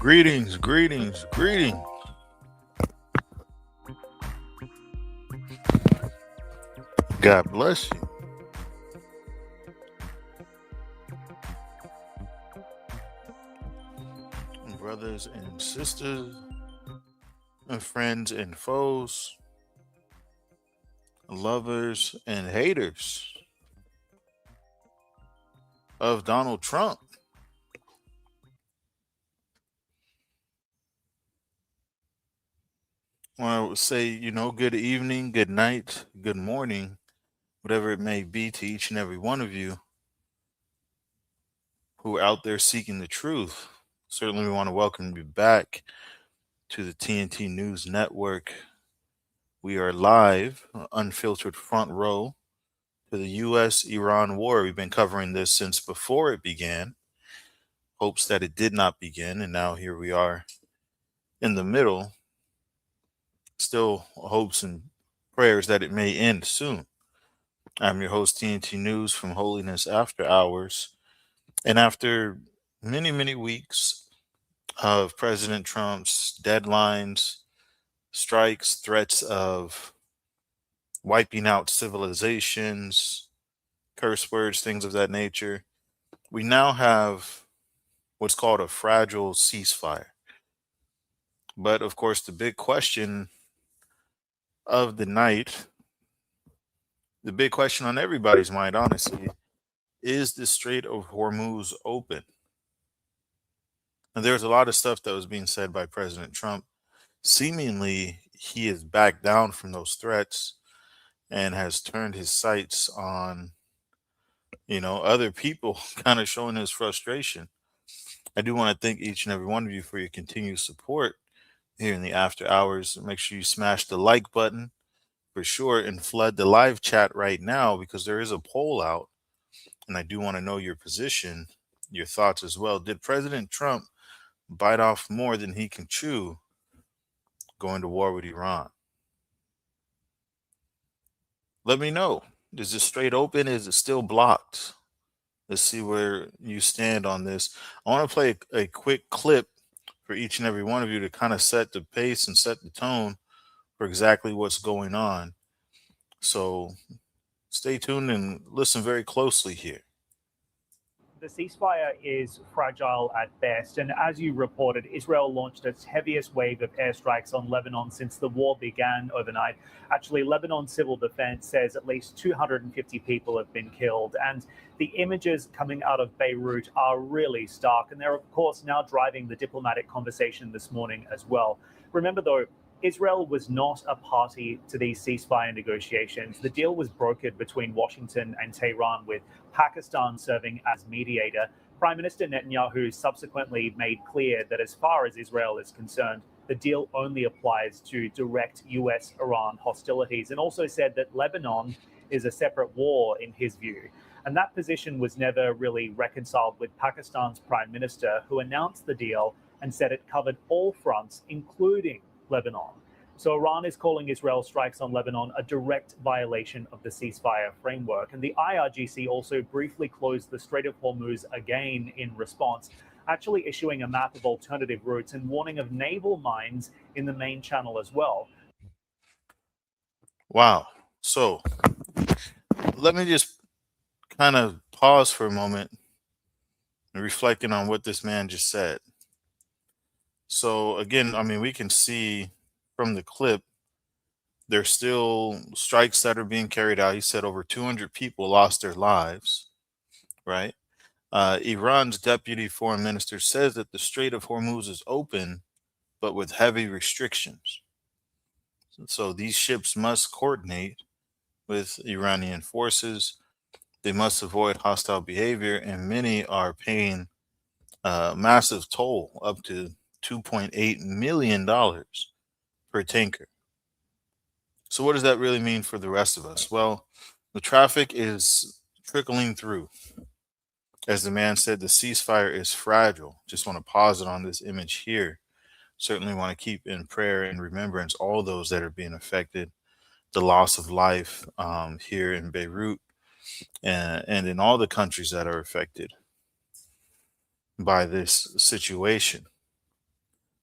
Greetings, greetings, greetings. God bless you. Brothers and sisters, and friends and foes, lovers and haters of Donald Trump. I would say, good evening, good night, good morning, whatever it may be to each and every one of you who are out there seeking the truth. Certainly, we want to welcome you back to the TNT News Network. We are live, unfiltered front row to the U.S.-Iran war. We've been covering this since before it began, hopes that it did not begin, and now here we are in the middle, still hopes and prayers that it may end soon. I'm your host, TNT News from Holiness After Hours, and after many, many weeks of President Trump's deadlines, strikes, threats of wiping out civilizations, curse words, things of that nature, we now have what's called a fragile ceasefire. But of course, the big question of the night, the big question on everybody's mind, honestly, is the Strait of Hormuz open? And there's a lot of stuff that was being said by President Trump. Seemingly, he has backed down from those threats and has turned his sights on, other people, kind of showing his frustration. I do want to thank each and every one of you for your continued support here in the after hours. Make sure you smash the like button for sure and flood the live chat right now because there is a poll out and I do want to know your position, your thoughts as well. Did President Trump bite off more than he can chew going to war with Iran? Let me know. Is it straight open? Is it still blocked? Let's see where you stand on this. I want to play a quick clip for each and every one of you to kind of set the pace and set the tone for exactly what's going on. So stay tuned and listen very closely here. The ceasefire is fragile at best, and as you reported, Israel launched its heaviest wave of airstrikes on Lebanon since the war began overnight. Actually, Lebanon Civil Defense says at least 250 people have been killed, and the images coming out of Beirut are really stark, and they're, of course, now driving the diplomatic conversation this morning as well. Remember, though, Israel was not a party to these ceasefire negotiations. The deal was brokered between Washington and Tehran, with Pakistan serving as mediator. Prime Minister Netanyahu subsequently made clear that as far as Israel is concerned, the deal only applies to direct US-Iran hostilities, and also said that Lebanon is a separate war in his view. And that position was never really reconciled with Pakistan's Prime Minister, who announced the deal and said it covered all fronts, including Lebanon. So Iran is calling Israel's strikes on Lebanon a direct violation of the ceasefire framework. And the IRGC also briefly closed the Strait of Hormuz again in response, actually issuing a map of alternative routes and warning of naval mines in the main channel as well. Wow. So let me just kind of pause for a moment and reflecting on what this man just said. So again, we can see from the clip, there's still strikes that are being carried out. He said over 200 people lost their lives, right? Iran's deputy foreign minister says that the Strait of Hormuz is open, but with heavy restrictions. So these ships must coordinate with Iranian forces. They must avoid hostile behavior, and many are paying a massive toll, up to $2.8 million per tanker. So what does that really mean for the rest of us? Well, the traffic is trickling through. As the man said, the ceasefire is fragile. Just want to pause it on this image here. Certainly want to keep in prayer and remembrance all those that are being affected, the loss of life here in Beirut and in all the countries that are affected by this situation.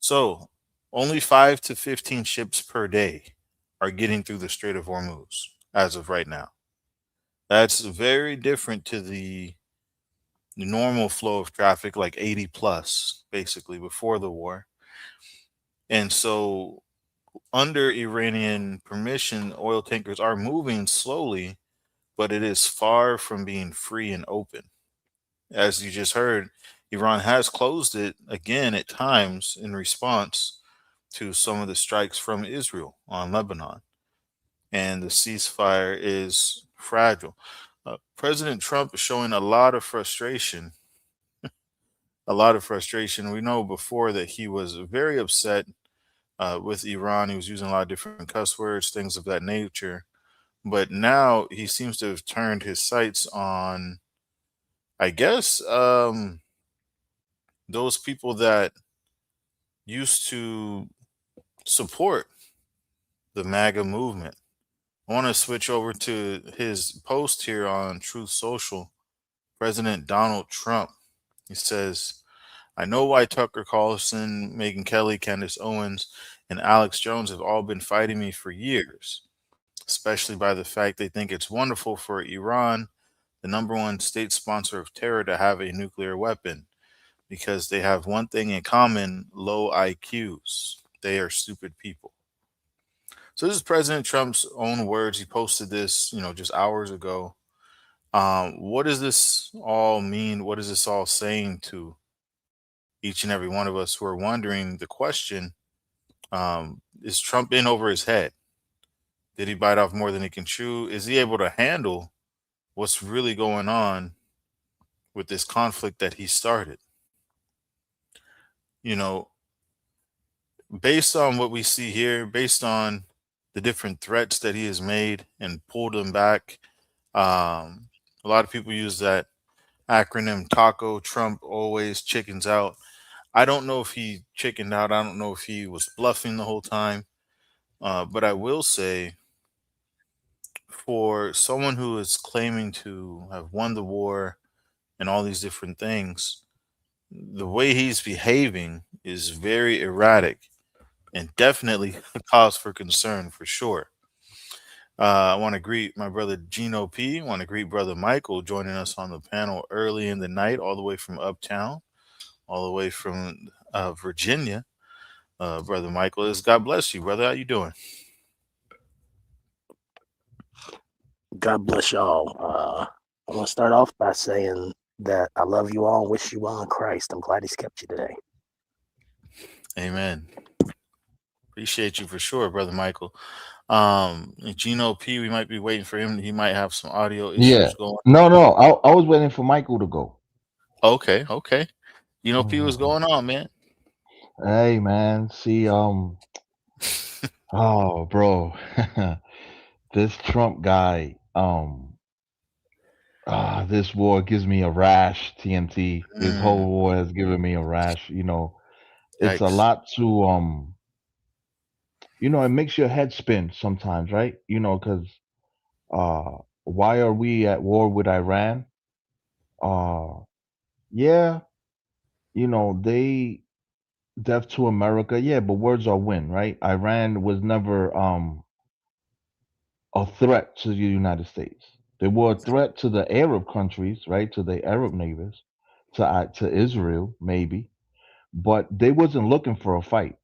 So, only 5 to 15 ships per day are getting through the Strait of Hormuz as of right now. That's very different to the normal flow of traffic, like 80 plus, basically, before the war. And so, under Iranian permission, oil tankers are moving slowly, but it is far from being free and open. As you just heard, Iran has closed it again at times in response to some of the strikes from Israel on Lebanon. And the ceasefire is fragile. President Trump is showing a lot of frustration. A lot of frustration. We know before that he was very upset with Iran. He was using a lot of different cuss words, things of that nature. But now he seems to have turned his sights on, I guess, those people that used to support the MAGA movement. I want to switch over to his post here on Truth Social. President Donald Trump. He says, I know why Tucker Carlson, Megyn Kelly, Candace Owens, and Alex Jones have all been fighting me for years, especially by the fact they think it's wonderful for Iran, the number one state sponsor of terror, to have a nuclear weapon because they have one thing in common: low IQs. They are stupid people. So this is President Trump's own words. He posted this, just hours ago. What does this all mean? What is this all saying to each and every one of us who are wondering the question, is Trump in over his head? Did he bite off more than he can chew? Is he able to handle what's really going on with this conflict that he started? You know, based on what we see here, based on the different threats that he has made and pulled them back, a lot of people use that acronym TACO, Trump always chickens out. I don't know if he chickened out. I don't know if he was bluffing the whole time. But I will say, for someone who is claiming to have won the war and all these different things, the way he's behaving is very erratic and definitely a cause for concern for sure. I want to greet my brother Gino P. I want to greet brother Michael joining us on the panel early in the night, all the way from uptown, all the way from Virginia. Brother Michael, is God bless you, brother. How you doing? God bless y'all. I want to start off by saying that I love you all and wish you well in Christ. I'm glad He's kept you today. Amen. Appreciate you for sure, brother Michael. Gino P, we might be waiting for him. He might have some audio Yeah. issues going. No, no. I was waiting for Michael to go. Okay, okay. Gino P, what's Mhm. going on, man? Hey, man. See, oh, bro, this Trump guy, this war gives me a rash. TNT. This Mm, whole war has given me a rash. It's a yikes. lot to it makes your head spin sometimes, right? Because why are we at war with Iran? Uh, yeah, they death to America, yeah, but words are win, right? Iran was never a threat to the United States. They were a threat to the Arab countries, right? To the Arab neighbors, to Israel, maybe, but they wasn't looking for a fight.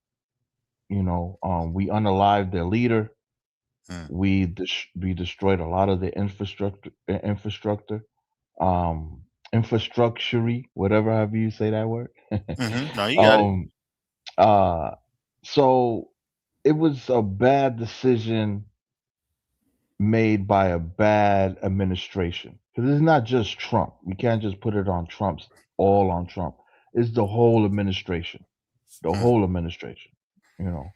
We unalived their leader. Mm, We destroyed a lot of the um, infrastructure, whatever have you say that word. no, you got it. um, uh, so it was a bad decision made by a bad administration. Because it's not just Trump. You can't just put it on all on Trump. It's the whole administration. The Mm, whole administration. You know.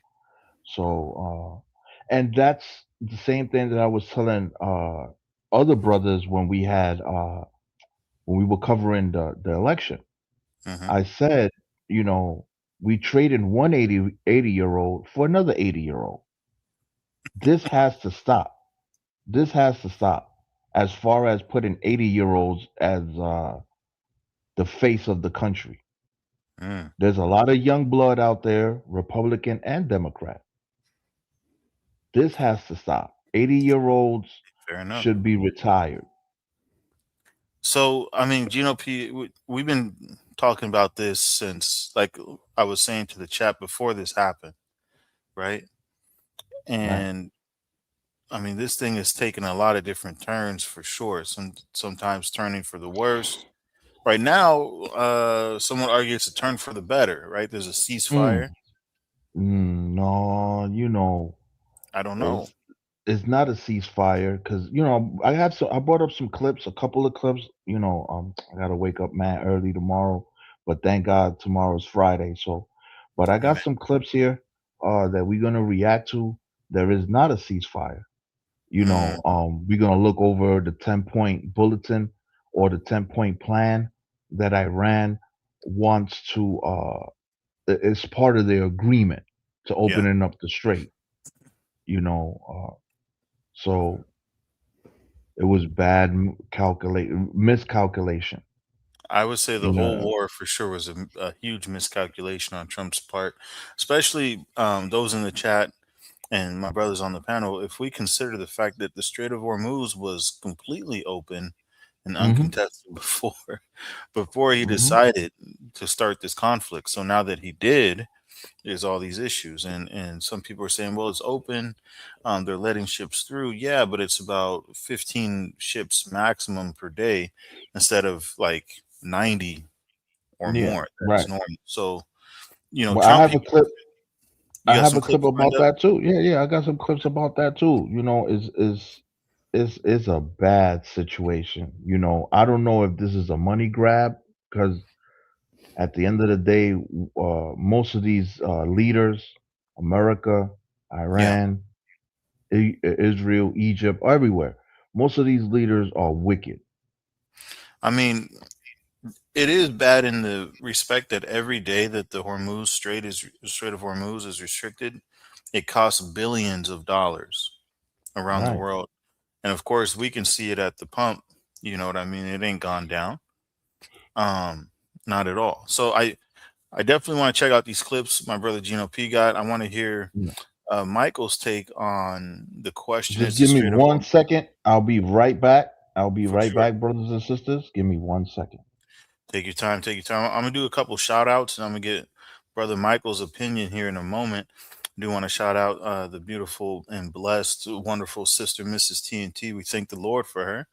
And that's the same thing that I was telling other brothers when we were covering the election. mm-hmm, I said, you know, we traded one 80-year old for another 80-year-old. This has to stop. This has to stop. As far as putting 80-year-olds as the face of the country, Mm, There's a lot of young blood out there, Republican and Democrat. This has to stop. 80-year-olds fair enough. should be retired. So, I mean, Gino P, we've been talking about this since, like I was saying to the chat before this happened, right? Right. And I mean, this thing is taking a lot of different turns for sure. Sometimes turning for the worse. Right now, someone argues a turn for the better. Right? There's a Mm, ceasefire. no, I don't know. it's it's not a ceasefire because I brought up some clips, a couple of clips. I gotta wake up mad early tomorrow, but thank God tomorrow's Friday. So, but I got Amen. some clips here that we're gonna react to. There is not a ceasefire. Mm, We're gonna look over the 10-point bulletin or the 10-point plan that Iran wants to. It's part of their agreement to yeah, opening up the strait. So it was bad miscalculation. I would say the You whole know. war for sure was a huge miscalculation on Trump's part, especially those in the chat and my brothers on the panel. If we consider the fact that the Strait of Hormuz was completely open and Hmm. uncontested before he Hmm. decided to start this conflict. So now that he did, there's all these issues, and some people are saying, well, it's open, they're letting ships through. Yeah, but it's about 15 ships maximum per day instead of like 90 or Yeah. more. That's Right. normal. So Well, I Trump, have a clip. you I got have some a clip clips lined about up that too. Yeah, yeah. I got some clips about that too. Is a bad situation. I don't know if this is a money grab because at the end of the day, most of these leaders, America, yeah, Iran, Israel, Egypt, everywhere, most of these leaders are wicked. I mean, it is bad in the respect that every day that the Strait of Hormuz is restricted, it costs billions of dollars around the Right. world. And of course, we can see it at the pump. You know what I mean? It ain't gone down. Um, Not at all. So I definitely want to check out these clips my brother Gino P got. I want to hear Yeah. Michael's take on the question: Just is the give me Strait of one Hormuz second. I'll be right back. I'll be for right sure? back, brothers and sisters. Give me 1 second. Take your time. Take your time. I'm gonna do a couple shout outs, and I'm gonna get brother Michael's opinion here in a moment. I do want to shout out the beautiful and blessed, wonderful sister, Mrs. TNT. We thank the Lord for her.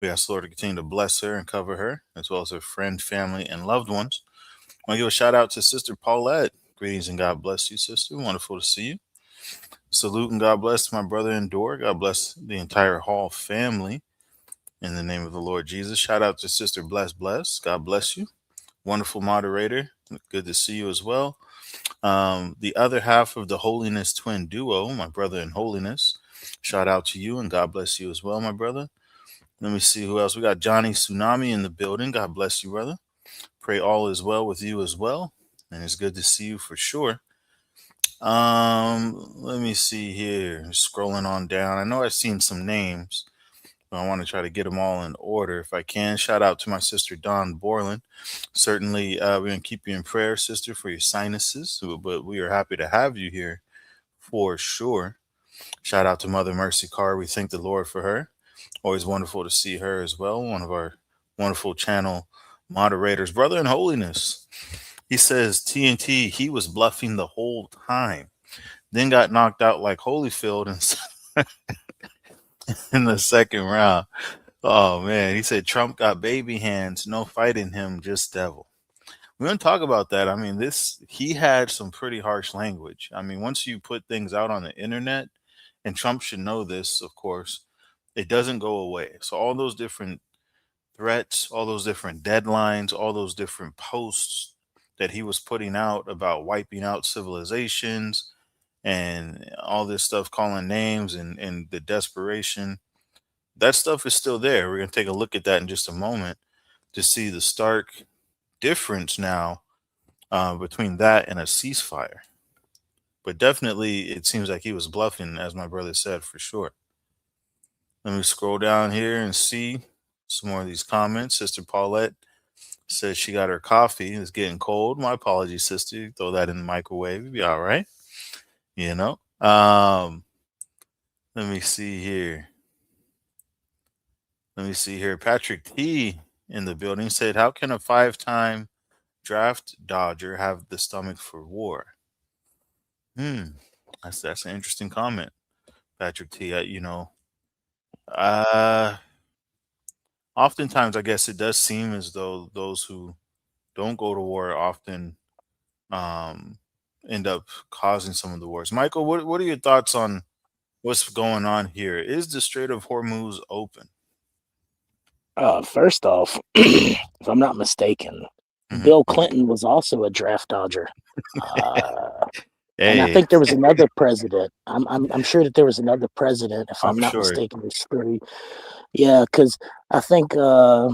We ask the Lord to continue to bless her and cover her, as well as her friend, family, and loved ones. I want to give a shout out to Sister Paulette. Greetings and God bless you, sister. Wonderful to see you. Salute and God bless my brother Endor. God bless the entire Hall family in the name of the Lord Jesus. Shout out to Sister Bless. God bless you. Wonderful moderator. Good to see you as well. The other half of the Holiness twin duo, my brother in Holiness. Shout out to you and God bless you as well, my brother. Let me see who else. We got Johnny Tsunami in the building. God bless you, brother. Pray all is well with you as well. And it's good to see you for sure. Let me see here. Scrolling on down. I know I've seen some names, but I want to try to get them all in order if I can. Shout out to my sister Dawn Borland. Certainly, we're gonna keep you in prayer, sister, for your sinuses. But we are happy to have you here for sure. Shout out to Mother Mercy Carr. We thank the Lord for her. Always wonderful to see her as well. One of our wonderful channel moderators, brother in holiness. He says TNT, he was bluffing the whole time. Then got knocked out like Holyfield in the second round. Oh man, he said Trump got baby hands, no fighting him, just devil. We're gonna talk about that. I mean, this he had some pretty harsh language. I mean, once you put things out on the internet, and Trump should know this, of course, it doesn't go away. So all those different threats, all those different deadlines, all those different posts that he was putting out about wiping out civilizations and all this stuff, calling names and the desperation, that stuff is still there. We're going to take a look at that in just a moment to see the stark difference now between that and a ceasefire. But definitely, it seems like he was bluffing, as my brother said, for sure. Let me scroll down here and see some more of these comments. Sister Paulette Said she got her coffee. It's getting cold. My apologies, sister. Throw that in the microwave. You'll be all right. You know. Let me see here. Let me see here. Patrick T in the building said, "How can a five-time draft dodger have the stomach for war?" Hmm. That's an interesting comment, Patrick T. Uh, oftentimes I guess it does seem as though those who don't go to war often um end up causing some of the wars. Michael, what are your thoughts on what's going on here? Is the Strait of Hormuz open? First off, if I'm not mistaken, Hmm. Bill Clinton was also a draft dodger. Uh, and I Hey, think there was another president. I'm sure that there was another president, if I'm I'm not sure. mistaken. There's three. Yeah, because I think not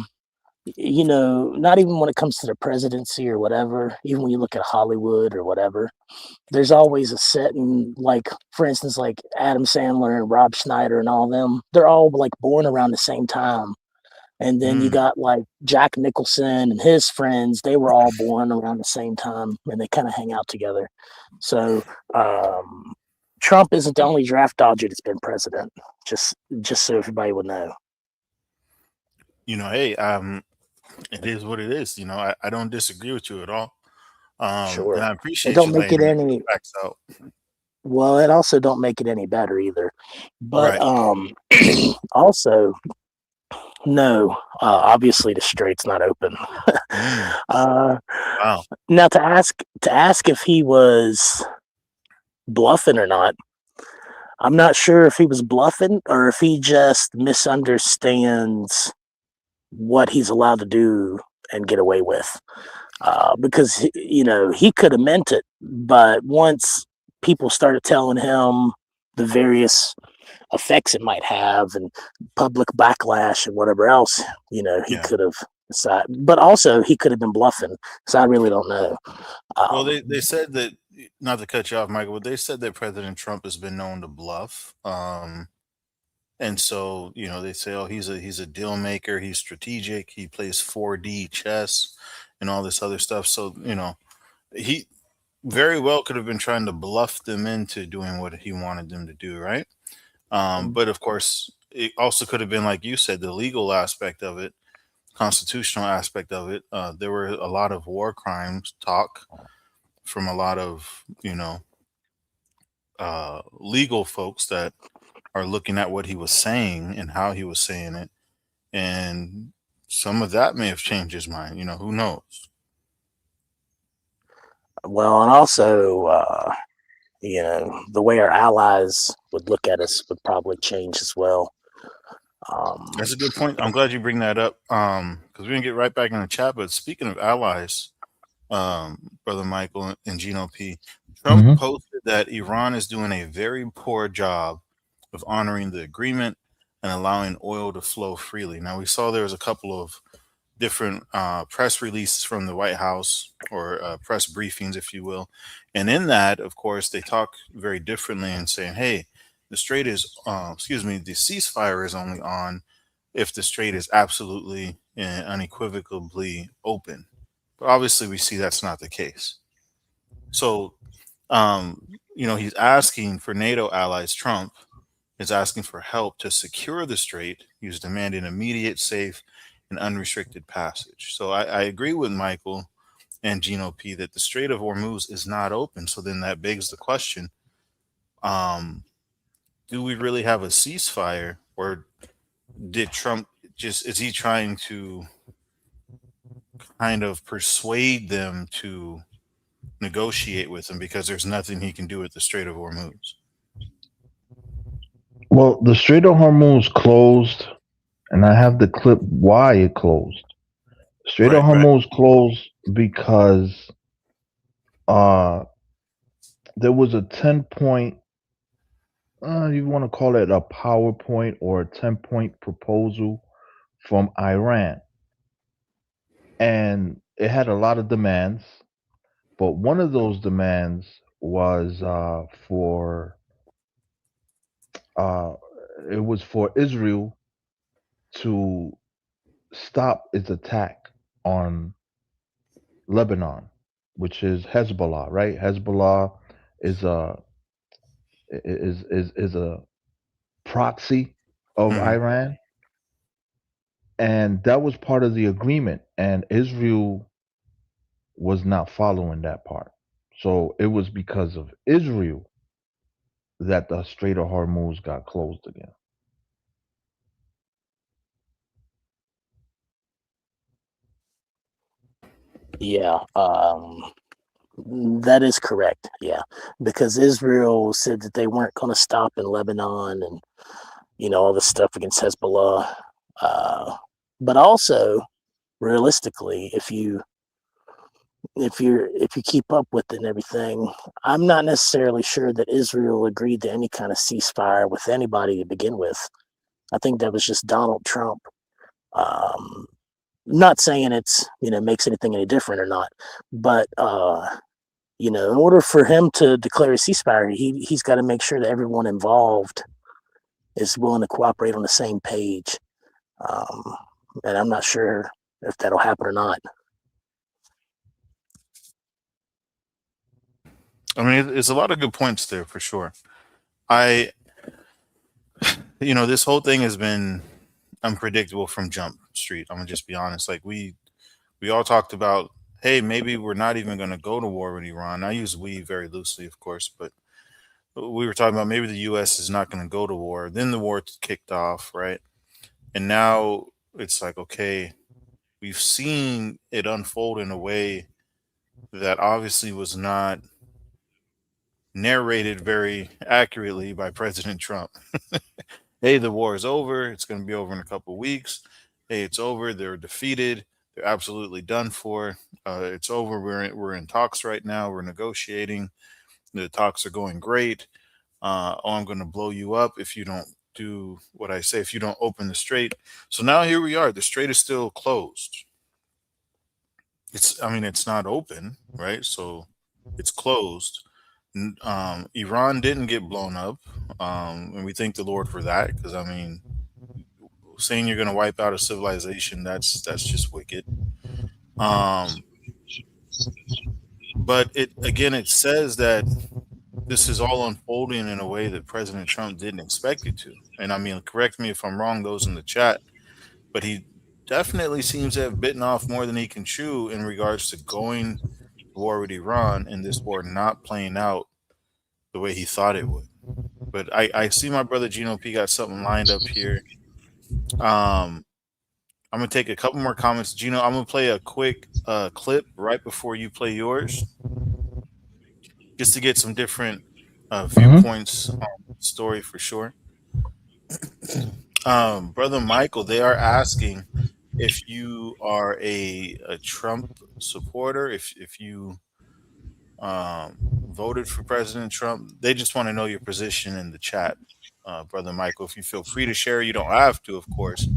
even when it comes to the presidency or whatever, even when you look at Hollywood or whatever, there's always a setting, like, for instance, like Adam Sandler and Rob Schneider and all them, they're all like born around the same time. And then you Mm, got like Jack Nicholson and his friends, they were all born around the same time and they kind of hang out together. So um, Trump isn't the only draft dodger that's been president, just just so everybody would know. hey, it is what it is. I don't disagree with you at all. And Sure. I It appreciate you don't make laying it the any facts out. well, it also don't make it any better either. But Right. also, no, obviously the strait's not open. Mm, uh, wow. Now to ask if he was bluffing or not, I'm not sure if he was bluffing or if he just misunderstands what he's allowed to do and get away with. Because he could have meant it, but once people started telling him the various effects it might have and public backlash and whatever else, he Yeah. could have decided. But also, he could have been bluffing. So I really don't know. Well, Um, they said that, not to cut you off, Michael, but they said that President Trump has been known to bluff. And so, they say, oh, he's a deal maker, he's strategic, he plays 4D chess and all this other stuff. So, he very well could have been trying to bluff them into doing what he wanted them to do, right? But of course, it also could have been, like you said, the legal aspect of it, constitutional aspect of it. There were a lot of war crimes talk from a lot of, legal folks that are looking at what he was saying and how he was saying it. And some of that may have changed his mind. Who knows? well, and also, the way our allies would look at us would probably change as well. That's a good point. I'm glad you bring that up. Because we can get right back in the chat. But speaking of allies, Brother Michael and Gino P. Trump Hmm. posted that Iran is doing a very poor job of honoring the agreement and allowing oil to flow freely. Now, we saw there was a couple of different press releases from the White House, or press briefings, if you will. And in that, of course, they talk very differently and saying, hey, the ceasefire is only on if the strait is absolutely and unequivocally open. But obviously, we see that's not the case. So, he's asking for NATO allies. Trump is asking for help to secure the strait. He's demanding immediate, safe, and unrestricted passage. So I agree with Michael and Gino P that the Strait of Hormuz is not open. So then that begs the question: um, do we really have a ceasefire, or did Trump just is he trying to kind of persuade them to negotiate with him because there's nothing he can do at the Strait of Hormuz? Well, the Strait of Hormuz closed, and I have the clip why it closed. Strait of Right, right. Hormuz closed because uh, there was a 10-point, you want to call it a PowerPoint or a 10-point proposal from Iran. And it had a lot of demands, but one of those demands was uh, it was for Israel to stop its attack on Lebanon, which is Hezbollah, right? Hezbollah is a is a proxy of Mm. Iran, and that was part of the agreement, and Israel was not following that part. So it was because of Israel that the Strait of Hormuz got closed again. Yeah, that is correct. Yeah, because Israel said that they weren't going to stop in Lebanon and all the stuff against Hezbollah. But also, realistically, if you keep up with it and everything, I'm not necessarily sure that Israel agreed to any kind of ceasefire with anybody to begin with. I think that was just Donald Trump. Um, Not saying it's makes anything any different or not, but in order for him to declare a ceasefire, he's got to make sure that everyone involved is willing to cooperate on the same page. Um, and I'm not sure if that'll happen or not. I mean, it's a lot of good points there for sure. I, this whole thing has been unpredictable from Jump Street. I'm gonna just be honest. Like we all talked about, hey, maybe we're not even going to go to war with Iran. I use we very loosely, of course, but we were talking about maybe the U.S. is not going to go to war. Then the war kicked off, right? And now it's like, okay, we've seen it unfold in a way that obviously was not narrated very accurately by President Trump. Hey, the war is over. It's going to be over in a couple of weeks. Hey, it's over. They're defeated. They're absolutely done for. It's over. We're in talks right now. We're negotiating. The talks are going great. I'm going to blow you up if you don't do what I say. If you don't open the strait. So now here we are. The strait is still closed. I mean, it's not open, right? So it's closed. Iran didn't get blown up, and we thank the Lord for that. Because I mean, saying you're going to wipe out a civilization, that's just wicked. Um, but it says that this is all unfolding in a way that President Trump didn't expect it to. And I mean, correct me if I'm wrong, those in the chat, but he definitely seems to have bitten off more than he can chew in regards to going to war with Iran and this war not playing out the way he thought it would. But I see my brother Gino P got something lined up here. Um, I'm gonna take a couple more comments. Gino, I'm gonna play a quick clip right before you play yours, just to get some different Hmm. viewpoints on the story for sure. Brother Michael, they are asking if you are a Trump supporter, if you voted for President Trump. They just want to know your position in the chat, Brother Michael. If you feel free to share, you don't have to, of course,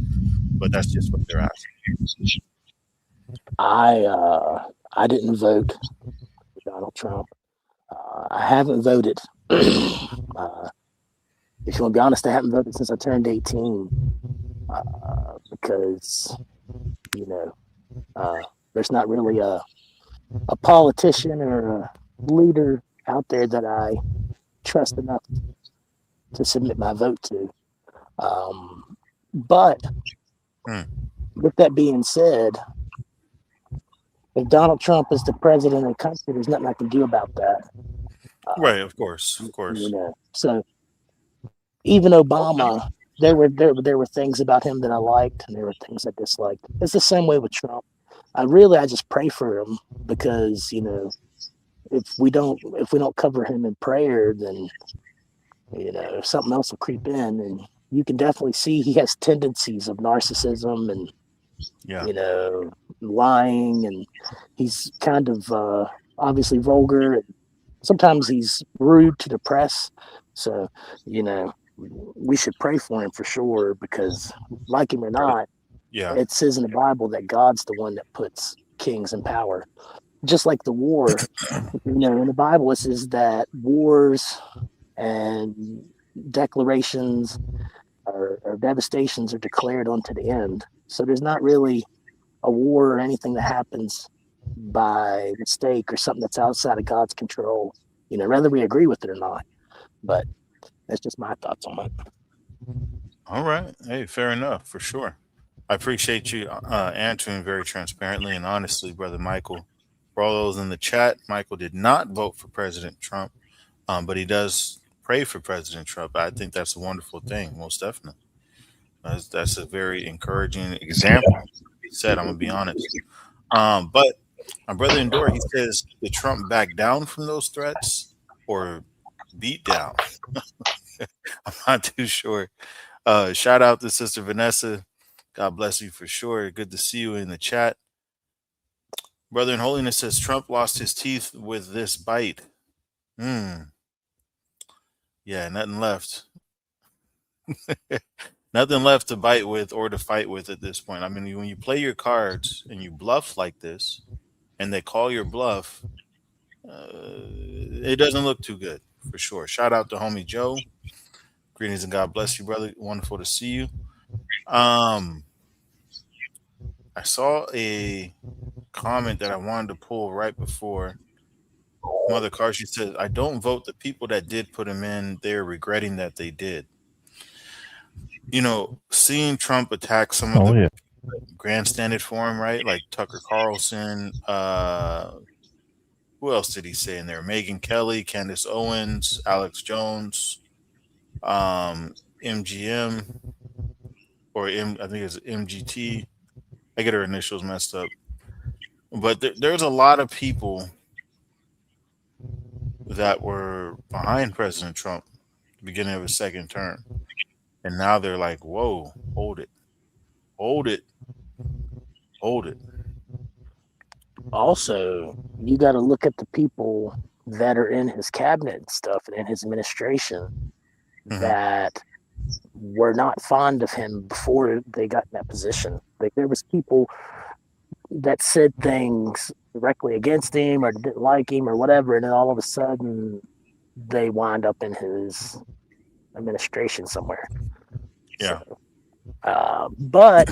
but that's just what they're asking. I didn't vote for Donald Trump. I haven't voted. If you want to be honest, I haven't voted since I turned 18 because you know there's not really a politician or a leader out there that I trust enough to submit my vote to. But Hmm. with that being said, if Donald Trump is the president of the country, there's nothing I can do about that. Right, of course, of You course. know, so even Okay. Obama, there were things about him that I liked, and there were things I disliked. It's the same way with Trump. I just pray for him because if we don't cover him in prayer, then something else will creep in, and you can definitely see he has tendencies of narcissism and Yeah. you know lying, and he's kind of obviously vulgar, and sometimes he's rude to the press. So you know we should pray for him for sure, because like him or Right. not, Yeah. it says in the Bible that God's the one that puts kings in power. Just like the war, in the Bible it says that wars and declarations or devastations are declared unto the end. So there's not really a a war or anything that happens by mistake or something that's outside of God's control, whether we agree with it or not. But that's just my thoughts on it. All right. Hey, fair enough, for sure. I appreciate you answering very transparently and honestly, Brother Michael. For all those in the chat, Michael did not vote for President Trump, but he does pray for President Trump. I think that's a wonderful thing, most definitely. That's a very encouraging example. He said, I'm going to be honest. But my brother Endor, he says, did Trump back down from those threats or beat down? I'm not too sure. Shout out to Sister Vanessa. God bless you for sure. Good to see you in the chat. Brother in Holiness says Trump lost his teeth with this bite. Yeah, nothing left. Nothing left to bite with or to fight with at this point. I mean, when you play your cards and you bluff like this and they call your bluff, it doesn't look too good for sure. Shout out to homie Joe. Greetings and God bless you, brother. Wonderful to see you. I saw a comment that I wanted to pull right before Mother Carson said, I don't vote the people that did put him in. They're regretting that they did. Seeing Trump attack some of the grandstanded for him, right? Like Tucker Carlson. Who else did he say in there? Megyn Kelly, Candace Owens, Alex Jones, MGM, or I think it's MGT. I get her initials messed up. But there's a lot of people that were behind President Trump at the beginning of his second term. And now they're like, whoa, hold it. Hold it. Hold it. Also, you got to look at the people that are in his cabinet and stuff and in his administration that were not fond of him before they got in that position. Like there was people that said things directly against him or didn't like him or whatever, and then all of a sudden they wind up in his administration somewhere. Yeah. So, but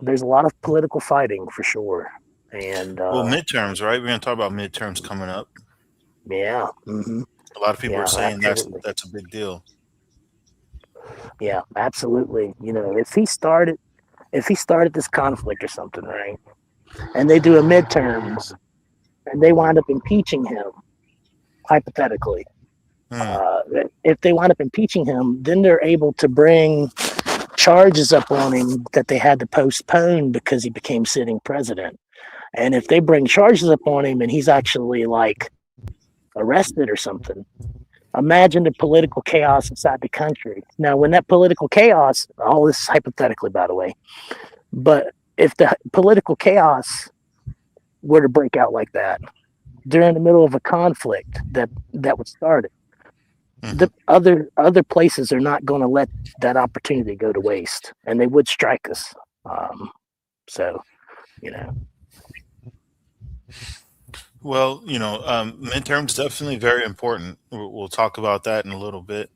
there's a lot of political fighting for sure. And well, midterms, right? We're going to talk about midterms coming up. Yeah. A lot of people are saying that's a big deal. Yeah, absolutely. If he started this conflict or something, right, and they do a midterms and they wind up impeaching him, hypothetically, if they wind up impeaching him, then they're able to bring charges up on him that they had to postpone because he became sitting president. And if they bring charges up on him and he's actually like arrested or something, imagine the political chaos inside the country. Now, when that political chaos, all this is hypothetically, by the way, but if the political chaos were to break out like that during the middle of a conflict that was started, the other places are not going to let that opportunity go to waste, and they would strike us. So. Well, midterms definitely very important. We'll talk about that in a little bit.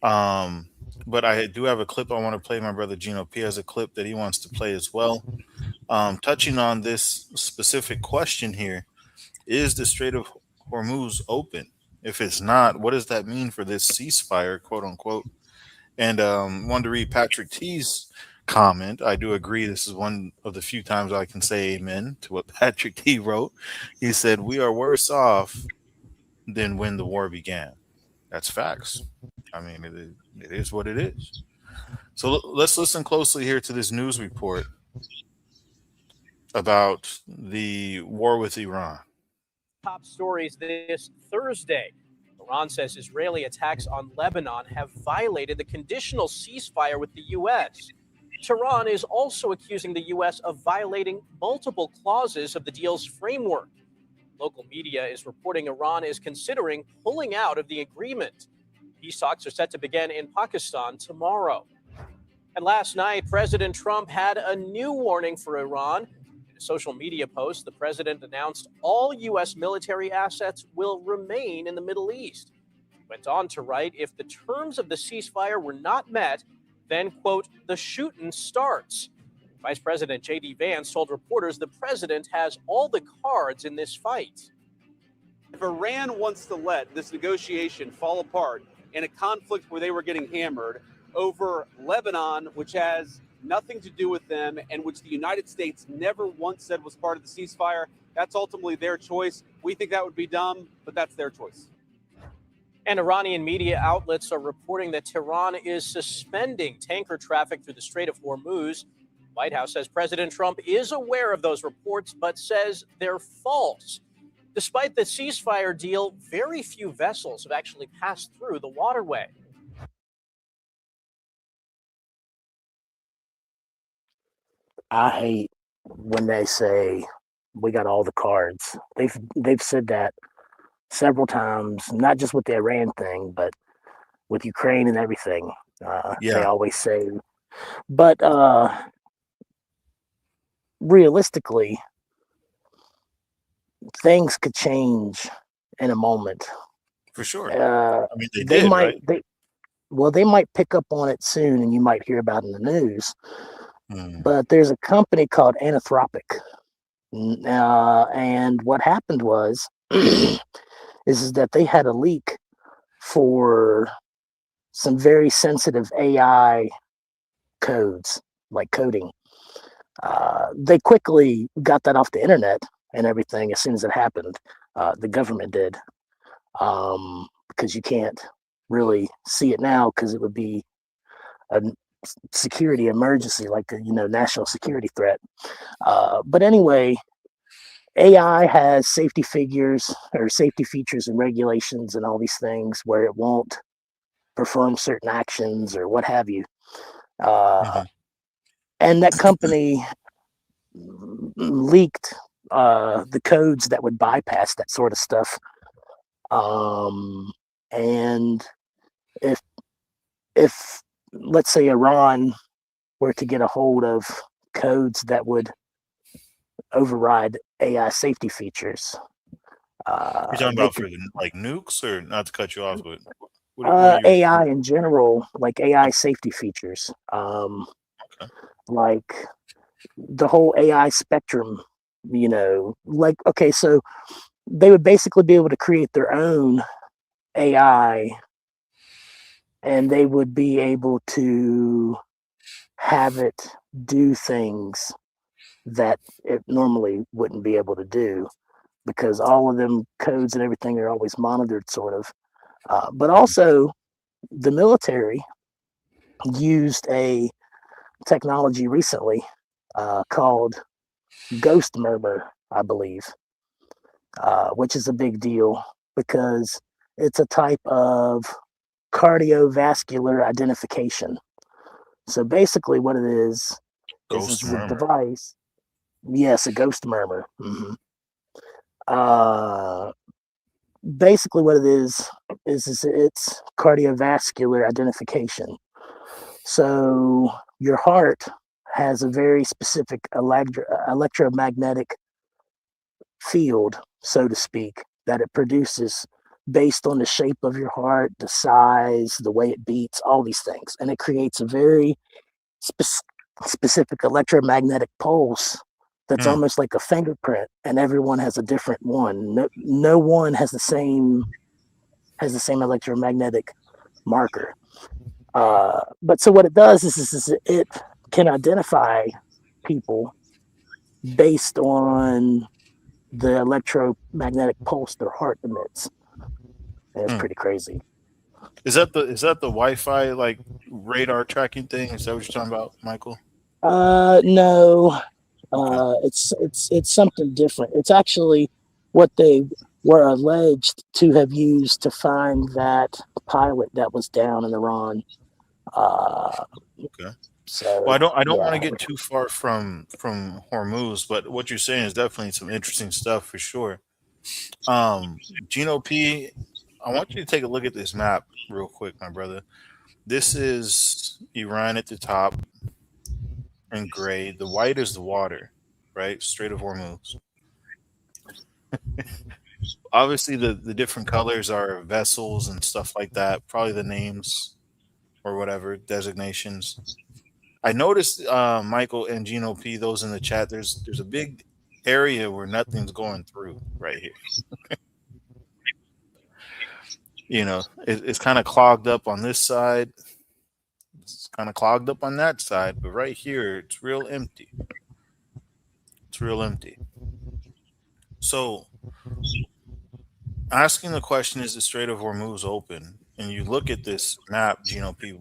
But I do have a clip I want to play. My brother Gino P has a clip that he wants to play as well. Touching on this specific question here, is the Strait of Hormuz open? If it's not, what does that mean for this ceasefire, quote unquote? And wanted to read Patrick T's comment. I do agree. This is one of the few times I can say amen to what Patrick T wrote. He said, we are worse off than when the war began. That's facts. I mean, it is what it is. So let's listen closely here to this news report about the war with Iran. Top stories this Thursday. Iran says Israeli attacks on Lebanon have violated the conditional ceasefire with the U.S. Tehran is also accusing the U.S. of violating multiple clauses of the deal's framework. Local media is reporting Iran is considering pulling out of the agreement. Peace talks are set to begin in Pakistan tomorrow. And last night, President Trump had a new warning for Iran. In a social media post, the president announced all U.S. military assets will remain in the Middle East. He went on to write, if the terms of the ceasefire were not met, then, quote, the shooting starts. Vice President J.D. Vance told reporters the president has all the cards in this fight. If Iran wants to let this negotiation fall apart in a conflict where they were getting hammered over Lebanon, which has nothing to do with them and which the United States never once said was part of the ceasefire, that's ultimately their choice. We think that would be dumb, but that's their choice. And Iranian media outlets are reporting that Tehran is suspending tanker traffic through the Strait of Hormuz. White House says President Trump is aware of those reports, but says they're false. Despite the ceasefire deal, very few vessels have actually passed through the waterway. I hate when they say we got all the cards. They've said that several times, not just with the Iran thing, but with Ukraine and everything. They always say, but realistically, things could change in a moment. For sure. I mean, they might, right? they might pick up on it soon, and you might hear about it in the news. But there's a company called Anthropic, and what happened was is that they had a leak for some very sensitive AI codes, like coding. They quickly got that off the internet and everything as soon as it happened. The government did, because you can't really see it now because it would be a security emergency, like a national security threat. But anyway, AI has safety features and regulations and all these things where it won't perform certain actions or what have you. And that company leaked the codes that would bypass that sort of stuff. And if let's say Iran were to get a hold of codes that would override AI safety features, You're talking about for like nukes, or not to cut you off, but AI in general, like AI safety features, like the whole AI spectrum, like, okay, so they would basically be able to create their own AI, and they would be able to have it do things that it normally wouldn't be able to do, because all of them codes and everything are always monitored, sort of. But also, the military used a technology recently called ghost murmur, I believe, which is a big deal because it's a type of cardiovascular identification. So basically what it is a device. Yes, a ghost murmur. Basically what it is it's cardiovascular identification. So your heart has a very specific electromagnetic field, so to speak, that it produces based on the shape of your heart, the size, the way it beats, all these things. And it creates a very specific electromagnetic pulse that's almost like a fingerprint, and everyone has a different one. No one has the same electromagnetic marker. But so what it does is it can identify people based on the electromagnetic pulse their heart emits. And it's pretty crazy. Is that the Wi-Fi like radar tracking thing? Is that what you're talking about, Michael? No. It's something different. It's actually what they were alleged to have used to find that pilot that was down in Iran. Okay. So well, I don't want to get too far from Hormuz, but what you're saying is definitely some interesting stuff for sure. Gino P, I want you to take a look at this map real quick, my brother. This is Iran at the top in gray. The white is the water, right? Strait of Hormuz. Obviously, the different colors are vessels and stuff like that. Probably the names or whatever designations. I noticed, Michael and Gino P, those in the chat. There's a big area where nothing's going through right here. It's kind of clogged up on this side. It's kind of clogged up on that side, but right here, it's real empty. It's real empty. So, asking the question, is the Strait of Hormuz open? And you look at this map, Gino P,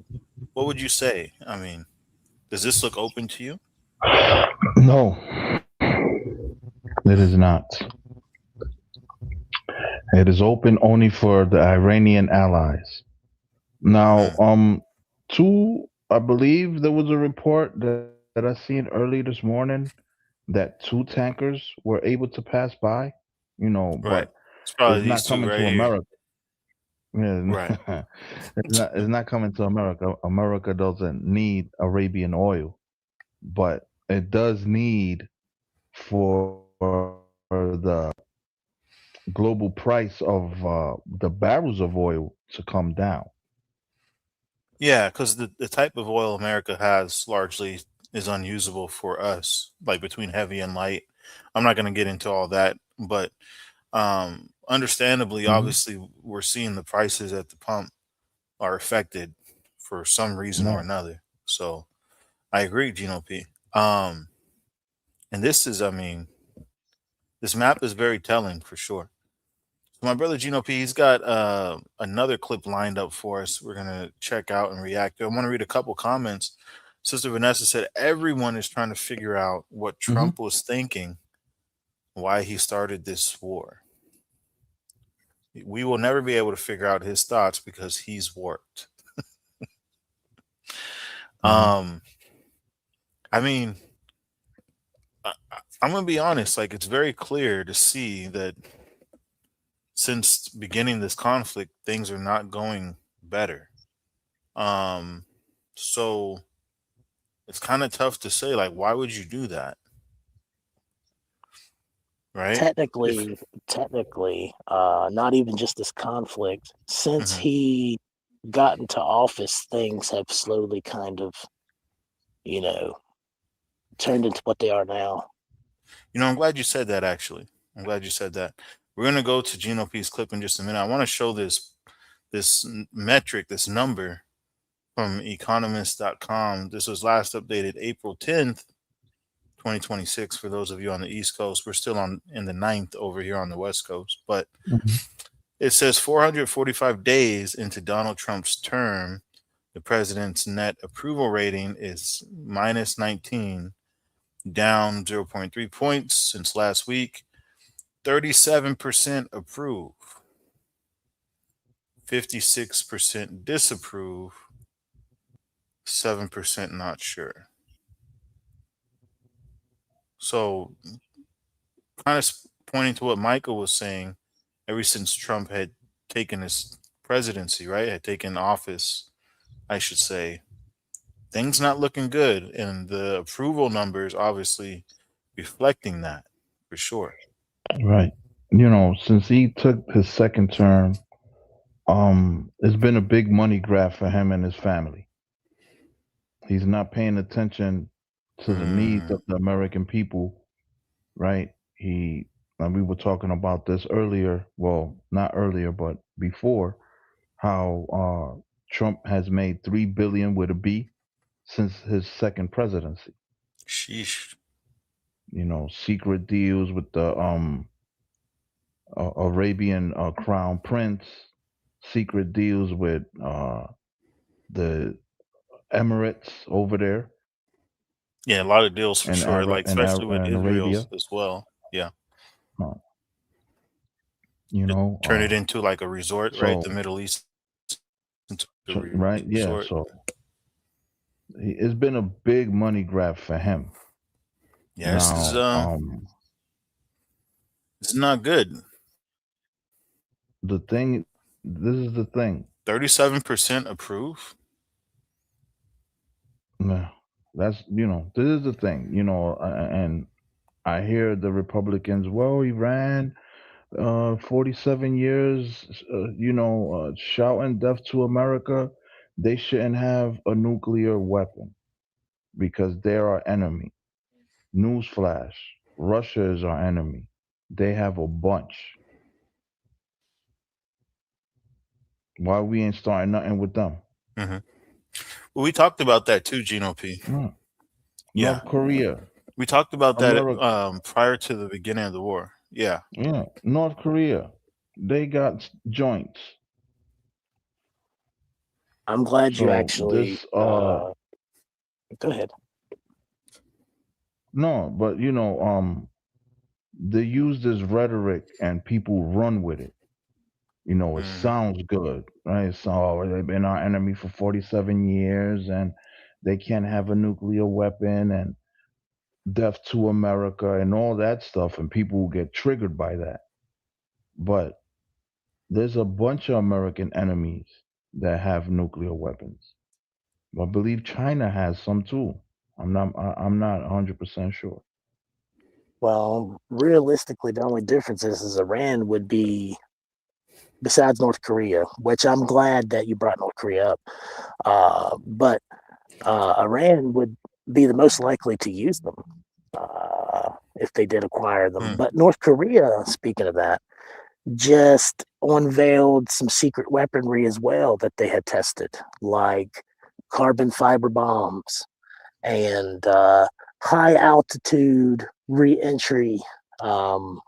what would you say? I mean, does this look open to you? No, it is not. It is open only for the Iranian allies. Now, Hmm. I believe there was a report that I seen early this morning that two tankers were able to pass by, Right. but It's it's probably not these two coming to right here. America. Yeah, Right. it's not coming to America. America doesn't need Arabian oil, but it does need for the global price of the barrels of oil to come down. Yeah, because the type of oil America has largely is unusable for us, like between heavy and light. I'm not going to get into all that, but understandably, Hmm. obviously, we're seeing the prices at the pump are affected for some reason or Right. another. So I agree, Gino P. Um, and this is, I mean, this map is very telling for sure. My brother Gino P, he's got another clip lined up for us. We're gonna check out and react to. I want to read a couple comments. Sister Vanessa said everyone is trying to figure out what Hmm. Trump was thinking, why he started this war. We will never be able to figure out his thoughts because he's warped. Hmm. Um, I mean, I'm gonna be honest. Like, it's very clear to see that since beginning this conflict, things are not going better. Um, so it's kind of tough to say, like, why would you do that, right? If Technically, not even just this conflict. Since Mhm. he got into office, things have slowly kind of, you know, turned into what they are now. I'm glad you said that. Actually, I'm glad you said that. We're gonna go to Gino P's clip in just a minute. I want to show this metric, this number from economist.com. This was last updated April 10th, 2026. For those of you on the East Coast, we're still on in the ninth over here on the West Coast, but Hmm. it says 445 days into Donald Trump's term, the president's net approval rating is minus 19, down zero point 0.3 points since last week. 37% approve, 56% disapprove, 7% not sure. So, kind of pointing to what Michael was saying, ever since Trump had taken his presidency, right? Had taken office, I should say, things not looking good, and the approval numbers obviously reflecting that for sure. Right. Since he took his second term, it's been a big money grab for him and his family. He's not paying attention to the needs Mm, of the American people, right? And we were talking about this earlier. Well, not earlier, but before, how Trump has made 3 billion with a B since his second presidency. sheesh. Secret deals with the Arabian crown prince, secret deals with the Emirates over there Yeah, a lot of deals for and sure. Like especially with And Israel's Arabia. as well. Yeah, Uh, you to know, turn it into like a resort, right? The so Middle East into a right, yeah. resort. So it's been a big money grab for him. Yeah, Now, this is not good. the thing, this is the thing. 37% approve. Nah, this is the thing. And I hear the Republicans. Well, Iran, 47 years, shouting death to America. They shouldn't have a nuclear weapon. because they're our enemy. Newsflash: Russia is our enemy. They have a bunch. Why we ain't starting nothing with them? Hmm. Well, we talked about that too, Gino P. No. Yeah, North Korea, we talked about that America. prior to the beginning of the war. Yeah. Yeah, North Korea. They got joints. I'm glad you So actually. this Go ahead. no, but they use this rhetoric and people run with it. It Hmm. sounds good, right? So they've been our enemy for 47 years and they can't have a nuclear weapon and death to America and all that stuff, and people will get triggered by that. But there's a bunch of American enemies that have nuclear weapons. I believe China has some too. I'm not 100% sure. Well, realistically, the only difference is Iran would be, besides North Korea, which I'm glad that you brought North Korea up. But Iran would be the most likely to use them if they did acquire them. Mm. But North Korea, speaking of that, just unveiled some secret weaponry as well that they had tested, like carbon fiber bombs and high altitude um,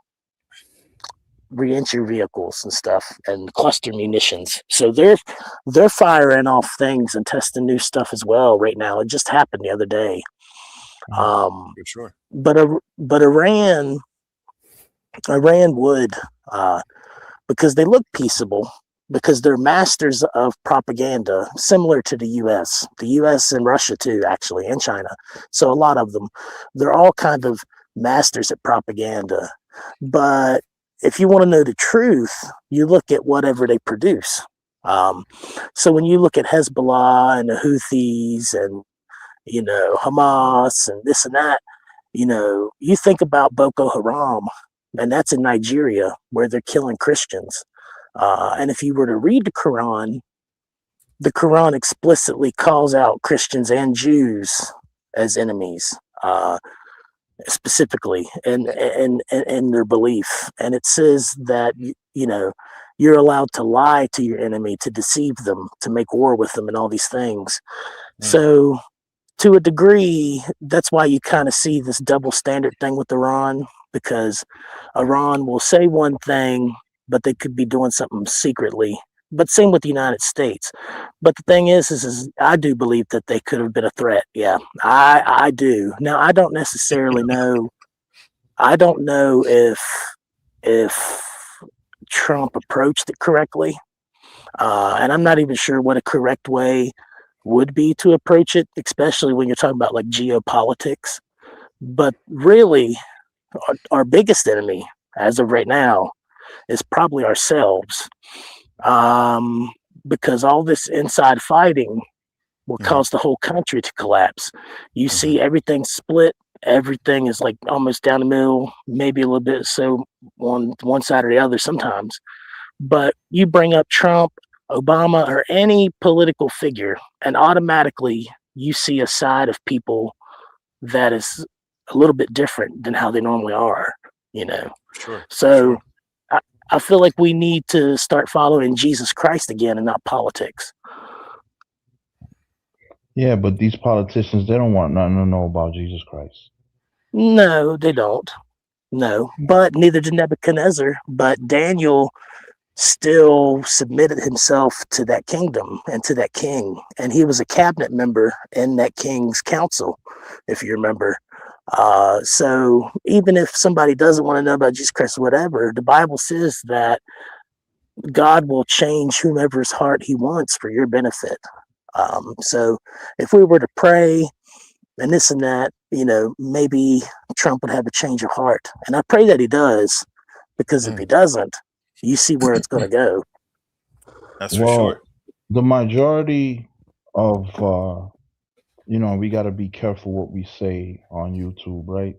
reentry vehicles and stuff, and cluster munitions. So they're firing off things and testing new stuff as well right now. It just happened the other day. Mhm. Um, For sure. but Iran would, because they look peaceable, because they're masters of propaganda, similar to the U.S. and Russia too, actually, and China. So a lot of them, they're all kind of masters at propaganda. But if you want to know the truth, you look at whatever they produce. Um, so when you look at Hezbollah and the Houthis and Hamas and this and that, you think about Boko Haram, and that's in Nigeria where they're killing Christians. And if you were to read the Quran explicitly calls out Christians and Jews as enemies, specifically in their belief. And it says that, you're allowed to lie to your enemy, to deceive them, to make war with them, and all these things. Mm. So, to a degree, that's why you kind of see this double standard thing with Iran, because Iran will say one thing, but they could be doing something secretly. But same with the United States. But the thing is I do believe that they could have been a threat. Yeah, I do. Now I don't necessarily know. I don't know if Trump approached it correctly, and I'm not even sure what a correct way would be to approach it, especially when you're talking about like geopolitics. But really, our biggest enemy as of right now is probably ourselves, um, because all this inside fighting will Mhm. cause the whole country to collapse. You Mhm. see everything split. Everything is like almost down the middle, maybe a little bit so on one side or the other sometimes. But you bring up Trump, Obama, or any political figure, and automatically you see a side of people that is a little bit different than how they normally are, you know. Sure. So Sure. I, I feel like we need to start following Jesus Christ again and not politics. Yeah, but these politicians, they don't want nothing to know about Jesus Christ. No, they don't. No, but neither did Nebuchadnezzar. But Daniel still submitted himself to that kingdom and to that king. And he was a cabinet member in that king's council, if you remember. So even if somebody doesn't want to know about Jesus Christ or whatever, the Bible says that God will change whomever's heart he wants for your benefit. So if we were to pray and this and that, maybe Trump would have a change of heart. And I pray that he does, because if he Mm. doesn't, you see where it's going to go. That's for sure. Well, the majority of we got to be careful what we say on YouTube, right?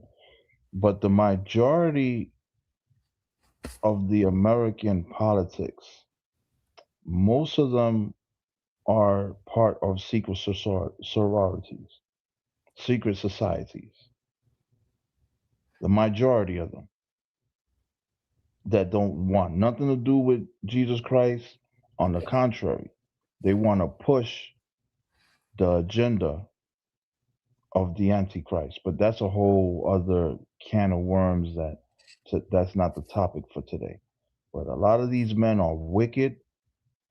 But the majority of the American politics, most of them are part of secret sororities. secret societies, the majority of them that don't want nothing to do with Jesus Christ. On the contrary, they want to push the agenda of the Antichrist. But that's a whole other can of worms that's not the topic for today. But a lot of these men are wicked.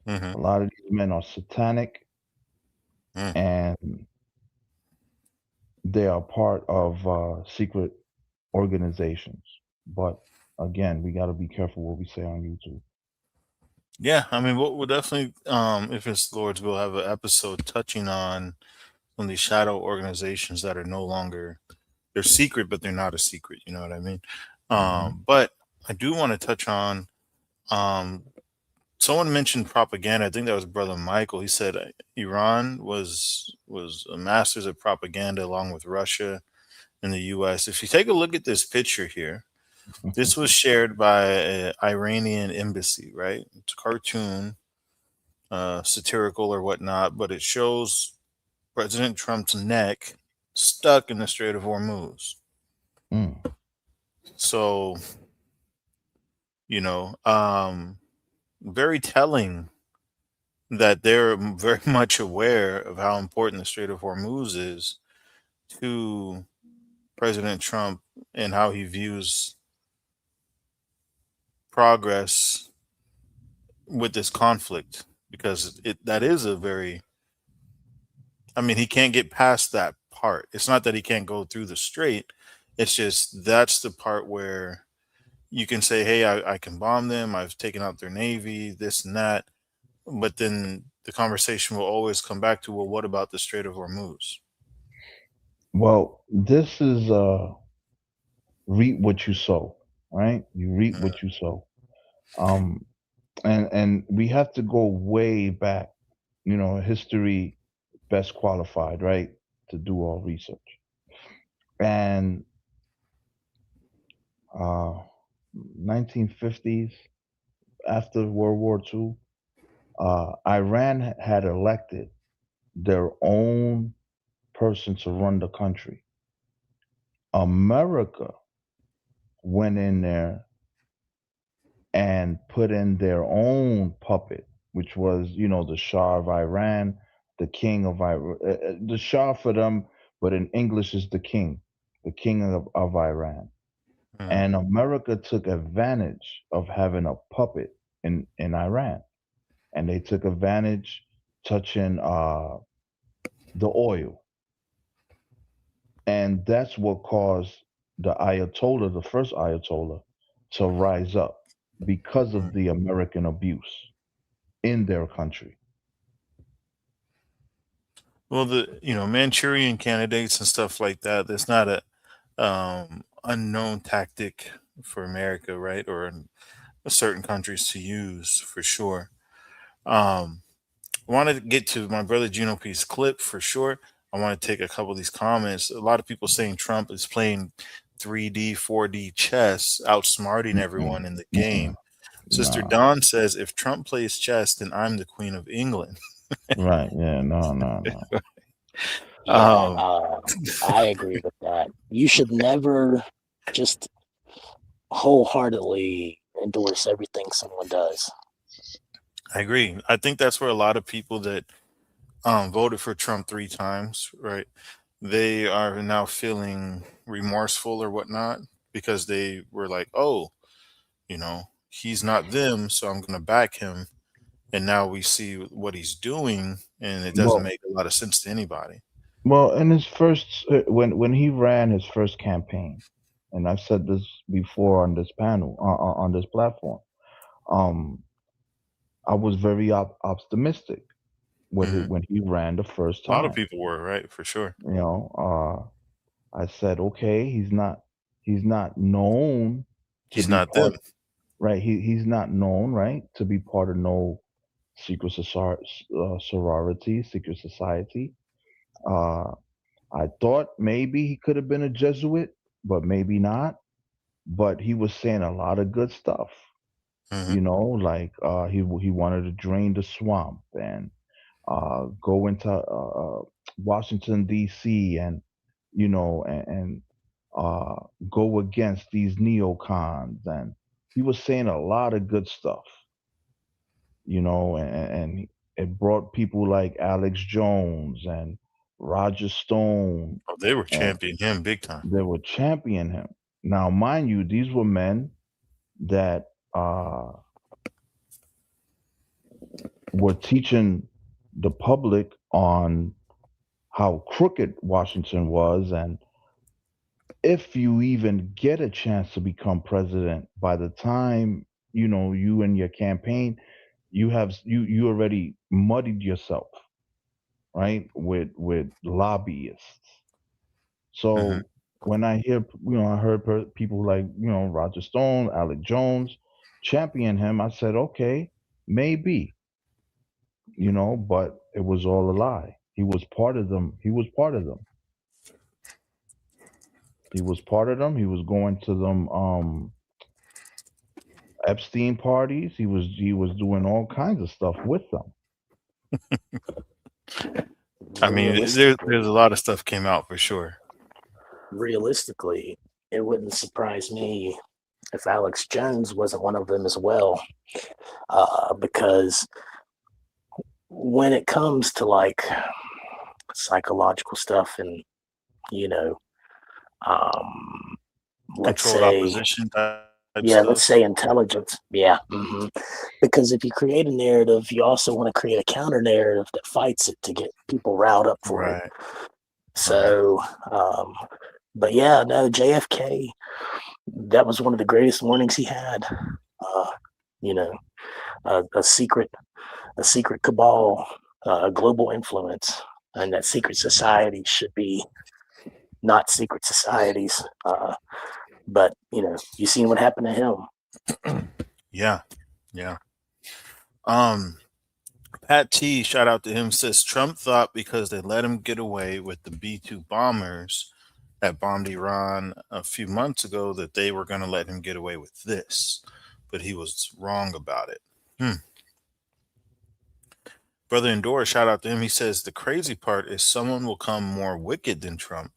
Mm-hmm. A lot of these men are satanic, Mm. and they are part of secret organizations. But again, we got to be careful what we say on YouTube. Yeah, I mean, we'll definitely, if it's Lord's will, have an episode touching on some of these shadow organizations that are no longer, they're secret, but they're not a secret. You know what I mean? Hmm. But I do want to touch on, um, someone mentioned propaganda. I think that was Brother Michael. He said Iran was a masters of propaganda along with Russia and the U.S. If you take a look at this picture here, this was shared by an Iranian embassy, right? It's a cartoon, satirical or whatnot, but it shows President Trump's neck stuck in the Strait of Hormuz. Mm. So, you know, very telling that they're very much aware of how important the Strait of Hormuz is to President Trump and how he views progress with this conflict, because that is a very, I mean, he can't get past that part. It's not that he can't go through the strait. It's just that's the part where you can say, hey, I can bomb them. I've taken out their navy, this and that. But then the conversation will always come back to, well, what about the Strait of Hormuz? Well, this is reap what you sow, right? You reap Mm, what you sow. Um, and we have to go way back. History best qualified, right, to do all research. And 1950s, after World War II, Iran had elected their own person to run the country. America went in there and put in their own puppet, which was, the Shah of Iran, the king of Iran, the Shah for them, but in English is the king of Iran. mm, And America took advantage of having a puppet in Iran, and they took advantage touching the oil, and that's what caused the Ayatollah, the first Ayatollah, to rise up because of mm. the American abuse in their country. Well, the Manchurian candidates and stuff like that. That's not a unknown tactic for America, right? Or in certain countries to use for sure. Um, I want to get to my brother Gino P's clip for sure. I want to take a couple of these comments. A lot of people saying Trump is playing 3D, 4D chess, outsmarting Mm-mm, everyone in the mm-mm, game. Sister nah, Dawn says, if Trump plays chess, then I'm the Queen of England. right? Yeah, no, no, no. Yeah, Um, I agree with that. You should never just wholeheartedly endorse everything someone does. I agree. I think that's where a lot of people that voted for Trump 3 times, right? They are now feeling remorseful or whatnot because they were like, oh, he's not them, so I'm going to back him. And now we see what he's doing, and it doesn't Well, make a lot of sense to anybody. well, in his first, when he ran his first campaign, and I've said this before on this panel, on this platform, um, I was very optimistic Hmm. when he ran the first A lot of time. people were, right? For sure. You know, I said, okay, he's not known to He's be not them. part, right? He's not known, right, to be part of no secret sorority, secret society. Uh, I thought maybe he could have been a Jesuit, but maybe not. But he was saying a lot of good stuff, Hmm. like he wanted to drain the swamp and go into Washington D.C. and and go against these neocons. And he was saying a lot of good stuff, and it brought people like Alex Jones and Roger Stone, Oh, they were and championing him big time. they were championing him. Now, mind you, these were men that were teaching the public on how crooked Washington was, and if you even get a chance to become president, by the time you and your campaign, you already muddied yourself, right, with lobbyists. Hmm. So when I hear, I heard people like Roger Stone, Alex Jones champion him, I said, okay, maybe, but it was all a lie. He was part of them. He was part of them. He was part of them. He was going to them Epstein parties. He was doing all kinds of stuff with them. I mean, there's a lot of stuff came out for sure. Realistically, it wouldn't surprise me if Alex Jones wasn't one of them as well, because when it comes to like psychological stuff and um, let's Controlled say opposition type let's stuff. say intelligence, because if you create a narrative, you also want to create a counter narrative that fights it to get people riled up for it. Right. So but yeah, no, JFK, that was one of the greatest warnings he had. A secret cabal, global influence, and that secret society should be not secret societies. But you seen what happened to him. Yeah. Pat T, shout out to him, says Trump thought because they let him get away with the B-2 bombers that bombed Iran a few months ago that they were going to let him get away with this, but he was wrong about it. Brother Endora, shout out to him. He says the crazy part is someone will come more wicked than Trump,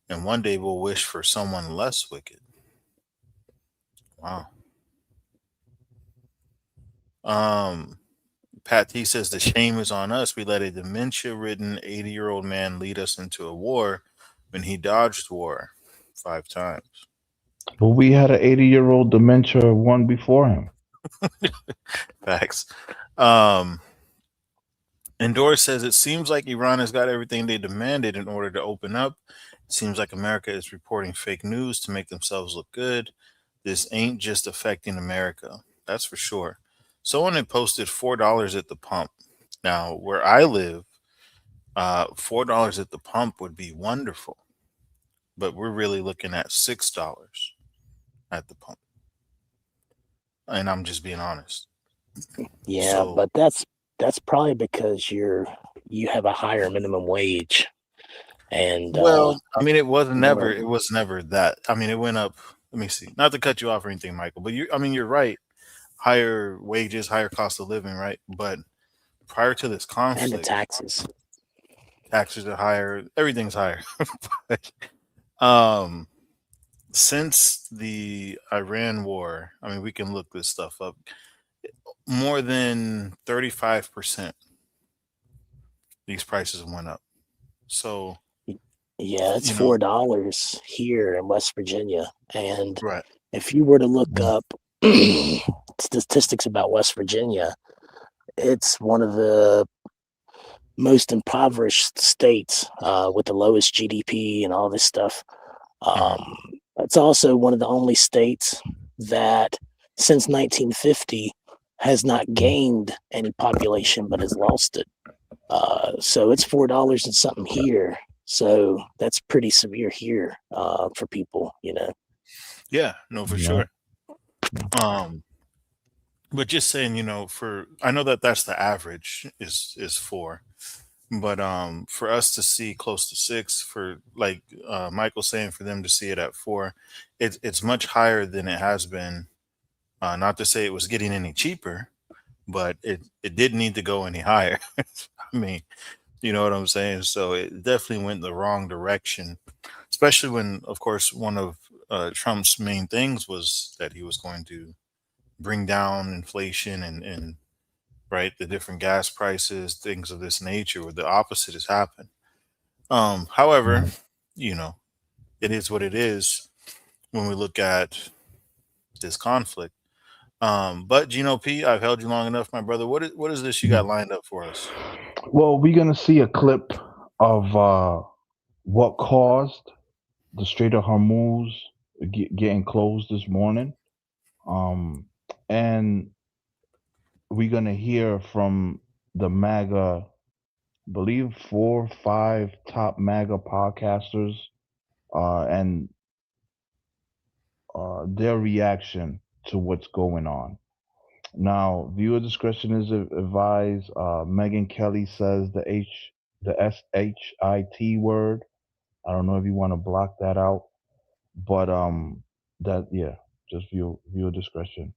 and one day we'll wish for someone less wicked. Wow. Pat T says the shame is on us. We let a dementia-ridden 80-year-old man lead us into a war when he dodged war 5 times. But we had an 80-year-old dementia one before him. Facts. Endora says it seems like Iran has got everything they demanded in order to open up. It seems like America is reporting fake news to make themselves look good. This ain't just affecting America. That's for sure. Someone had posted $4 at the pump. Now, where I live, $4 at the pump would be wonderful, but we're really looking at $6 at the pump, and I'm just being honest. Yeah, So, but that's probably because you have a higher minimum wage, and well, I mean, it was you never wanna- that. I mean, it went up. Let me see. Not to cut you off or anything, Michael, but you're right. Higher wages, higher cost of living, right? But prior to this and the conflict, taxes. taxes are higher, everything's higher. But, um, since the Iran war, I mean, we can look this stuff up. More than 35%, these prices went up. So, Yeah, it's you know, $4 here in West Virginia, and right. if you were to look up statistics about West Virginia, it's one of the most impoverished states with the lowest GDP and all this stuff. Mhm. It's also one of the only states that since 1950 has not gained any population but has lost it. So it's $4 and something here. So that's pretty severe here for people, Yeah, no, for Yeah. sure. Um, but just saying, for I know that that's the average is 4, but for us to see close to 6, for like Michael saying, for them to see it at 4, it's much higher than it has been. Not to say it was getting any cheaper, but it didn't need to go any higher. I mean, You know what I'm saying? So it definitely went the wrong direction, especially when, of course, one of Trump's main things was that he was going to bring down inflation and right the different gas prices, things of this nature. Where the opposite has happened. However, Right. you know, it is what it is when we look at this conflict. But Gino P, I've held you long enough, my brother. What is this you got lined up for us? Well, we're gonna see a clip of what caused the Strait of Hormuz getting closed this morning, um, and we're gonna hear from the MAGA, I believe 4 or 5 top MAGA podcasters, and their reaction to what's going on. Now, viewer discretion is advised. Megan Kelly says the shit word. I don't know if you want to block that out, but that yeah, just viewer discretion.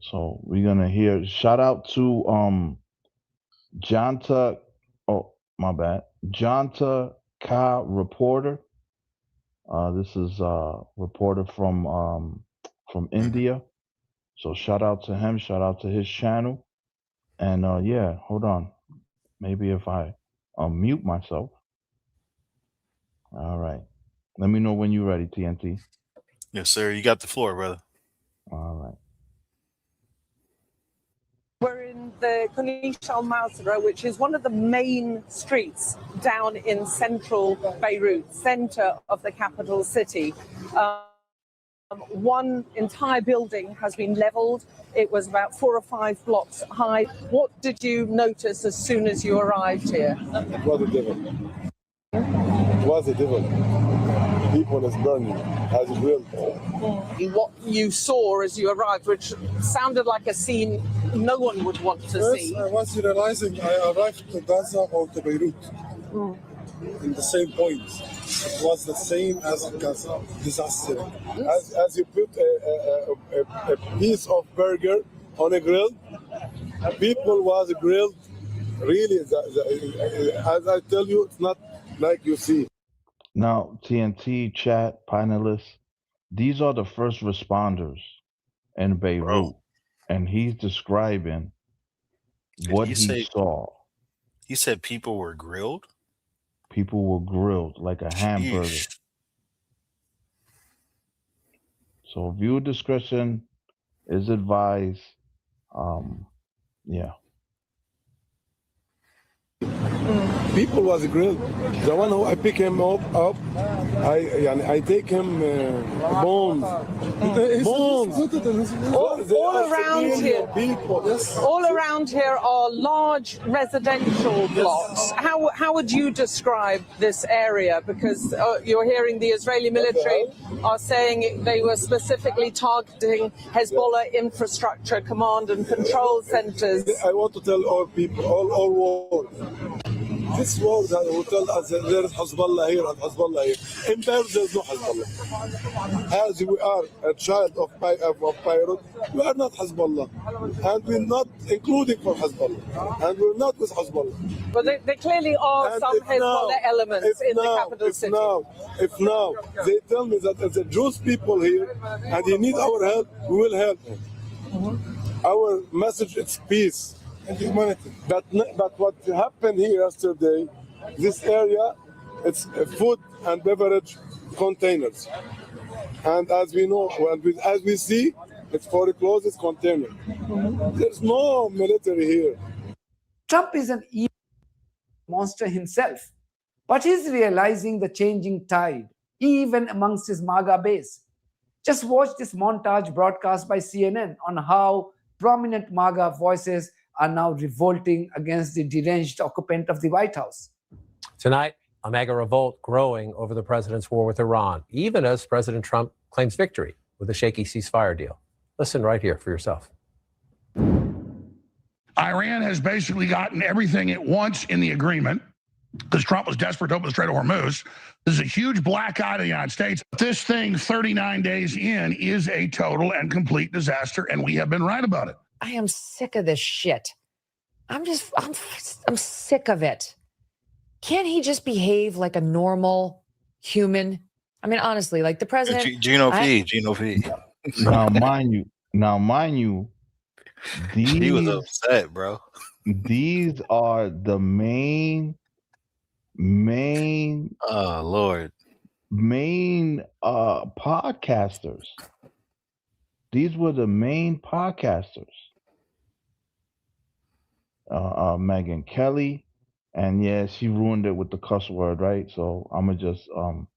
So we're gonna hear shout out to Jonta. Oh, my bad, Jonta Ka reporter. This is reporter from India. So shout out to him. Shout out to his channel. And yeah, hold on. Maybe if I mute myself. All right. Let me know when you're ready, TNT. Yes, sir. You got the floor, brother. All right. We're in the Corniche Al Mazra, which is one of the main streets down in central Beirut, center of the capital city. One entire building has been leveled. It was about 4 or 5 blocks high. What did you notice as soon as you arrived here? It was a devil. It was a devil. People is burning as it will. What you saw as you arrived, which sounded like a scene no one would want to see. I was realizing I arrived to Gaza or to Beirut in the same point. It was the same as Gaza disaster. As you put a piece of burger on a grill, people was grilled. Really, as I tell you, it's not like you see. Now, TNT chat panelists, these are the first responders in Beirut, Bro. and he's describing Did what he he say- saw. He said people were grilled. People were grilled like a hamburger. Sheesh. So viewer discretion is advised. Yeah. People was grilled. The one who I pick him up, I take him bones. All around here. All around here are large residential blocks. How would you describe this area? Because you're hearing the Israeli military are saying they were specifically targeting Hezbollah infrastructure, command and control centers. I want to tell all people, all world. This world will tell us that there is Hezbollah here and Hezbollah here. In Beirut, there is no Hezbollah. As we are a child of Beirut, we are not Hezbollah. And we're not including for Hezbollah. And we're not with Hezbollah. But there clearly are And some if Hezbollah elements in the capital city. If now they tell me that there's a Jewish people here and they need our help, we will help them. Our message is peace and humanity. But what happened here yesterday, this area, it's food and beverage containers. And as we know, as we see, it's for a closed container. There's no military here. Trump is an evil monster himself, but he's realizing the changing tide, even amongst his MAGA base. Just watch this montage broadcast by CNN on how prominent MAGA voices are now revolting against the deranged occupant of the White House. Tonight, a MAGA revolt growing over the president's war with Iran, even as President Trump claims victory with a shaky ceasefire deal. Listen right here for yourself. Iran has basically gotten everything it wants in the agreement. because Trump was desperate to open the Strait of Hormuz. This is a huge black eye to the United States. This thing, 39 days in, is a total and complete disaster, and we have been right about it. I am sick of this shit. I'm sick of it. Can't he just behave like a normal human? I mean, honestly, like the president. Gino P. Now, mind you, He was upset, bro. These are the main podcasters. These were the main podcasters. Megyn Kelly, and yeah, she ruined it with the cuss word, right? So I'm gonna just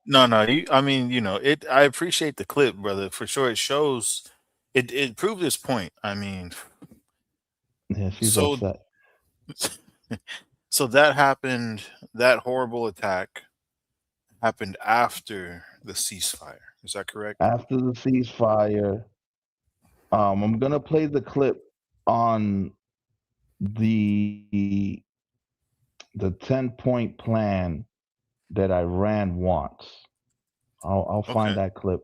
No, I mean, I appreciate the clip, brother, for sure. It shows, it proved his point. I mean, yeah, she's upset. So that happened. That horrible attack happened after the ceasefire. Is that correct? After the ceasefire, I'm gonna play the clip on the 10-point plan that Iran wants. I'll find that clip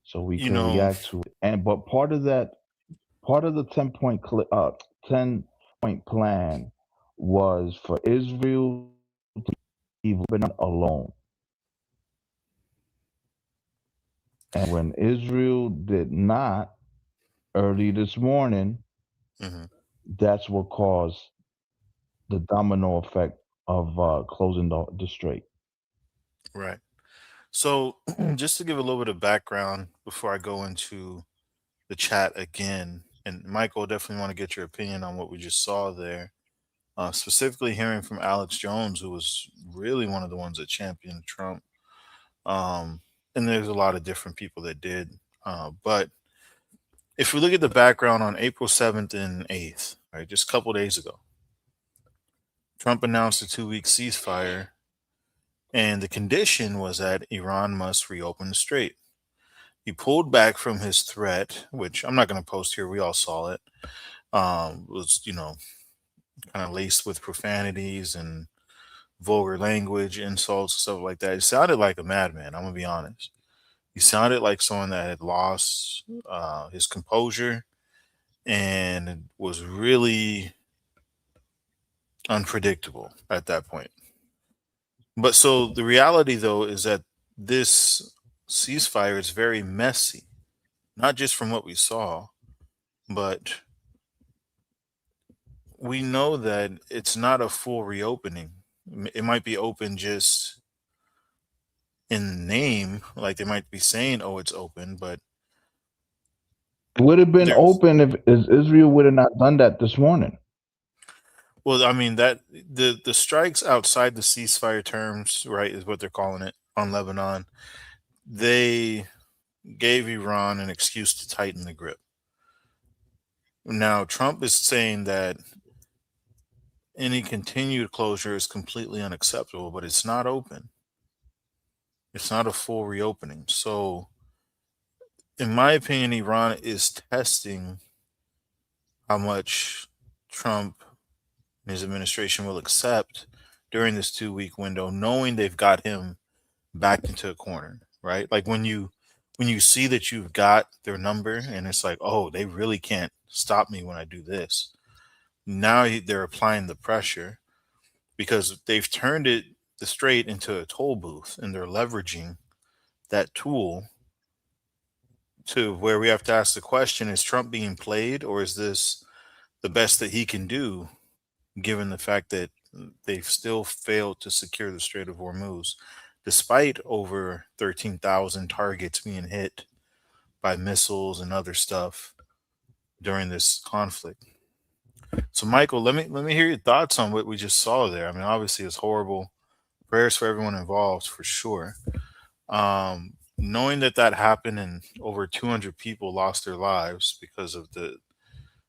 so we can react to it. But part of the 10-point 10-point plan was for Israel to leave Lebanon alone. And when Israel did not, early this morning, that's what caused the domino effect of closing the strait. Right. So just to give a little bit of background before I go into the chat again, and Michael, definitely want to get your opinion on what we just saw there. Specifically hearing from Alex Jones, who was really one of the ones that championed Trump. And there's a lot of different people that did. But if we look at the background on April 7th and 8th, right, just a couple days ago, Trump announced a 2-week ceasefire, and the condition was that Iran must reopen the strait. He pulled back from his threat, which I'm not going to post here. We all saw it. Was, kind of laced with profanities and vulgar language, insults, stuff like that. It sounded like a madman. I'm going to be honest. He sounded like someone that had lost his composure and was really unpredictable at that point. But so the reality, though, is that this ceasefire is very messy, not just from what we saw, but we know that it's not a full reopening. It might be open just in name, like they might be saying, oh, it's open, but it would have been open if Israel would have not done that this morning. Well, I mean, that the strikes outside the ceasefire terms, right, is what they're calling it, on Lebanon. They gave Iran an excuse to tighten the grip. Now, Trump is saying that any continued closure is completely unacceptable, but it's not open. It's not a full reopening. So, in my opinion, Iran is testing how much Trump and his administration will accept during this 2-week window, knowing they've got him backed into a corner, right? Like when you see that you've got their number and it's like, oh, they really can't stop me when I do this. Now they're applying the pressure because they've turned the strait into a toll booth, and they're leveraging that tool to where we have to ask the question, is Trump being played, or is this the best that he can do, given the fact that they've still failed to secure the Strait of Hormuz, despite over 13,000 targets being hit by missiles and other stuff during this conflict. So, Michael, let me hear your thoughts on what we just saw there. I mean, obviously, it's horrible. Prayers for everyone involved, for sure. Knowing that happened and over 200 people lost their lives because of the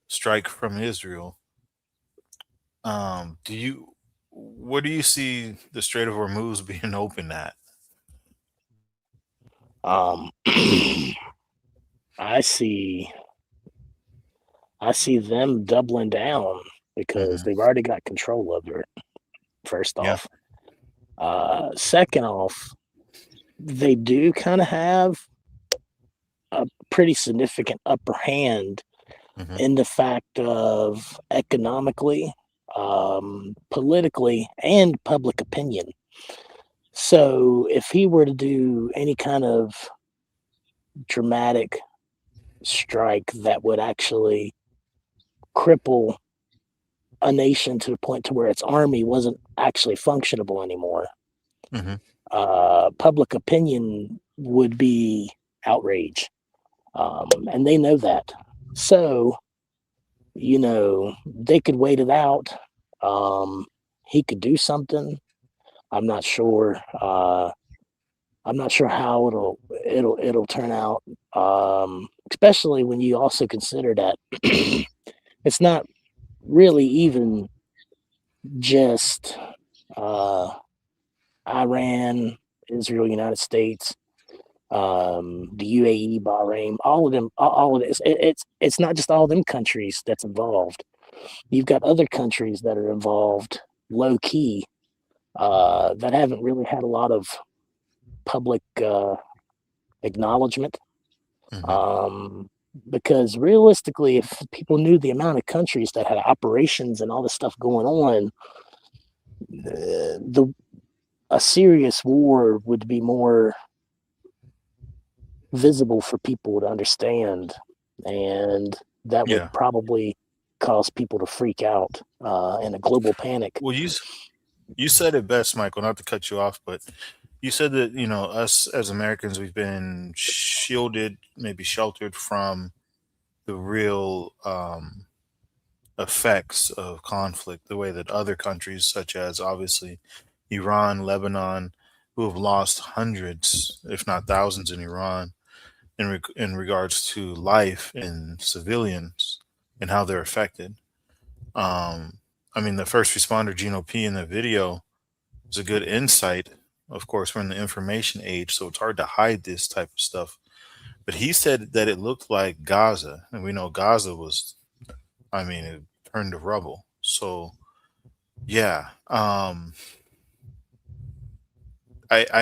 strike from Israel. What do you see the Strait of Hormuz being open at? I see them doubling down because they've already got control over it. first Yeah. off. Second off, they do kind of have a pretty significant upper hand in the fact of economically, politically, and public opinion. So if he were to do any kind of dramatic strike that would actually cripple a nation to the point to where its army wasn't actually functionable anymore, public opinion would be outrage. And they know that. So, you know, they could wait it out. He could do something. I'm not sure. I'm not sure how it'll turn out. Especially when you also consider that it's not really even just Iran, Israel, United States, the UAE, Bahrain, all of them, all of this. It's not just all them countries that's involved. You've got other countries that are involved low key that haven't really had a lot of public acknowledgement. Because realistically, if people knew the amount of countries that had operations and all this stuff going on, a serious war would be more visible for people to understand, and that would probably cause people to freak out in a global panic. Well, you said it best, Michael, not to cut you off, but you said that, you know, us as Americans, we've been shielded, maybe sheltered from the real effects of conflict, the way that other countries, such as obviously Iran, Lebanon, who have lost hundreds, if not thousands, in Iran, in regards to life and civilians and how they're affected. I mean, the first responder, Gino P, in the video is a good insight. Of course, we're in the information age, so it's hard to hide this type of stuff. But he said that it looked like Gaza, and we know Gaza was, I mean, it turned to rubble. So, yeah, I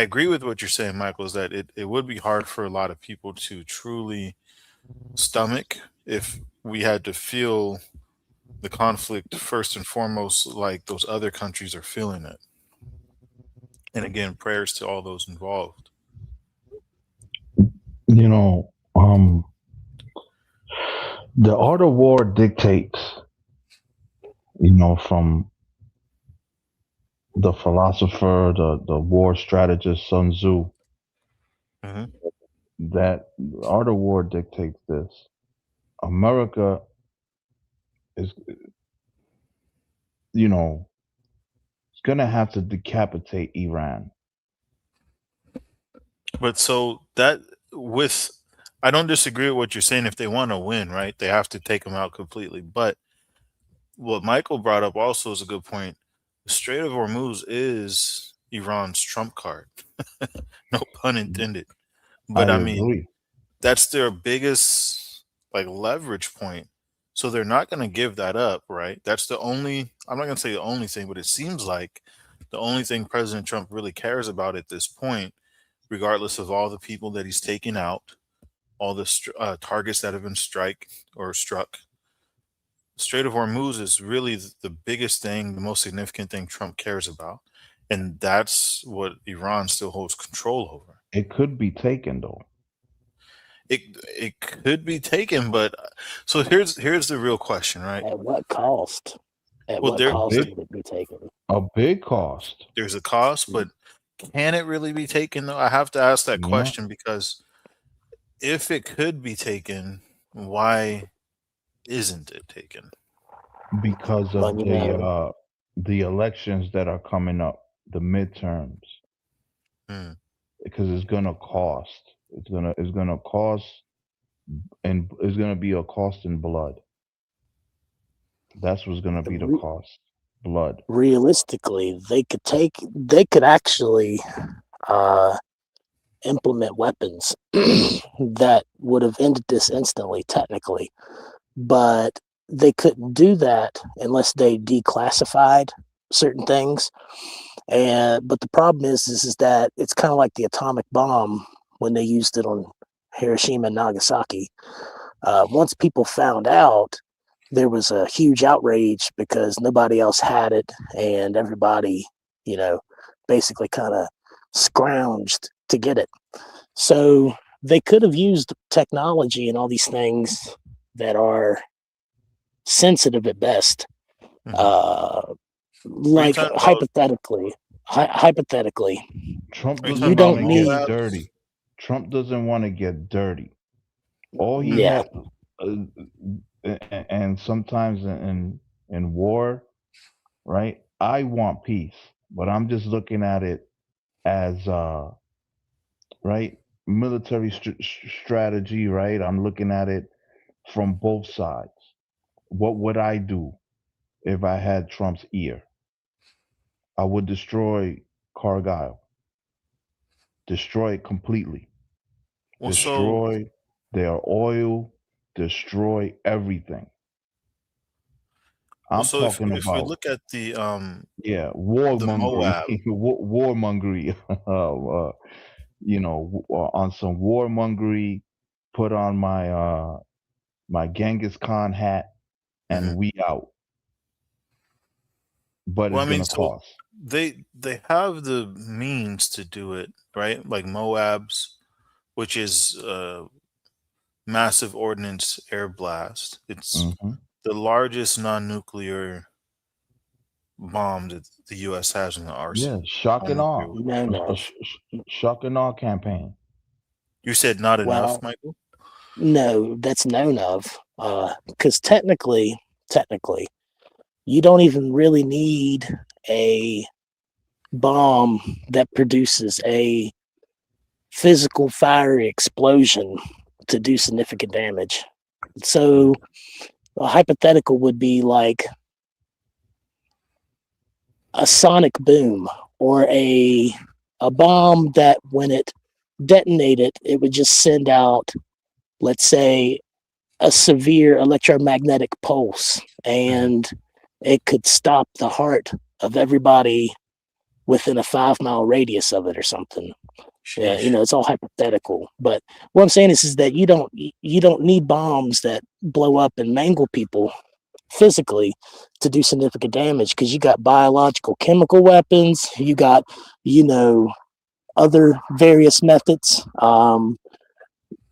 agree with what you're saying, Michael, is that it would be hard for a lot of people to truly stomach if we had to feel the conflict first and foremost like those other countries are feeling it. And again, prayers to all those involved. You know, the art of war dictates, you know, from the philosopher, the war strategist Sun Tzu, that the art of war dictates this. America is, you know, it's gonna have to decapitate Iran. But so that with, I don't disagree with what you're saying. If they want to win, right, they have to take them out completely. But what Michael brought up also is a good point. The Strait of Hormuz is Iran's trump card. No pun intended. But I mean, agree. that's their biggest like leverage point. So they're not going to give that up, right? That's the only, I'm not going to say the only thing, but it seems like the only thing President Trump really cares about at this point, regardless of all the people that he's taken out, all the targets that have been struck. Strait of Hormuz is really the biggest thing, the most significant thing Trump cares about. And that's what Iran still holds control over. It could be taken, though. It could be taken, but so here's the real question, right? At what cost? At Well, what there- cost big- would it be taken? A big cost. There's a cost, but can it really be taken though? I have to ask that Yeah. question because if it could be taken, why isn't it taken? Because of Well, you know, the elections that are coming up, the midterms. Hmm. Because it's gonna cost. It's gonna cost, and it's gonna be a cost in blood. That's what's gonna be the cost. Blood. realistically, they could actually implement weapons that would have ended this instantly, technically, but they couldn't do that unless they declassified certain things. But the problem is that it's kind of like the atomic bomb when they used it on Hiroshima and Nagasaki. Once people found out, there was a huge outrage because nobody else had it, and everybody, basically kind of scrounged to get it. So they could have used technology and all these things that are sensitive at best. Like hypothetically, Trump you doesn't don't want to need. get dirty. Trump doesn't want to get dirty. All he Yeah. had, and sometimes in war, right? I want peace, but I'm just looking at it as right, military strategy, right? I'm looking at it from both sides. What would I do if I had Trump's ear? I would destroy Cargill, destroy it completely, Well, destroy their oil, destroy everything. I'm so if talking we about look at the warmongery, Moab, warmongery. On some warmongery, put on my Genghis Khan hat, and we out. But well, it's I mean, gonna so cost. they have the means to do it, right? Like Moab's, which is massive ordnance air blast. It's the largest non-nuclear bomb that the U.S. has in the Yeah, arsenal. shock and awe. No. Shock and awe campaign. You said not enough, Well, Michael? no, that's known of. Because technically, you don't even really need a bomb that produces a physical fiery explosion to do significant damage. So a hypothetical would be like a sonic boom or a bomb that when it detonated, it would just send out, let's say, a severe electromagnetic pulse, and it could stop the heart of everybody within a 5-mile radius of it or something. Yeah, it's all hypothetical. But what I'm saying is that you don't need bombs that blow up and mangle people physically to do significant damage, because you got biological chemical weapons, you got other various methods.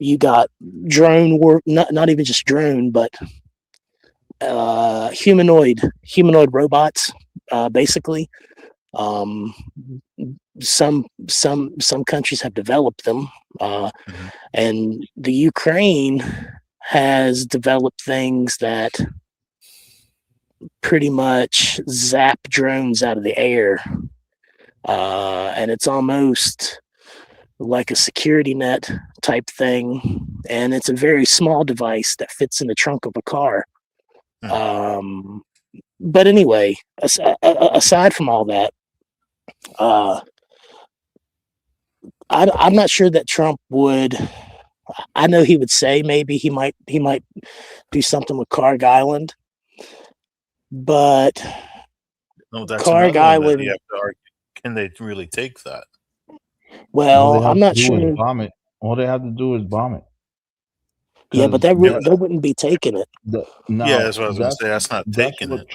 You got drone work, not even just drone, but humanoid robots, basically. Some countries have developed them, and the Ukraine has developed things that pretty much zap drones out of the air, and it's almost like a security net type thing, and it's a very small device that fits in the trunk of a car. But anyway, aside from all that, I'm not sure that Trump would. I know he would say maybe he might do something with Carg Island, but that's Carg another one Island. that you have to argue. Can they really take that? Well, I'm not sure. Bomb it. All they have to do is bomb it. Yeah, but they wouldn't be taking it. Yeah, that's what I was going to say. That's not taking it.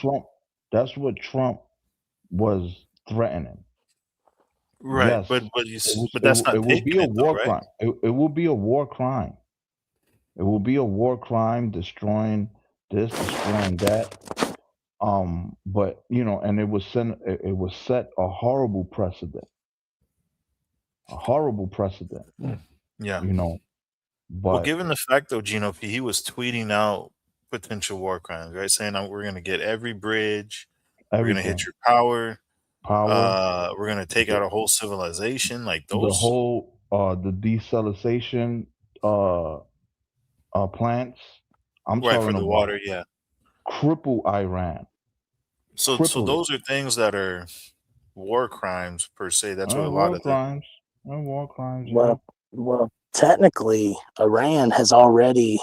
That's what Trump was threatening. Right, yes, but that's not. It would be a war crime. It would be a war crime. It will be a war crime, destroying this, destroying that. But and it was set a horrible precedent. A horrible precedent. Yeah. But well, given the fact though, Gino, he was tweeting out potential war crimes, right? Saying we're going to get every bridge, we're going to hit your power. We're going to take out a whole civilization, like those. The whole the desalination plants. I'm right, talking for the about water, yeah. Cripple Iran. So those are things that are war crimes per se. That's what a lot of crimes. War crimes. Well, technically, Iran has already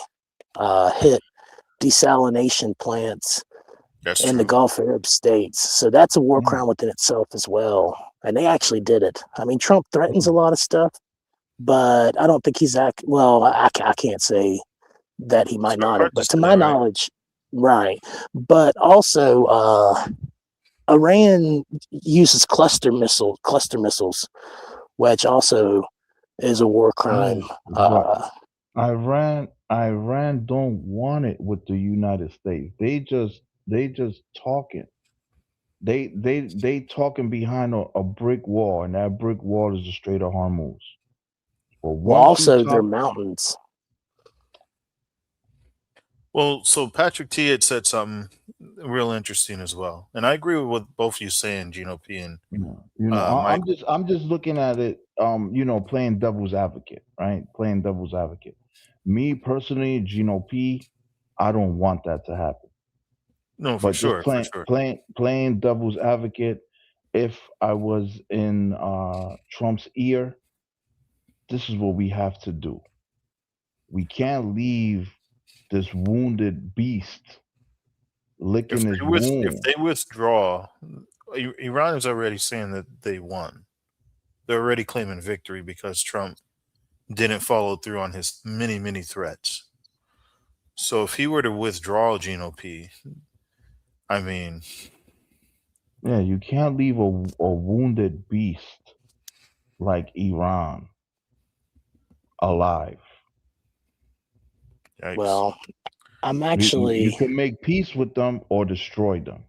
hit desalination plants That's in the true. Gulf Arab states. So that's a war Yeah. crime within itself as well. And they actually did it. I mean, Trump threatens a lot of stuff, but I don't think he's well. I can't say that he might It's not have, hard to but to say, my right? knowledge, right. But also, Iran uses cluster missiles, which also is a war crime. Yeah, but Iran don't want it with the United States. They just talking. They talking behind a brick wall, and that brick wall is the Strait of Hormuz. But Well, once you also their talk, mountains. Well, so Patrick T had said something real interesting as well, and I agree with what both you saying, Gino P and Mike. I'm just looking at it, playing devil's advocate, right? Playing devil's advocate. Me personally, Gino P, I don't want that to happen. No, for But just sure, for sure. playing devil's advocate, if I was in Trump's ear, this is what we have to do. We can't leave this wounded beast licking his If wound. they withdraw, Iran is already saying that they won. They're already claiming victory because Trump didn't follow through on his many threats. So if he were to withdraw Gino P, I mean, Yeah, you can't leave a wounded beast like Iran alive. yikes. Well, I'm You actually can make peace with them or destroy them.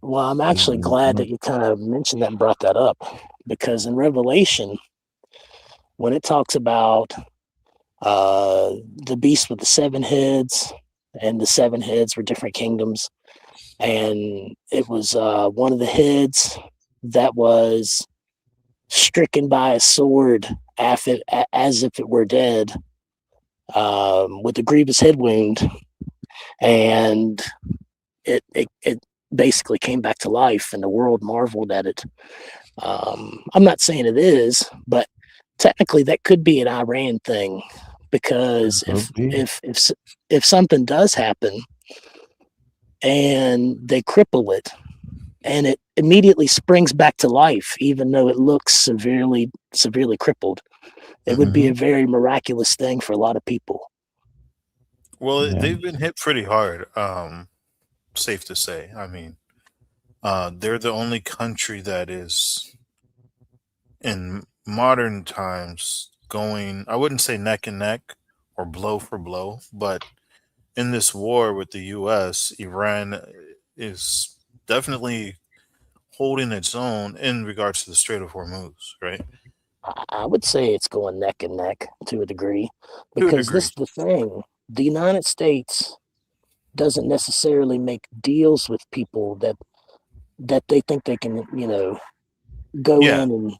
well, I'm actually glad that you kind of mentioned that and brought that up, because in Revelation, when it talks about the beast with the 7 heads, and the 7 heads were different kingdoms, and it was one of the heads that was stricken by a sword as if it were dead, with a grievous head wound, and it basically came back to life, and the world marveled at it. I'm not saying it is, but technically that could be an Iran thing, because if something does happen and they cripple it, and it immediately springs back to life, even though it looks severely crippled, it would be a very miraculous thing for a lot of people. Well, Yeah. they've been hit pretty hard. Safe to say. I mean, they're the only country that is in modern times going, I wouldn't say neck and neck or blow for blow, but in this war with the US, Iran is definitely holding its own in regards to the Strait of Hormuz, right? I would say it's going neck and neck to a degree, To a because degree. this is the thing. The United States doesn't necessarily make deals with people that they think they can, go Yeah. in and,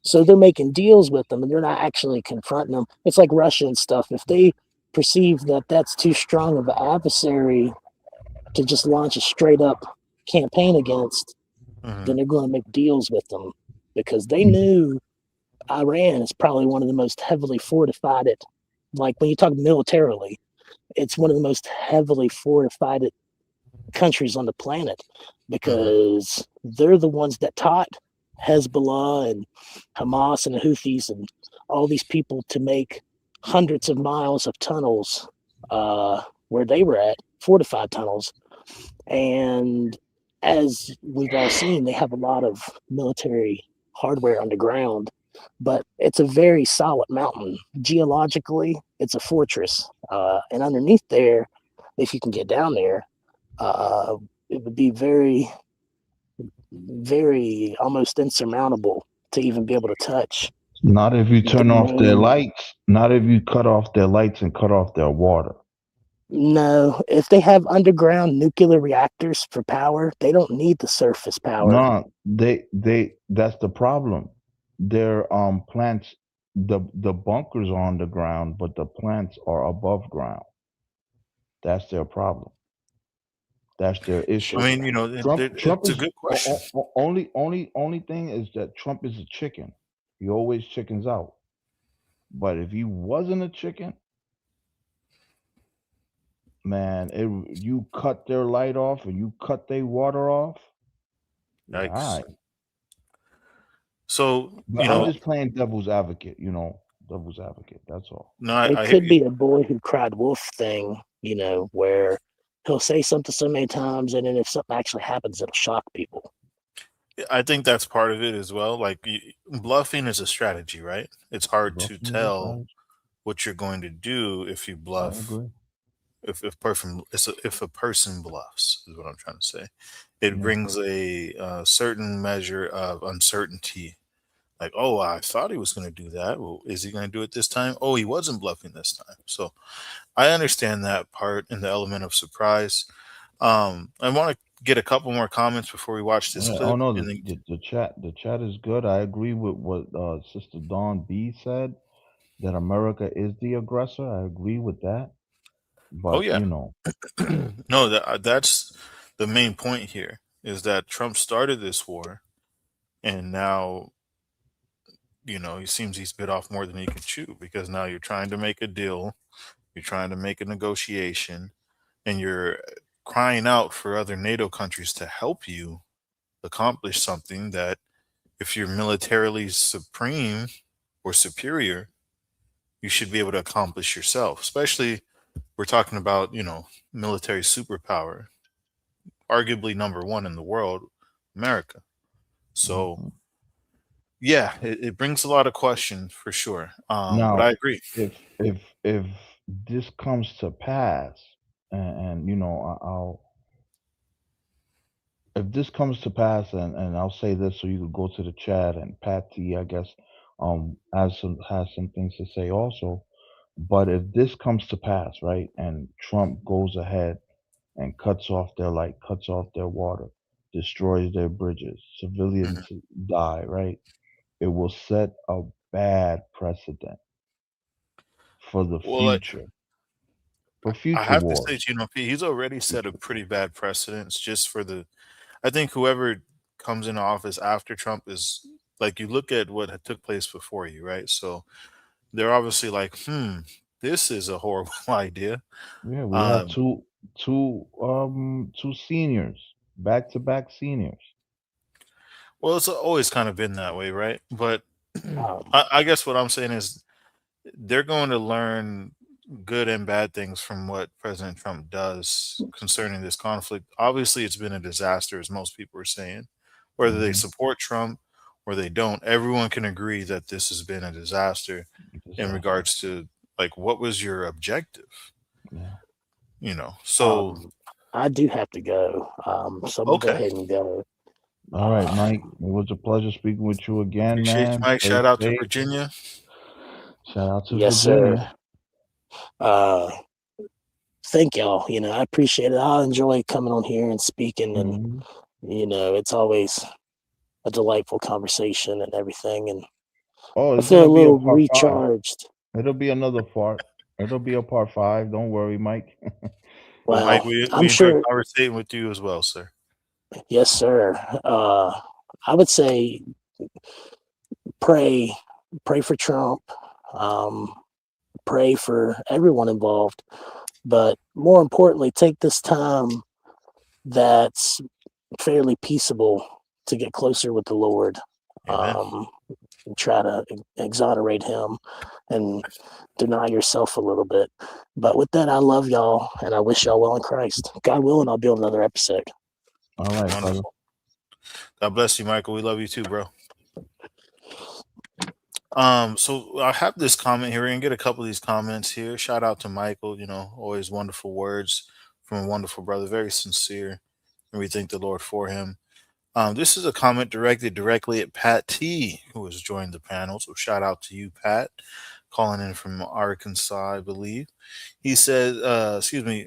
so they're making deals with them, and they're not actually confronting them. It's like Russia and stuff. If they perceive that that's too strong of an adversary to just launch a straight up campaign against, then they're going to make deals with them, because they knew Iran is probably one of the most heavily fortified, like when you talk militarily, it's one of the most heavily fortified countries on the planet, because they're the ones that taught Hezbollah and Hamas and the Houthis and all these people to make hundreds of miles of tunnels where they were at, fortified tunnels. And as we've all seen, they have a lot of military hardware underground, but it's a very solid mountain. Geologically, it's a fortress. And underneath there, if you can get down there, it would be very, very almost insurmountable to even be able to touch. Not if you turn the off their main- lights. Not if you cut off their lights and cut off their water. No, if they have underground nuclear reactors for power, they don't need the surface power. No, that's the problem. Their plants, the bunkers are on the ground, but the plants are above ground. That's their problem. That's their issue. I mean, Trump it's a is good question. only thing is that Trump is a chicken. He always chickens out. But if he wasn't a chicken, man, you cut their light off and you cut their water off. Yeah, all Yikes. right. So, But I'm just playing devil's advocate, devil's advocate. That's all. no, It I hear could you. be a boy who cried wolf thing, where he'll say something so many times, and then if something actually happens, it'll shock people. I think that's part of it as well. Like bluffing is a strategy, right? It's hard to Bluffing is a tell strategy. what you're going to do if you I bluff. agree. If a person bluffs, is what I'm trying to say. It Yeah. brings a certain measure of uncertainty. Like, oh, I thought he was going to do that. Well, is he going to do it this time? Oh, he wasn't bluffing this time. So I understand that part and the element of surprise. I want to get a couple more comments before we watch this Yeah. clip. Oh no, And then, the chat is good. I agree with what Sister Dawn B said, that America is the aggressor. I agree with that. oh But yeah, no, that's the main point here is that Trump started this war, and now he seems he's bit off more than he can chew because now you're trying to make a deal, you're trying to make a negotiation, and you're crying out for other NATO countries to help you accomplish something that if you're militarily supreme or superior, you should be able to accomplish yourself. Especially, we're talking about, military superpower, arguably number one in the world, America. So, yeah, it brings a lot of questions for sure. But now, I agree. if this comes to pass, and if this comes to pass, and I'll say this so you could go to the chat, and Pat T, I guess, has some things to say also. But if this comes to pass, right, and Trump goes ahead and cuts off their light, cuts off their water, destroys their bridges, civilians die, right? It will set a bad precedent for the Well, future, for I future have to say, wars. Gino P, he's already set a pretty bad precedence just for I think whoever comes into office after Trump is like, you look at what had took place before you, right? So they're obviously like, this is a horrible idea. Yeah, we have Um, two seniors, back-to-back seniors. well, it's always kind of been that way, right? But Um, I guess what I'm saying is they're going to learn good and bad things from what President Trump does concerning this conflict. Obviously, it's been a disaster, as most people are saying. Whether they support Trump or they don't, everyone can agree that this has been a disaster in regards to, like, what was your objective? Yeah. So I do have to go. So I'm gonna go ahead and go. All right, Mike. It was a pleasure speaking with you again, appreciate man. you, Mike. Stay Shout out to safe. Virginia. Shout out to Yes, Virginia. sir. Thank y'all. I appreciate it. I enjoy coming on here and speaking, and it's always a delightful conversation and everything. And I it's feel a gonna be a little part 5. recharged. It'll be another part. It'll be a part 5. Don't worry, Mike. Well, Mike, we I'm enjoyed sure. conversating with you as well, sir. Yes, sir. I would say pray for Trump. Pray for everyone involved, but more importantly, take this time that's fairly peaceable to get closer with the Lord. And try to exonerate him and deny yourself a little bit. But with that, I love y'all and I wish y'all well in Christ. God willing, I'll build another episode. All right, brother. Wonderful. God bless you, Michael. We love you too, bro. So I have this comment here. We're gonna get a couple of these comments here. Shout out to Michael, always wonderful words from a wonderful brother, very sincere, and we thank the Lord for him. This is a comment directed directly at Pat T, who has joined the panel. So shout out to you, Pat, calling in from Arkansas, I believe. He says,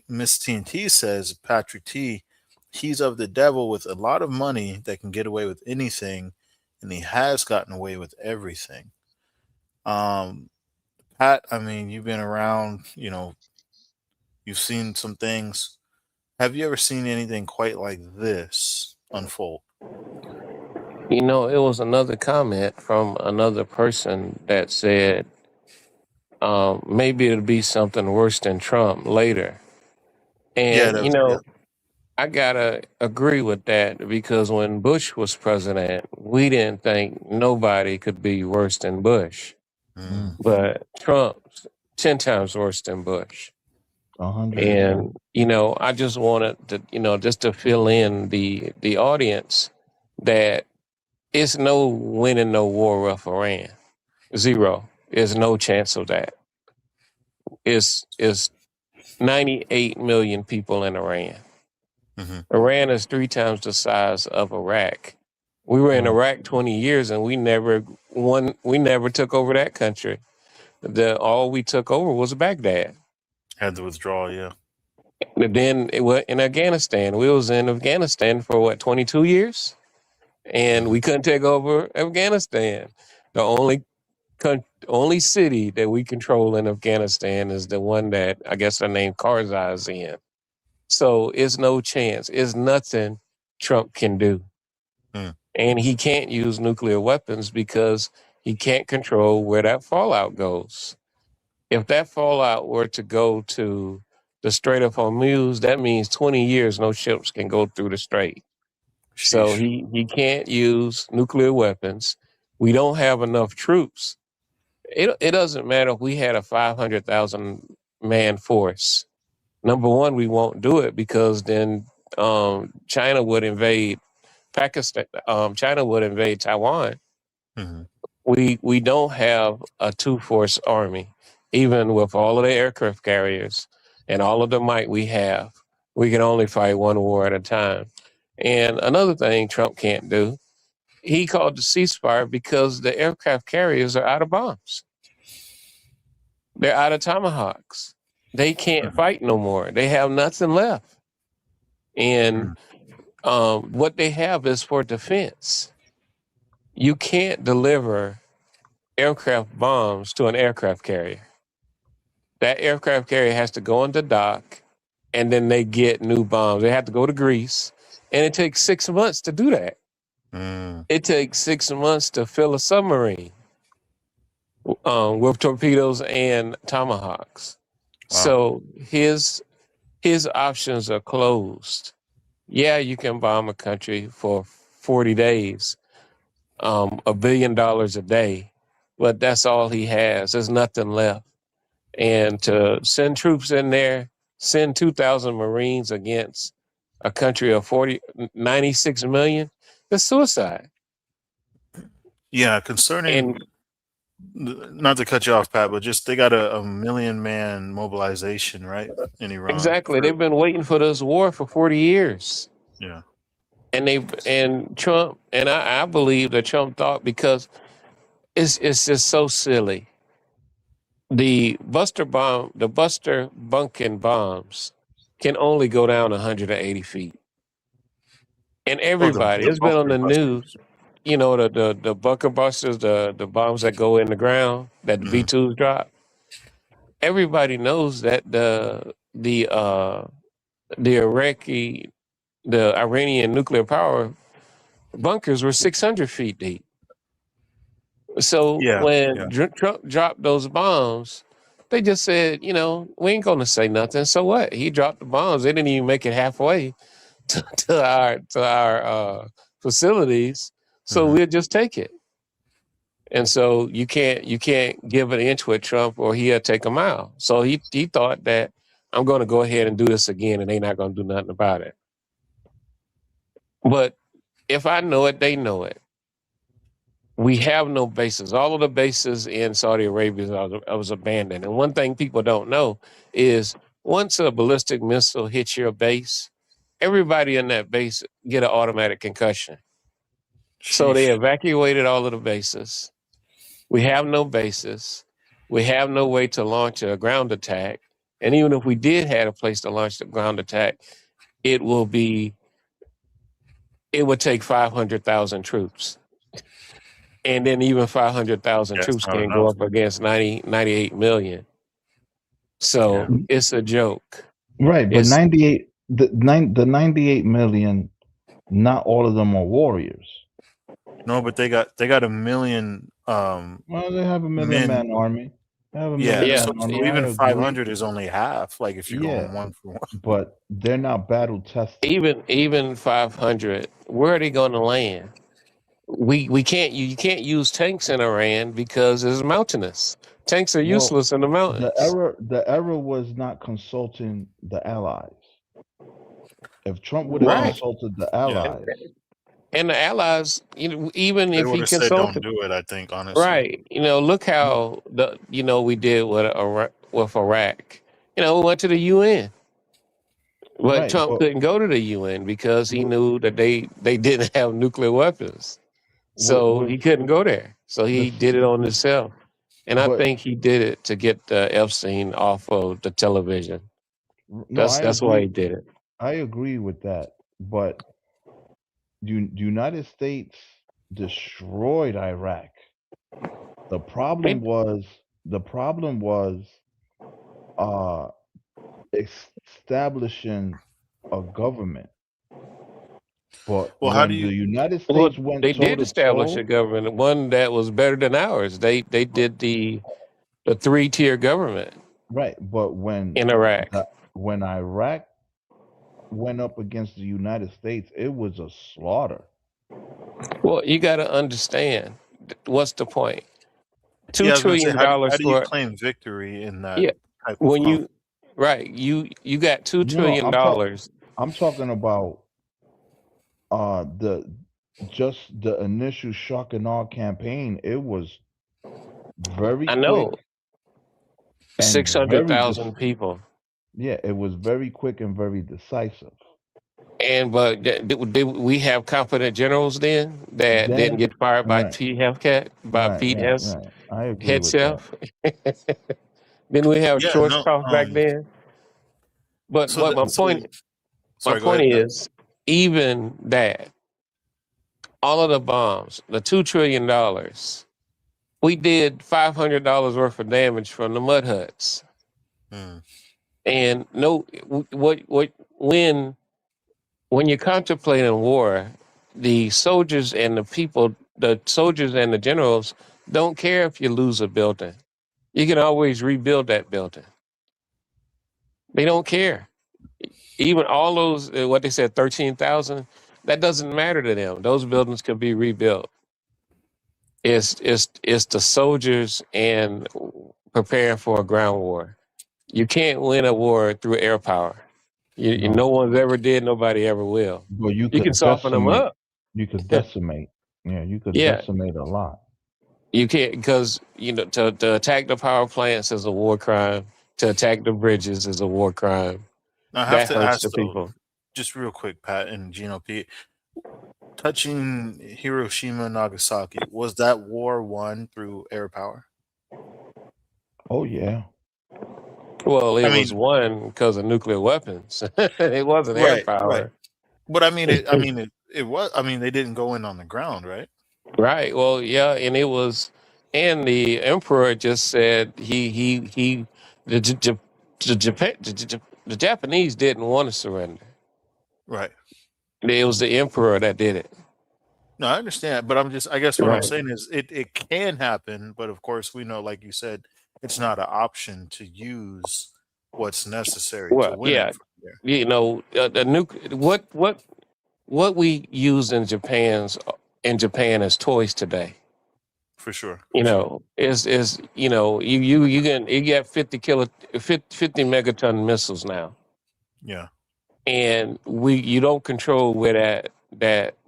Miss TNT says, Patrick T, he's of the devil with a lot of money that can get away with anything, and he has gotten away with everything. Pat, I mean, you've been around, you've seen some things. Have you ever seen anything quite like this unfold? It was another comment from another person that said maybe it'll be something worse than Trump later. And, yeah. I gotta agree with that because when Bush was president, we didn't think nobody could be worse than Bush. But Trump's 10 times worse than Bush. 100%. And, I just wanted to, just to fill in the audience that it's no winning no war with Iran. Zero. There's no chance of that. It's 98 million people in Iran. Iran is 3 times the size of Iraq. We were in Right. Iraq 20 years and we never took over that country. All we took over was Baghdad. Had to withdraw, yeah. And then it was in Afghanistan. We was in Afghanistan for 22 years? And we couldn't take over Afghanistan. The only city that we control in Afghanistan is the one that I guess the name Karzai is in. So it's no chance. It's nothing Trump can do. And he can't use nuclear weapons because he can't control where that fallout goes. If that fallout were to go to the Strait of Hormuz, that means 20 years no ships can go through the strait. So he can't use nuclear weapons. We don't have enough troops. It doesn't matter if we had a 500,000 man force. Number one, we won't do it because then China would invade Pakistan. China would invade Taiwan. We don't have a 2-force army, even with all of the aircraft carriers and all of the might we have. We can only fight one war at a time. And another thing Trump can't do, he called the ceasefire because the aircraft carriers are out of bombs. They're out of tomahawks. They can't fight no more. They have nothing left. And what they have is for defense. You can't deliver aircraft bombs to an aircraft carrier. That aircraft carrier has to go on the dock, and then they get new bombs. They have to go to Greece, and it takes 6 months to do that. It takes 6 months to fill a submarine with torpedoes and tomahawks. Wow. So his options are closed. Yeah, you can bomb a country for 40 days, $1 billion a day, but that's all he has. There's nothing left. And to send troops in there, send 2,000 Marines against a country of 96 million, that's suicide. Yeah, concerning, not to cut you off, Pat, but just they got a 1 million man mobilization, right, in Iran. Exactly. They've been waiting for this war for 40 years. Yeah. And Trump, and I believe that Trump thought, because it's just so silly. The Buster Bunkin bombs can only go down 180 feet. And everybody, it's been on the news, the bunker busters, the bombs that go in the ground that the V2s drop. Everybody knows that the Iranian nuclear power bunkers were 600 feet deep. So when Trump dropped those bombs, they just said, we ain't going to say nothing. So what? He dropped the bombs. They didn't even make it halfway to our facilities. So we'll just take it. And so you can't give an inch with Trump or he'll take a mile. So he thought that I'm going to go ahead and do this again and they're not going to do nothing about it. But if I know it, they know it. We have no bases. All of the bases in Saudi Arabia was abandoned. And one thing people don't know is once a ballistic missile hits your base, everybody in that base get an automatic concussion. So they evacuated all of the bases. We have no bases. We have no way to launch a ground attack. And even if we did have a place to launch the ground attack, it would take 500,000 troops. And then even 500,000 troops can't go up against 98 million. So it's a joke. Right, but the 98 million, not all of them are warriors. No, but they got 1 million. Well, they have 1 million man army. Have a Yeah, military so, army. so I even agree. 500 is only half. Like if you're Yeah, going one for one. but they're not battle tested. Even 500, where are they going to land? We can't you can't use tanks in Iran because it's mountainous. Tanks are Well, useless in the mountains. the error was not consulting the allies. If Trump would have Well, Right. consulted the yeah, allies, And the allies, even they if would he have said don't consulted, do it. I think honestly. right? Look how we did with Iraq. We went to the UN, but right? Trump But couldn't go to the UN because he knew that they didn't have nuclear weapons, so with he couldn't go there. So the he did it on himself, and I but think he did it to get Epstein off of the television. no, I That's why he agree. did it. I agree with that. But the United States destroyed Iraq. The problem They- was uh establishing a government. But Well, how do when you? the United Well, States went they toe did to establish a toe, government, one that was better than ours. They did the 3-tier government right? But in Iraq. when Iraq went up against the United States, it was a slaughter. Well, you got to understand what's the point. Yeah, $2 I was gonna say, trillion how do you for claim victory in that yeah. type of When conflict? you got $2 No, trillion. I'm talking about the just the initial shock and awe campaign. It was very I quick know and very 600,000 people, yeah, it was very quick and very decisive. but did we have competent generals then that didn't Then get fired by right, Pete Hellcat, by right, Pete right, right. I agree head with that. chef? Didn't we have Yeah, no. Schwarzkopf back then? But So that. my So point sorry. Go ahead, Pat. is, even that, all of the bombs, the $2 trillion, we did $500 worth of damage from the mud huts. Hmm. And when you're contemplating war, the soldiers and the generals don't care if you lose a building. You can always rebuild that building. They don't care. Even all those, what they said, 13,000, that doesn't matter to them. Those buildings can be rebuilt. It's the soldiers and preparing for a ground war. You can't win a war through air power. No No, one's ever did. Nobody ever will. but you You can could soften them decimate. up. You could decimate. Yeah, you could Yeah, decimate a lot. you can't, because to attack the power plants is a war crime. To attack the bridges is a war crime. Now, I have That to hurts the ask though, people. just real quick, Pat and Gino P. Touching Hiroshima and Nagasaki, was that war won through air power? Oh yeah. Well, I it was mean, won because of nuclear weapons. It wasn't air right. power. But I mean, it was. I mean, they didn't go in on the ground, right? Right. Well, yeah, and it was, and the emperor just said the J- J- the Japanese didn't want to surrender. Right. It was the emperor that did it. No, I understand, but I guess what I'm Right. saying is it can happen, but of course we know, like you said, it's not an option to use what's necessary to Well, win yeah, it from there. what we use in Japan as toys today. For sure. Is you get 50 megaton missiles now, Yeah. and you don't control where that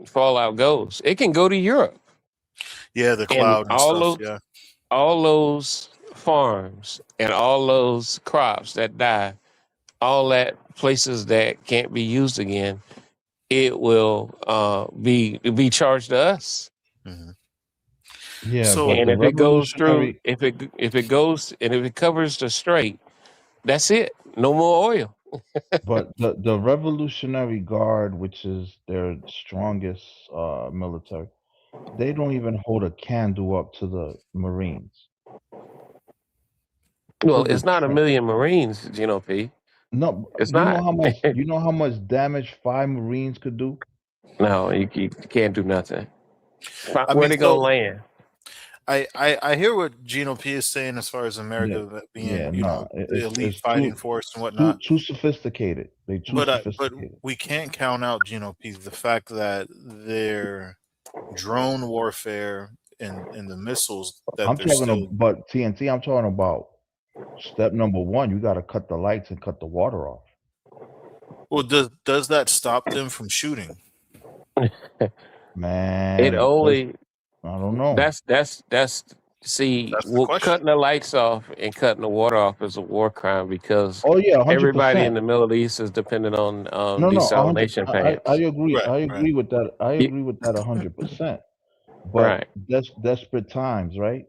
fallout goes. It can go to Europe, Yeah, the and cloud and stuff. Yeah. all those farms and all those crops that die, all that places that can't be used again, it will be charged to us. Hmm. Yeah, So but And the if it goes through, revolutionary if it goes and if it covers the strait, that's it. No more oil. but the Revolutionary Guard, which is their strongest military, they don't even hold a candle up to the Marines. Well, Look it's at not a Trump. million Marines, Gino P. No, It's you know not. how much damage 5 Marines could do? No, you can't do nothing. I Where mean, they gonna so land? I hear what Gino P is saying as far as Yeah, America yeah, being, no, the elite it's fighting too force and whatnot. sophisticated. They too But sophisticated. we can't count out Gino P the fact that their drone warfare and the missiles that I'm they're talking still. about, but TNT. I'm talking about step number one. You got to cut the lights and cut the water off. Well, does that stop them from shooting? Man, It only I don't know. see, That's the question. cutting the lights off and cutting the water off is a war crime because Oh yeah, 100%. everybody in the Middle East is dependent on No, 100. desalination I plants. agree. Right, I right. agree with that. I You- agree with that 100%. But right. that's desperate times, right?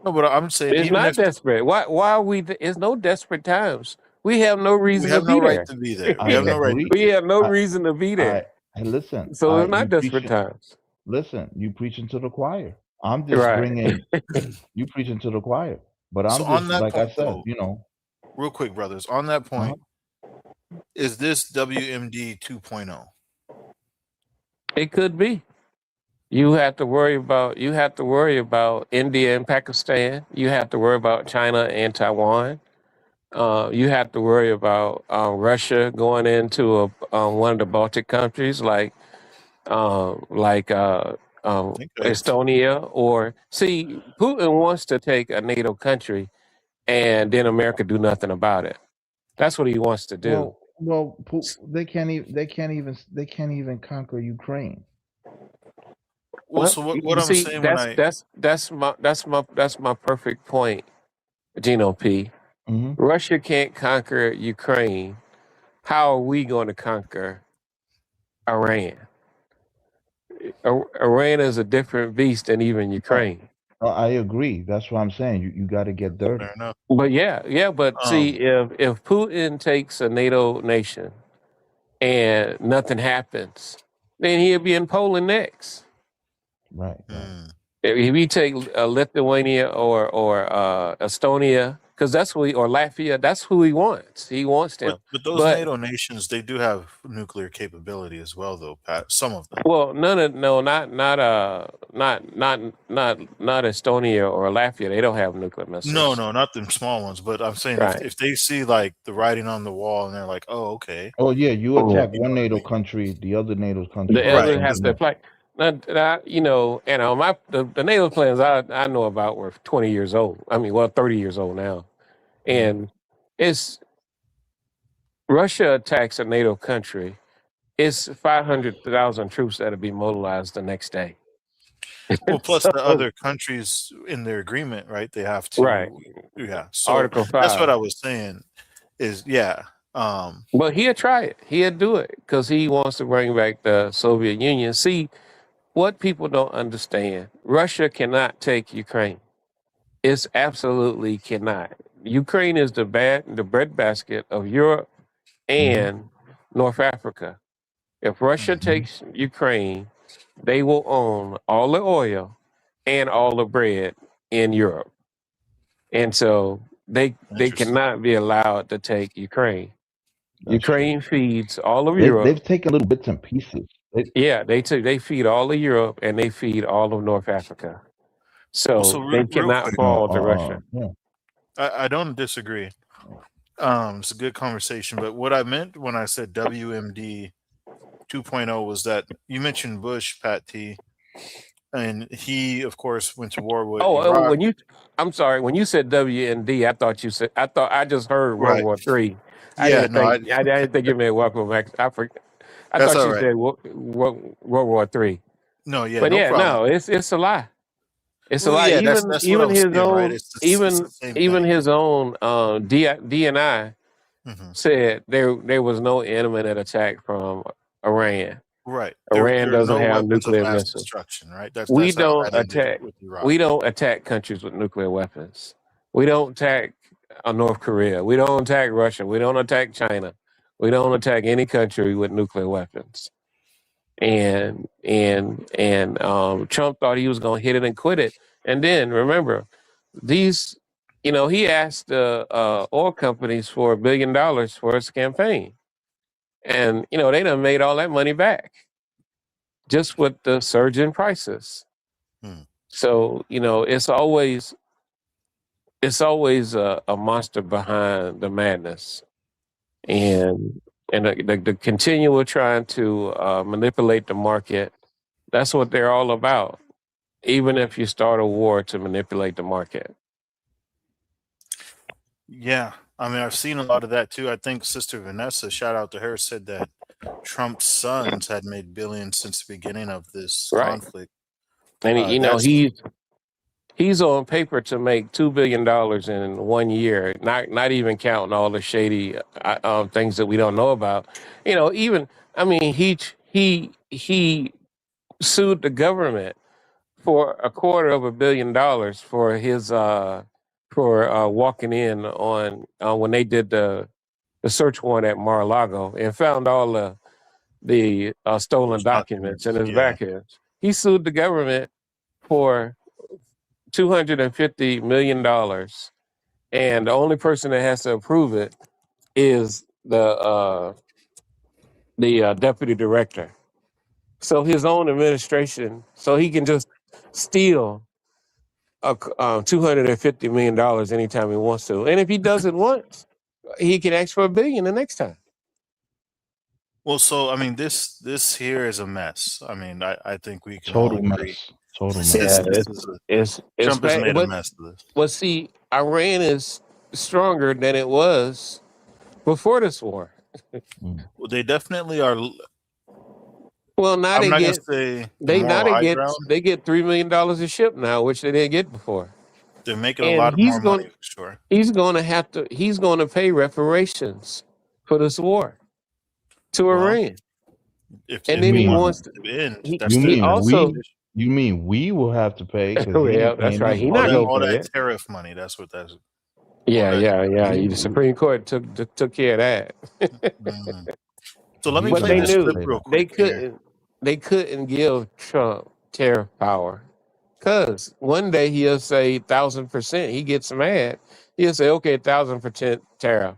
No, but I'm saying It's even not if desperate. Why are we? It's no desperate times. We have no we reason to have no be right there. to be there, we I have no right to agree. be We there. have no I, reason to be I, there. listen. So it's not You desperate preaching. times. Listen, you preaching to the choir. I'm just Right. bringing you preaching to the choir. But So I'm on just that like I point, said, though, real quick, brothers, on that uh-huh. point, is this WMD 2.0? It could be. You have to worry about India and Pakistan. You have to worry about China and Taiwan. You have to worry about Russia going into one of the Baltic countries like Estonia. Or see, Putin wants to take a NATO country, and then America do nothing about it. That's what he wants to do. Well, they can't even conquer Ukraine. Well, so what I'm see, saying when that's my perfect point, Gino P. Mm-hmm. Russia can't conquer Ukraine. How are we going to conquer Iran? Iran is a different beast than even Ukraine. I agree. That's what I'm saying. You got to get dirty. fair enough. But but see, if Putin takes a NATO nation and nothing happens, then he'll be in Poland next. Right. If we take Lithuania or Estonia, because that's who or Latvia, that's who he wants. He wants them. But those NATO nations, they do have nuclear capability as well, though, Pat. Some of them. Well, not Estonia or Latvia. They don't have nuclear missiles. No, not them small ones. But I'm saying Right. if they see like the writing on the wall and they're like, oh, okay. Oh yeah, you attack one NATO country, the other NATO country. The other has to apply. The NATO plans I know about were 20 years old. 30 years old now, and it's Russia attacks a NATO country. It's 500,000 troops that'll be mobilized the next day. Well, plus the other countries in their agreement, right? They have to, right? Yeah. So Article 5. That's what I was saying. Is yeah. But he'll try it. He'll do it because he wants to bring back the Soviet Union. See, what people don't understand: Russia cannot take Ukraine. It's absolutely cannot. Ukraine is the breadbasket of Europe and North Africa. If Russia takes Ukraine, they will own all the oil and all the bread in Europe. And so they cannot be allowed to take Ukraine. Ukraine feeds all of Europe. They've taken little bits and pieces. They feed all of Europe and they feed all of North Africa. So they cannot fall to Russia. Yeah. I don't disagree. It's a good conversation, but what I meant when I said WMD 2.0 was that you mentioned Bush, Pat T, and he, of course, went to war with Iraq. I'm sorry, when you said WMD, I just heard World War III. I didn't think you meant welcome back. I thought you said World War III. No, yeah, but no yeah, problem. no, it's a lie. It's a lie. Yeah, that's even his saying, own, right? even his own DNI said there was no imminent attack from Iran. Right. Iran doesn't no have nuclear mass missiles. destruction, right? We don't attack countries with nuclear weapons. We don't attack North Korea. We don't attack Russia. We don't attack China. We don't attack any country with nuclear weapons. And Trump thought he was going to hit it and quit it. And then remember, these, he asked the oil companies for $1 billion for his campaign. And, they done made all that money back just with the surge in prices. So, it's always a monster behind the madness, and the continual trying to manipulate the market. That's what they're all about. Even if you start a war to manipulate the market. Yeah, I mean, I've seen a lot of that too. I think Sister Vanessa, shout out to her, said that Trump's sons had made billions since the beginning of this Right. conflict. And That's he's on paper to make $2 billion in 1 year, not even counting all the shady things that we don't know about. He sued the government for $250 million for his for walking in on when they did the search warrant at Mar-a-Lago and found all the stolen documents in his back ends. He sued the government for $250 million, and the only person that has to approve it is the deputy director. So his own administration, so he can just steal $250 million anytime he wants to, and if he does it once, he can ask for $1 billion the next time. well. So I mean, this here is a mess. I mean, I think we can Total all agree. mess. Total mess. Trump has made a but, mess of this. But see, Iran is stronger than it was before this war. Well, they definitely are. Well, now I'm they not get gonna say they the now moral they high get ground. they get $3 million a ship now, which they didn't get before. They're making And a lot more money for sure. he's going to pay reparations for this war to Iran. And then he wants to end. You mean we will have to pay? Yeah, that's right. He's not all going to pay that it. tariff money. That's what that's. Yeah. The Supreme Court took care of that. So let me But play they this knew clip real quick. they couldn't give Trump tariff power, because one day he'll say 1,000%. He gets mad. He'll say, okay, 1,000% tariff.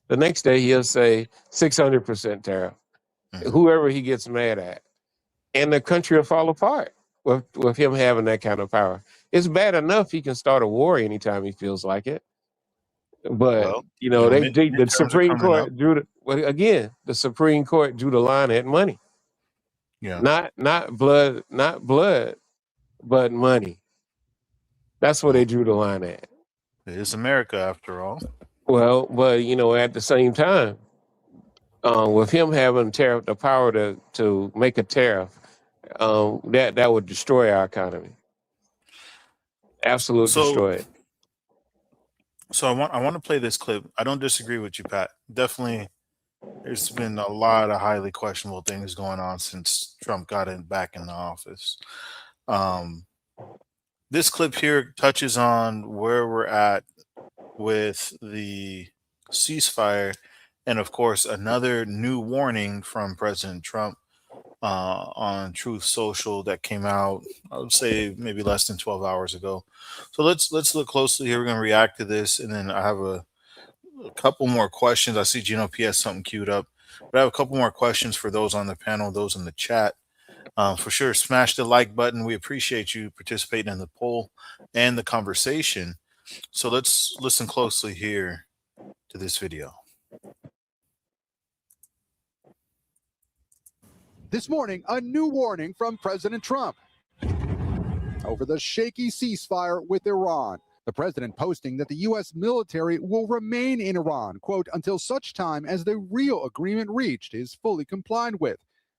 The next day he'll say 600% tariff. Whoever he gets mad at, and the country will fall apart with him having that kind of power. It's bad enough he can start a war anytime he feels like it. But the Supreme Court the Supreme Court drew the line at money. Yeah. Not blood, but money. That's where they drew the line at. It is America, after all. Well, but at the same time, with him having the power to make a tariff, that would destroy our economy. Absolutely destroy it. So I want to play this clip. I don't disagree with you, Pat. Definitely, there's been a lot of highly questionable things going on since Trump got back in the office. This clip here touches on where we're at with the ceasefire, and of course, another new warning from President Trump on Truth Social that came out, I would say maybe less than 12 hours ago. So let's look closely here. We're going to react to this, and then I have a couple more questions. I see Gino P has something queued up, but I have a couple more questions for those on the panel, those in the chat. For sure, smash the like button. We appreciate you participating in the poll and the conversation. So let's listen closely here to this video. This morning, a new warning from President Trump over the shaky ceasefire with Iran. The president posting that the U.S. military will remain in Iran, quote, until such time as the real agreement reached is fully complied with,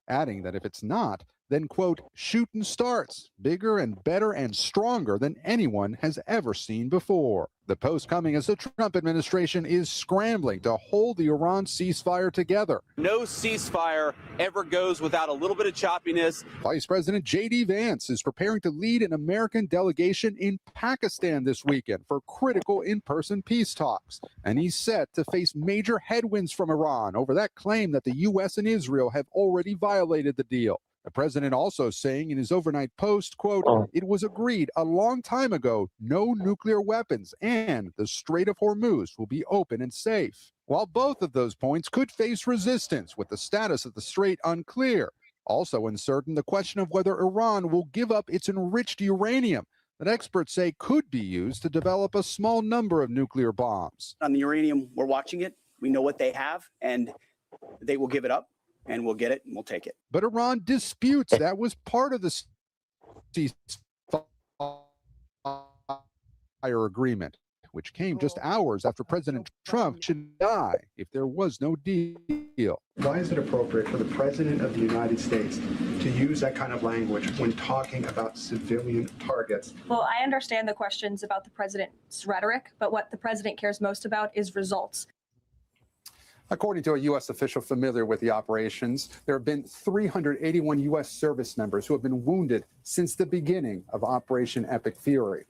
adding that if it's not, then, quote, shooting starts, bigger and better and stronger than anyone has ever seen before. The post coming as the Trump administration is scrambling to hold the Iran ceasefire together. No ceasefire ever goes without a little bit of choppiness. Vice President J.D. Vance is preparing to lead an American delegation in Pakistan this weekend for critical in-person peace talks. And he's set to face major headwinds from Iran over that claim that the U.S. and Israel have already violated the deal. The president also saying in his overnight post, quote, it was agreed a long time ago, no nuclear weapons, and the Strait of Hormuz will be open and safe. While both of those points could face resistance, with the status of the strait unclear. Also uncertain, the question of whether Iran will give up its enriched uranium, that experts say could be used to develop a small number of nuclear bombs. On the uranium, we're watching it. We know what they have, and they will give it up, and we'll get it, and we'll take it. But Iran disputes that was part of the ceasefire agreement, which came just hours after President Trump should die if there was no deal. Why is it appropriate for the President of the United States to use that kind of language when talking about civilian targets? Well, I understand the questions about the president's rhetoric, but what the president cares most about is results. According to a U.S. official familiar with the operations, there have been 381 U.S. service members who have been wounded since the beginning of Operation Epic Fury.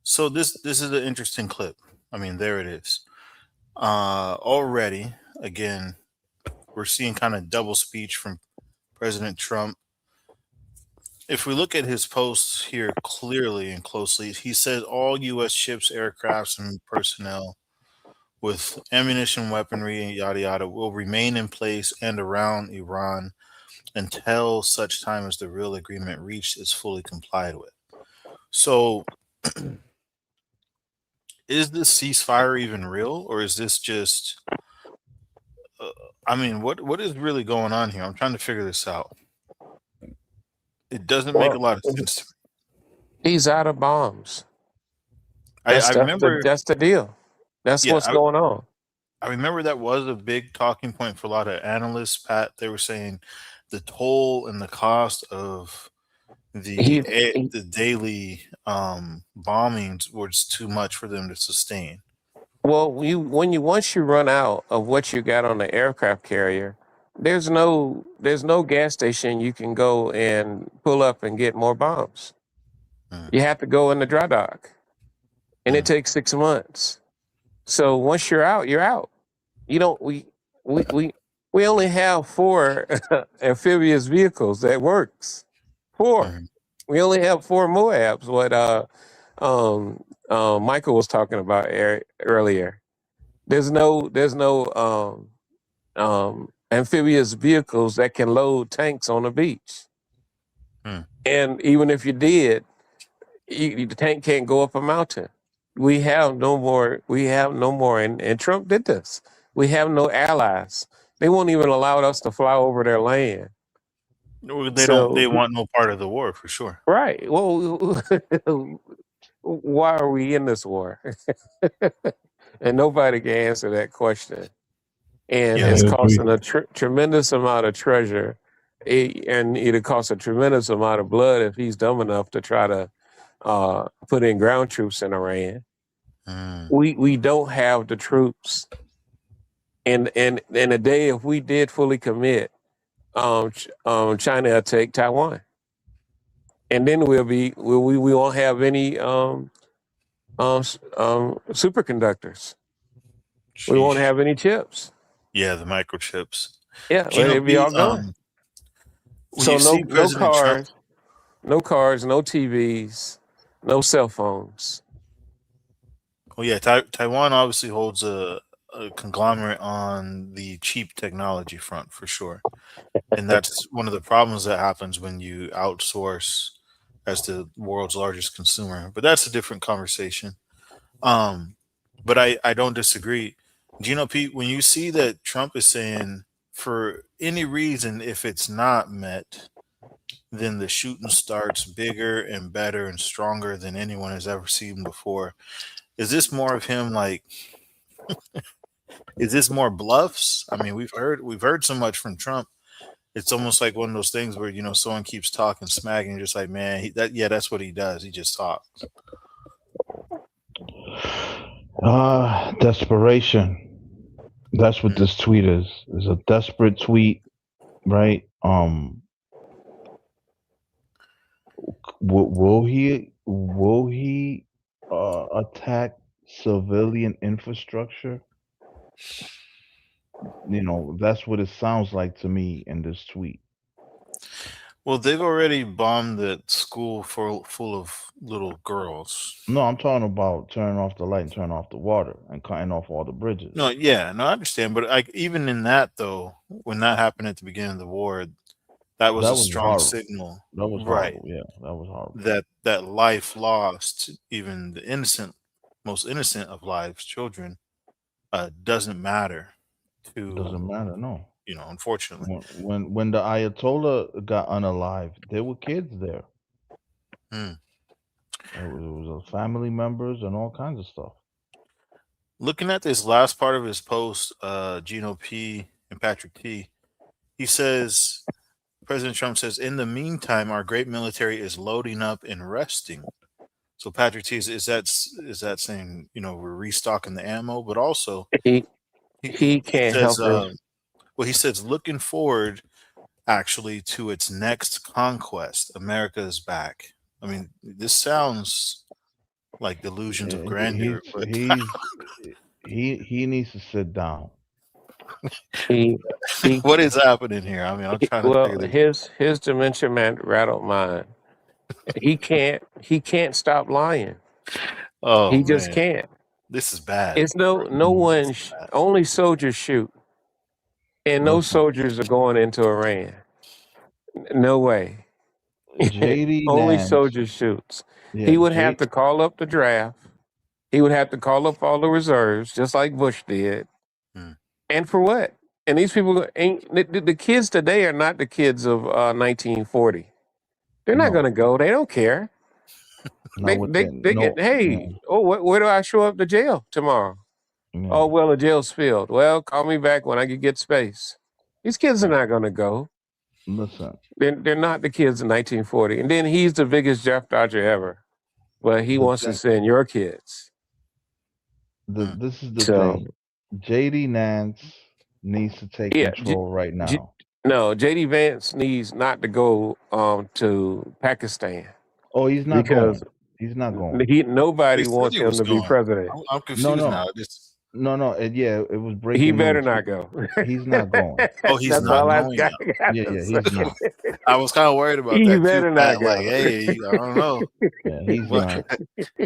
So this is an interesting clip. I mean, there it is. Already, again, we're seeing kind of double speech from President Trump. If we look at his posts here clearly and closely, he says all U.S. ships, aircrafts, and personnel with ammunition, weaponry, and yada yada will remain in place and around Iran until such time as the real agreement reached is fully complied with. So is this ceasefire even real, or is this just I mean, what is really going on here? I'm trying to figure this out. It doesn't make a lot of sense to me. He's out of bombs. I That's remember that's the deal. That's yeah, what's going on. I remember that was a big talking point for a lot of analysts, Pat. They were saying the toll and the cost of He, the daily bombings was too much for them to sustain. well, once you run out of what you got on the aircraft carrier, there's no gas station you can go and pull up and get more bombs. You have to go in the dry dock, and it takes 6 months. So once you're out, you're out. You don't. We only have 4 amphibious vehicles that works. 4. We only have 4 Moabs. What Michael was talking about earlier. There's no amphibious vehicles that can load tanks on the beach. And even if you did, the tank can't go up a mountain. We have no more. And Trump did this. We have no allies. They won't even allow us to fly over their land. They don't. They want no part of the war for sure. Right. Well, why are we in this war? And nobody can answer that question. And Yeah, it's I agree. costing a tremendous amount of treasure, and it'll cost a tremendous amount of blood if he's dumb enough to try to put in ground troops in Iran. We don't have the troops. And a day if we did fully commit, China will take Taiwan, and then we won't have any superconductors. We won't have any chips. Yeah, the microchips. Yeah, Gino, it'll be all gone. when So you see no President Trump, cars, no TVs, no cell phones. well, yeah, Taiwan obviously holds a conglomerate on the cheap technology front for sure, and that's one of the problems that happens when you outsource as the world's largest consumer. But that's a different conversation. But I don't disagree. Gino Pete, when you see that Trump is saying for any reason, if it's not met, then the shooting starts bigger and better and stronger than anyone has ever seen before. Is this more of him like is this more bluffs? I mean, we've heard so much from Trump. It's almost like one of those things where, you know, someone keeps talking smack and you're just like, man, that's what he does. He just talks. Desperation. That's what this tweet is. It's a desperate tweet, right? Will he attack civilian infrastructure? You know, that's what it sounds like to me in this tweet. Well, they've already bombed that school full of little girls. No, I'm talking about turning off the light and turning off the water and cutting off all the bridges. No, yeah, no, I understand, but like even in that though, when that happened at the beginning of the war, that was That a was strong horrible. signal, That was right? horrible. Yeah, that was horrible. That life lost, even the innocent, most innocent of lives, children, doesn't matter to Doesn't matter. No. unfortunately. When the Ayatollah got unalived, there were kids there. Hmm. It was family members and all kinds of stuff. Looking at this last part of his post, Gino P and Patrick T, he says, President Trump says, in the meantime, our great military is loading up and resting. So Patrick T, is that saying, we're restocking the ammo, but also He he can't says, help it. well, he says looking forward actually to its next conquest. America is back. I mean, this sounds like delusions of grandeur, but He needs to sit down. He what is happening here? I mean, I'm trying to well, figure this. his dementia man rattled mine. He can't stop lying. Oh He just man, can't. this is bad. It's no one. Only soldiers shoot, and no soldiers are going into Iran. No way. JD Only Nance. soldiers shoots. Yeah, He would have to call up the draft. He would have to call up all the reserves, just like Bush did. Hmm. And for what? And these people ain't the kids today are not the kids of 1940. They're not going to go. They don't care. They get, hey, where do I show up to jail tomorrow? Oh, well, the jail's filled. Well, call me back when I can get space. These kids are not going to go. Listen. They're not the kids in 1940. And then he's the biggest Jeff Dodger ever. But he wants to send your kids. This is the thing. JD Nance needs to take control right now. No, JD Vance needs not to go to Pakistan. Oh, he's not going. He's not going. Nobody wants him to be president. I'm confused now. No. It was breaking. He better news. not go. He's not going. Oh, he's That's not all going. got Yeah, he's not. I was kind of worried about He that better too. not go. Like, hey, I don't know. Yeah, he's not.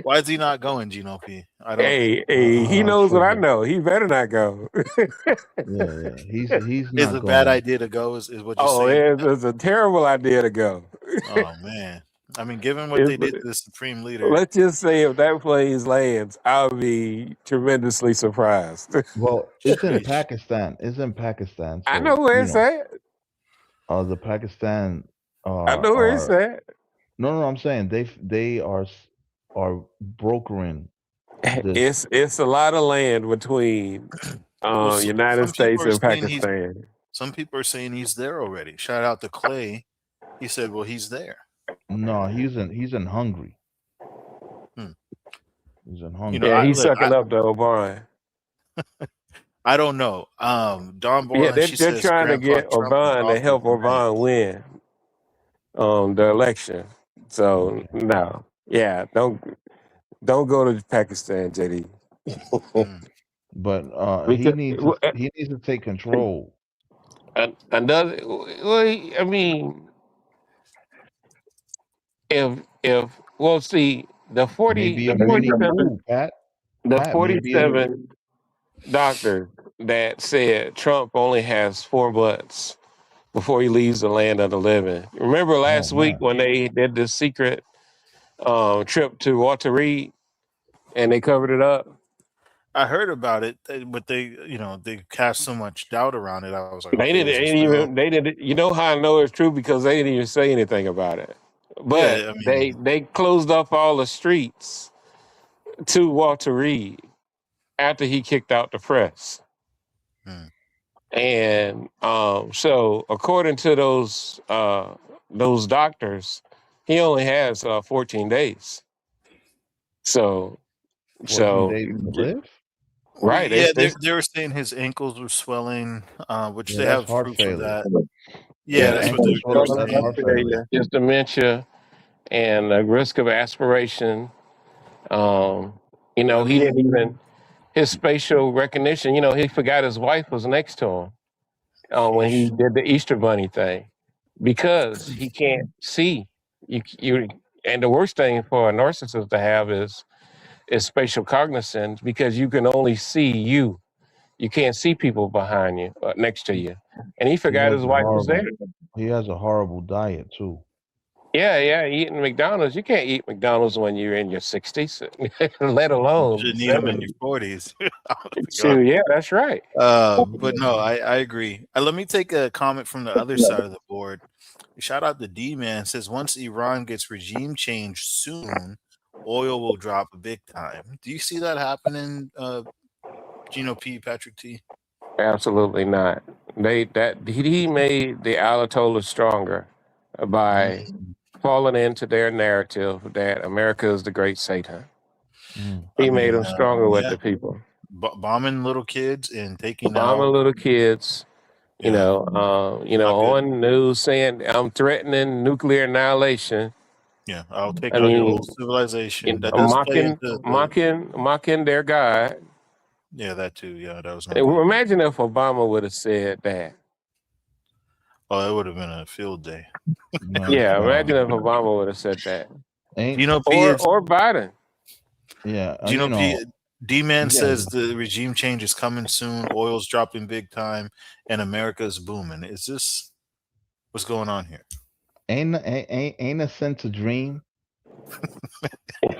Why is he not going, Gino P? I don't. Hey, he knows what I know. He better not go. Yeah. He's not. It's a bad idea to go. Is what you're Oh, saying? it's a terrible idea to go. Oh man. I mean, given what they did to the supreme leader. Let's just say if that plane lands, I'll be tremendously surprised. Well, it's in Pakistan. It's in Pakistan. I know where it's at. The Pakistan. I know where it's at. No, I'm saying they are brokering. It's a lot of land between United States and Pakistan. Some people are saying he's there already. Shout out to Clay. He said, "Well, he's there." No, he's in Hungary. He's in Hungary. Yeah, he's sucking up to O'Brien. I don't know. Don Borland, yeah, they're trying to get O'Brien to help O'Brien win the election. So no, don't go to Pakistan, JD. But he needs to take control. Another, I mean, if see the 47 doctor that said Trump only has 4 months before he leaves the land of the living. Remember last week when they did the secret trip to Walter Reed and they covered it up? I heard about it, but they cast so much doubt around it. I was like, they didn't. You know how I know it's true? Because they didn't even say anything about it. But Yeah, I mean, they closed off all the streets to Walter Reed after he kicked out the press. And so according to those doctors, he only has 14 days. So 14 days to live? Right. Yeah, they were saying his ankles were swelling, which they have proof of that. Yeah, that's what they were saying. Just dementia and a risk of aspiration. He didn't even his spatial recognition. He forgot his wife was next to him when he did the Easter Bunny thing. because he can't see you. And the worst thing for a narcissist to have is spatial cognizance, because you can only see you. You can't see people behind you, next to you. And he He forgot has his a wife was there. horrible diet too. Yeah, eating McDonald's. You can't eat McDonald's when you're in your 60s, let You alone shouldn't eat them in 70s. your 40s. So, yeah, that's right. But no, I agree. Let me take a comment from the other side of the board. Shout out to D-Man. Says once Iran gets regime change soon, oil will drop big time. Do you see that happening, Gino P, Patrick T? Absolutely not. He made the Ayatollah stronger by falling into their narrative that America is the great Satan. He made them stronger with yeah, the people. bombing little kids and taking Bombing out. little kids, Yeah, on good. the news saying I'm threatening nuclear annihilation. Yeah, I'll take I out your mean, whole civilization. That does play into the. mocking their God. Yeah, that too. Yeah, that was And gonna be. imagine if Obama would have said that. Oh, it would have been a field day. Yeah, imagine if Obama would have said that. Gino P, Or Biden. Yeah, Gino P, D-Man yeah. says the regime change is coming soon. Oil's dropping big time, and America's booming. Is this what's going on here? Ain't a sense of dream.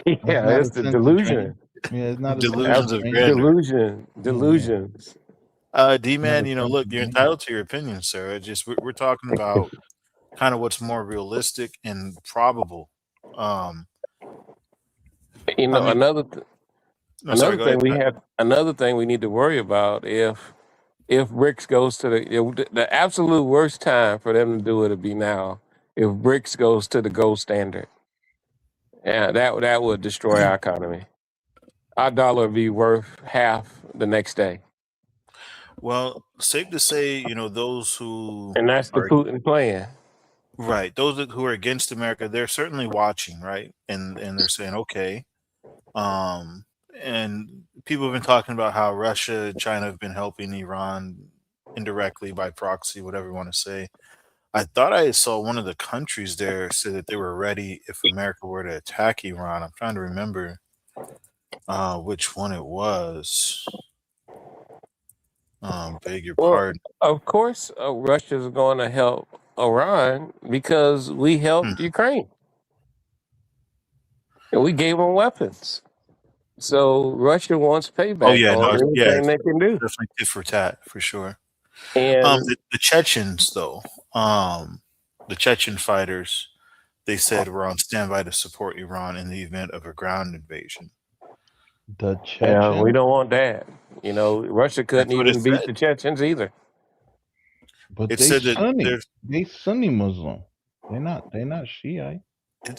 Yeah, it's the delusion. Yeah, it's not a Delusions of grandeur. Delusions. D-Man, look, you're entitled to your opinion, sir. Just we're talking about kind of what's more realistic and probable. Another sorry, go thing ahead. another thing we need to worry about, if BRICS goes to the absolute worst time for them to do it would be now, if BRICS goes to the gold standard. Yeah, that would destroy our economy. Our dollar would be worth half the next day. Well, safe to say, those who And that's the Putin plan. Right. Those who are against America, they're certainly watching, right? And they're saying, okay. And people have been talking about how Russia and China have been helping Iran indirectly by proxy, whatever you want to say. I thought I saw one of the countries there say that they were ready if America were to attack Iran. I'm trying to remember which one it was. Beg your pardon. Of course, Russia's going to help Iran because we helped Ukraine. And we gave them weapons. So Russia wants payback on everything they can do. Definitely tit for tat, for sure. And the Chechens, though, the Chechen fighters, they said were on standby to support Iran in the event of a ground invasion. The Chechens? We don't want that. Russia couldn't even beat the Chechens either. But it they said that Sunni. They Sunni Muslim. They're not Shiite.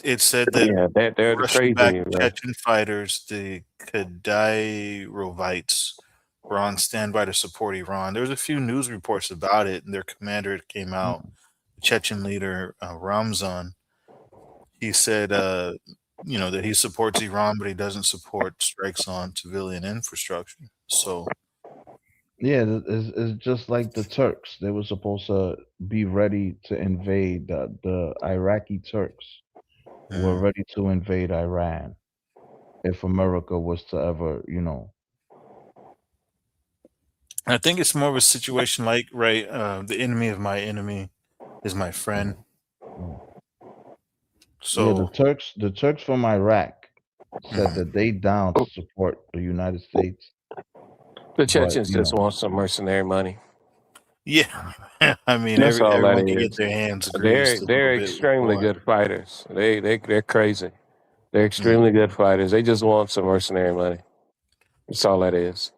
It said that they're the crazy Chechen fighters, the Kadyrov were on standby to support Iran. There was a few news reports about it, and their commander came out, the Chechen leader Ramzan. He said, that he supports Iran, but he doesn't support strikes on civilian infrastructure. So, yeah, it's just like the Turks. They were supposed to be ready to invade. The Iraqi Turks were ready to invade Iran if America was to ever, I think it's more of a situation like, right, the enemy of my enemy is my friend. So yeah, the Turks from Iraq said that they down to support the United States. The Chechens just want some mercenary money. Yeah, I mean, that's all everyone that can is. get their hands greased. They're extremely good fighters. They're crazy. They're extremely good fighters. They just want some mercenary money. That's all that is.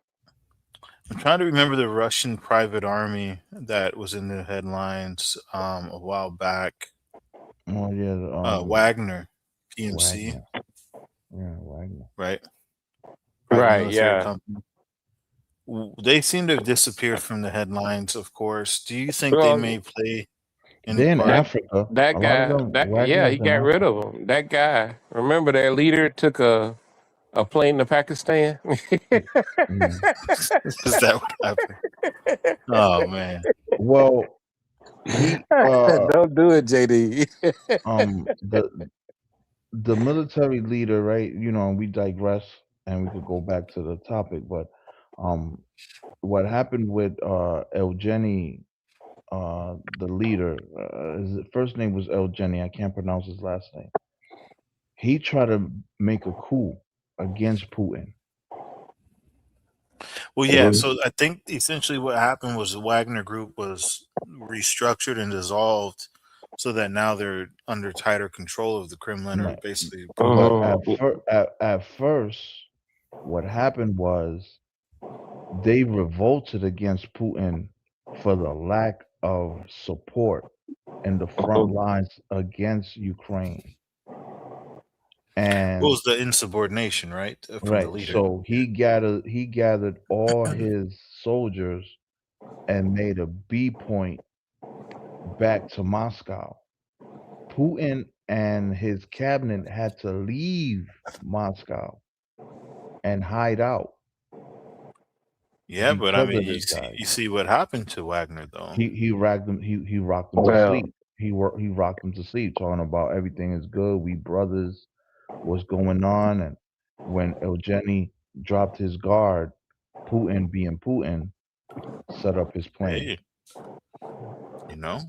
I'm trying to remember the Russian private army that was in the headlines a while back. Oh yeah, Wagner, PMC. Wagner. Yeah, Wagner. Right. Right. Yeah. Company. They seem to have disappeared from the headlines. Of course. Do you think they may play in Africa? That guy. He got rid of them. That guy. Remember, their leader took a plane to Pakistan. Is that what happened? Oh man. Well, he Don't do it, JD. the military leader, right? You know, we digress and we could go back to the topic, but um what happened with Eugeni, the leader, his first name was Eugeni, I can't pronounce his last name. He tried to make a coup against Putin. Well, yeah. So I think essentially what happened was the Wagner Group was restructured and dissolved, so that now they're under tighter control of the Kremlin, or Right. basically But Putin. at first, what happened was they revolted against Putin for the lack of support in the front lines against Ukraine. And What was the insubordination, right, from the right, leader? so he gathered all his soldiers and made a B point back to Moscow. Putin and his cabinet had to leave Moscow and hide out Yeah, but I because mean, of this guy. you see what happened to Wagner, though. He rocked them. He rocked them to Well, sleep. He rocked them to sleep, talking about everything is good. We brothers. What's going on? And when Eugeni dropped his guard, Putin, being Putin, set up his plan. Hey, you know,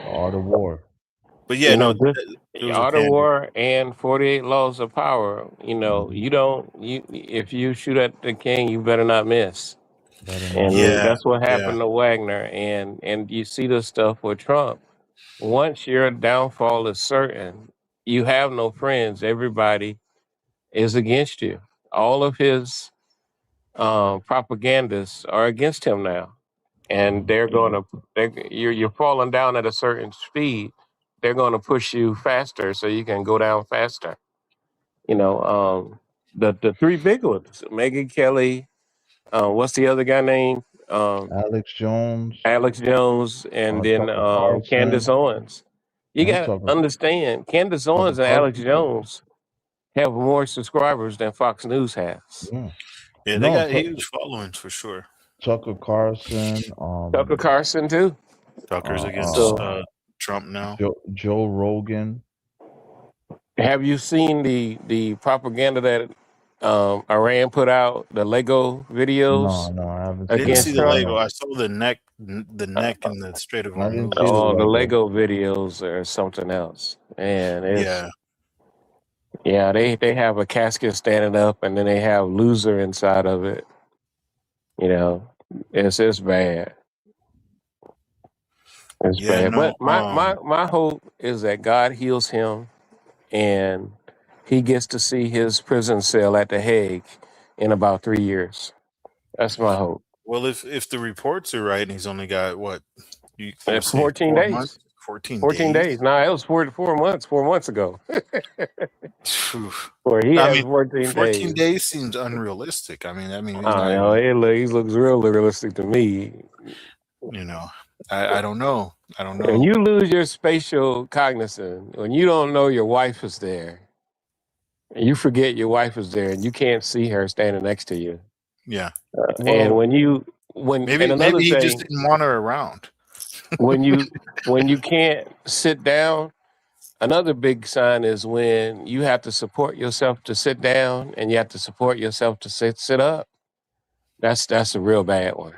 Art of war. but yeah, you know, no, this it was Art okay. of War and 48 Laws of Power. You know, if you shoot at the king, you better not miss. And Yeah, that's what yeah. happened to Wagner. And you see the stuff with Trump. Once your downfall is certain, you have no friends. Everybody is against you. All of his propagandists are against him now, and they're going to. You're falling down at a certain speed. They're going to push you faster so you can go down faster. You know, the three big ones: Megyn Kelly. What's the other guy named? Alex Jones, Alex Jones, and then Tucker Candace Carlson, Owens. You and got to Tucker understand, Candace Owens and Alex Carlson. Jones have more subscribers than Fox News has. Yeah, Yeah, they no, got huge followings for sure. Tucker Carlson, Tucker Carlson too. Tucker's against So, Trump now. Joe Rogan. have you seen the propaganda that Iran put out, the Lego videos No, I haven't I didn't against see the Trump? Lego. I saw the neck in the Strait of I didn't Hormuz. see the Oh, the Lego. Lego videos are something else, and it's Yeah, they have a casket standing up, and then they have loser inside of it. You know, it's bad. It's yeah. bad. No, But my hope is that God heals him and he gets to see his prison cell at The Hague in about 3 years. That's my hope. well, if the reports are right, and he's only got what you were It's saying, 14 4 days. months, 14 14 days. days. No, it was 4 months. 4 months ago. Or he I has mean, 14 14 days. days seems unrealistic. I mean, he's I not know even. he looks real realistic to me. You know, I don't know. I don't When know. you lose your spatial cognizance, when you don't know your wife is there, and you forget your wife is there, and you can't see her standing next to you. Yeah. And Well, Maybe another he just thing, didn't want her around. when you can't sit down, another big sign is when you have to support yourself to sit down, and you have to support yourself to sit up. That's a real bad one.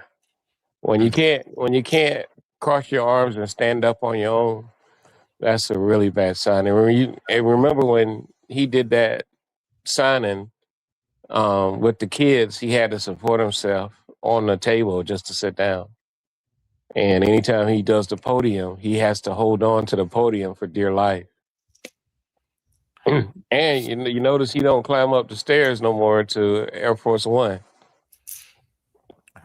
When you can't cross your arms and stand up on your own, that's a really bad sign. And remember when he did that signing with the kids, he had to support himself on the table just to sit down. And anytime he does the podium, he has to hold on to the podium for dear life. And you notice he don't climb up the stairs no more to Air Force One.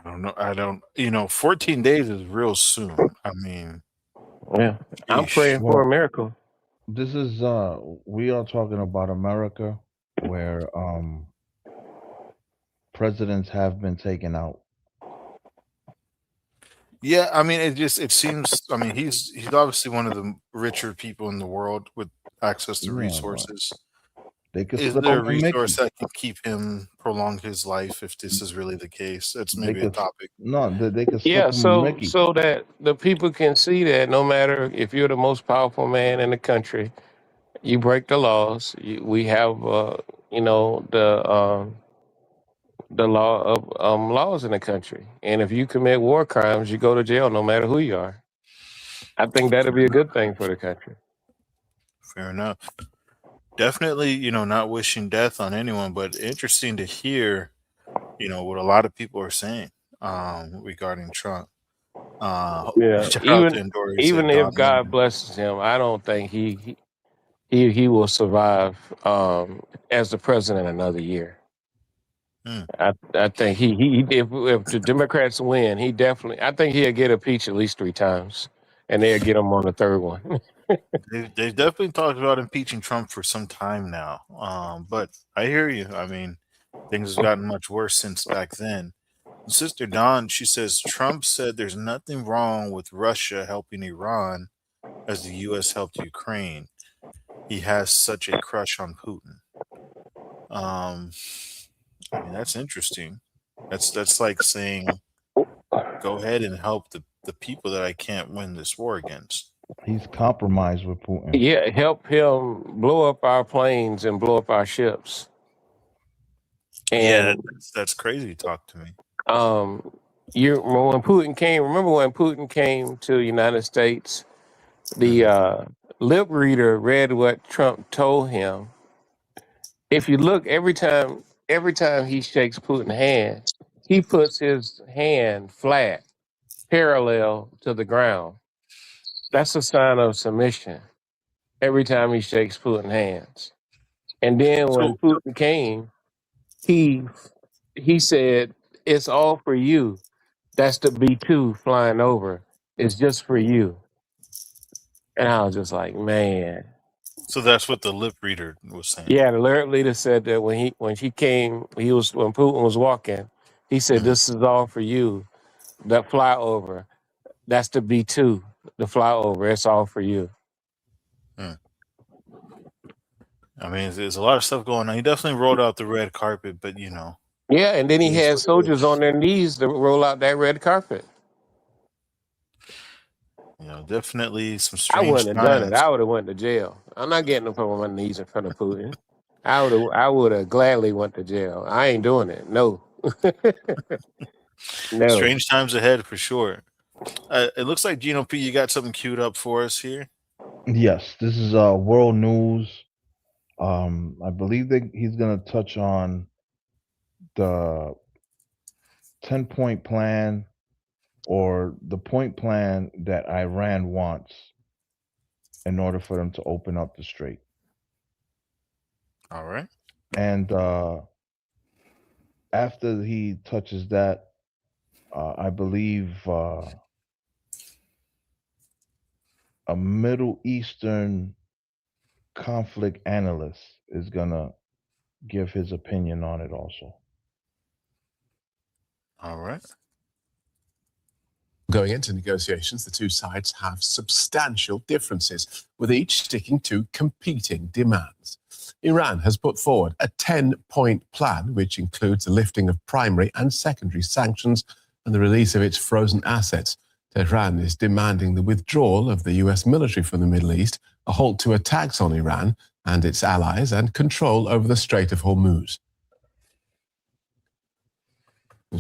I don't know. 14 days is real soon. I mean, Yeah, I'm praying for a miracle. This is we are talking about America, where presidents have been taken out. yeah. I mean, it seems. I mean, he's obviously one of the richer people in the world with access to Yeah, resources. They could Is slip there up a on resource Mickey. that can keep him prolong his life if this is really the case? That's They maybe a could topic. they could slip Yeah, him on so Mickey. that the people can see that no matter if you're the most powerful man in the country, you break the laws. We have, the law of laws in the country, and if you commit war crimes, you go to jail no matter who you are. I think that'd be a good thing for the country. Fair enough. Definitely, not wishing death on anyone, but interesting to hear, what a lot of people are saying regarding Trump. Yeah, Shout out to even Endori, even said Don if God Lemon. blesses him, I don't think he will survive as the president another year. I think he if the Democrats win, he definitely. I think he'll get impeached at least 3 times, and they'll get him on the 3rd one. They've definitely talked about impeaching Trump for some time now. But I hear you. I mean, things have gotten much worse since back then. Sister Dawn, she says Trump said there's nothing wrong with Russia helping Iran as the U.S. helped Ukraine. He has such a crush on Putin. I mean, that's interesting. That's like saying, go ahead and help the people that I can't win this war against. He's compromised with Putin. Yeah, help him blow up our planes and blow up our ships. Yeah, And that's crazy talk to me. when Putin came, remember when Putin came to the United States, the lip reader read what Trump told him. If you look, every time he shakes Putin's hand, he puts his hand flat, parallel to the ground. That's a sign of submission. Every time he shakes Putin's hands. And then when So Putin came, he said, "It's all for you." That's the B-2 flying over. It's just for you. And I was just like, man. So that's what the lip reader was saying. Yeah, the alert leader said that when Putin was walking, he said, "This is all for you." That flyover, that's the B-2, the flyover. It's all for you. I mean, there's a lot of stuff going on. He definitely rolled out the red carpet, but Yeah, and then he it is had what it soldiers is. on their knees to roll out that red carpet. Definitely some I strange wouldn't have done it. times. I would have went to jail. I'm not getting up on my knees in front of Putin. I would have gladly went to jail. I ain't doing it. No. No. Strange times ahead for sure. It looks like Gino P, you got something queued up for us here. Yes, this is world news. I believe that he's gonna touch on the 10-point plan or the point plan that Iran wants in order for them to open up the strait. All right. And after he touches that, I believe a Middle Eastern conflict analyst is gonna give his opinion on it also. All right. Going into negotiations, the two sides have substantial differences, with each sticking to competing demands. Iran has put forward a 10-point plan, which includes the lifting of primary and secondary sanctions and the release of its frozen assets. Tehran is demanding the withdrawal of the US military from the Middle East, a halt to attacks on Iran and its allies, and control over the Strait of Hormuz.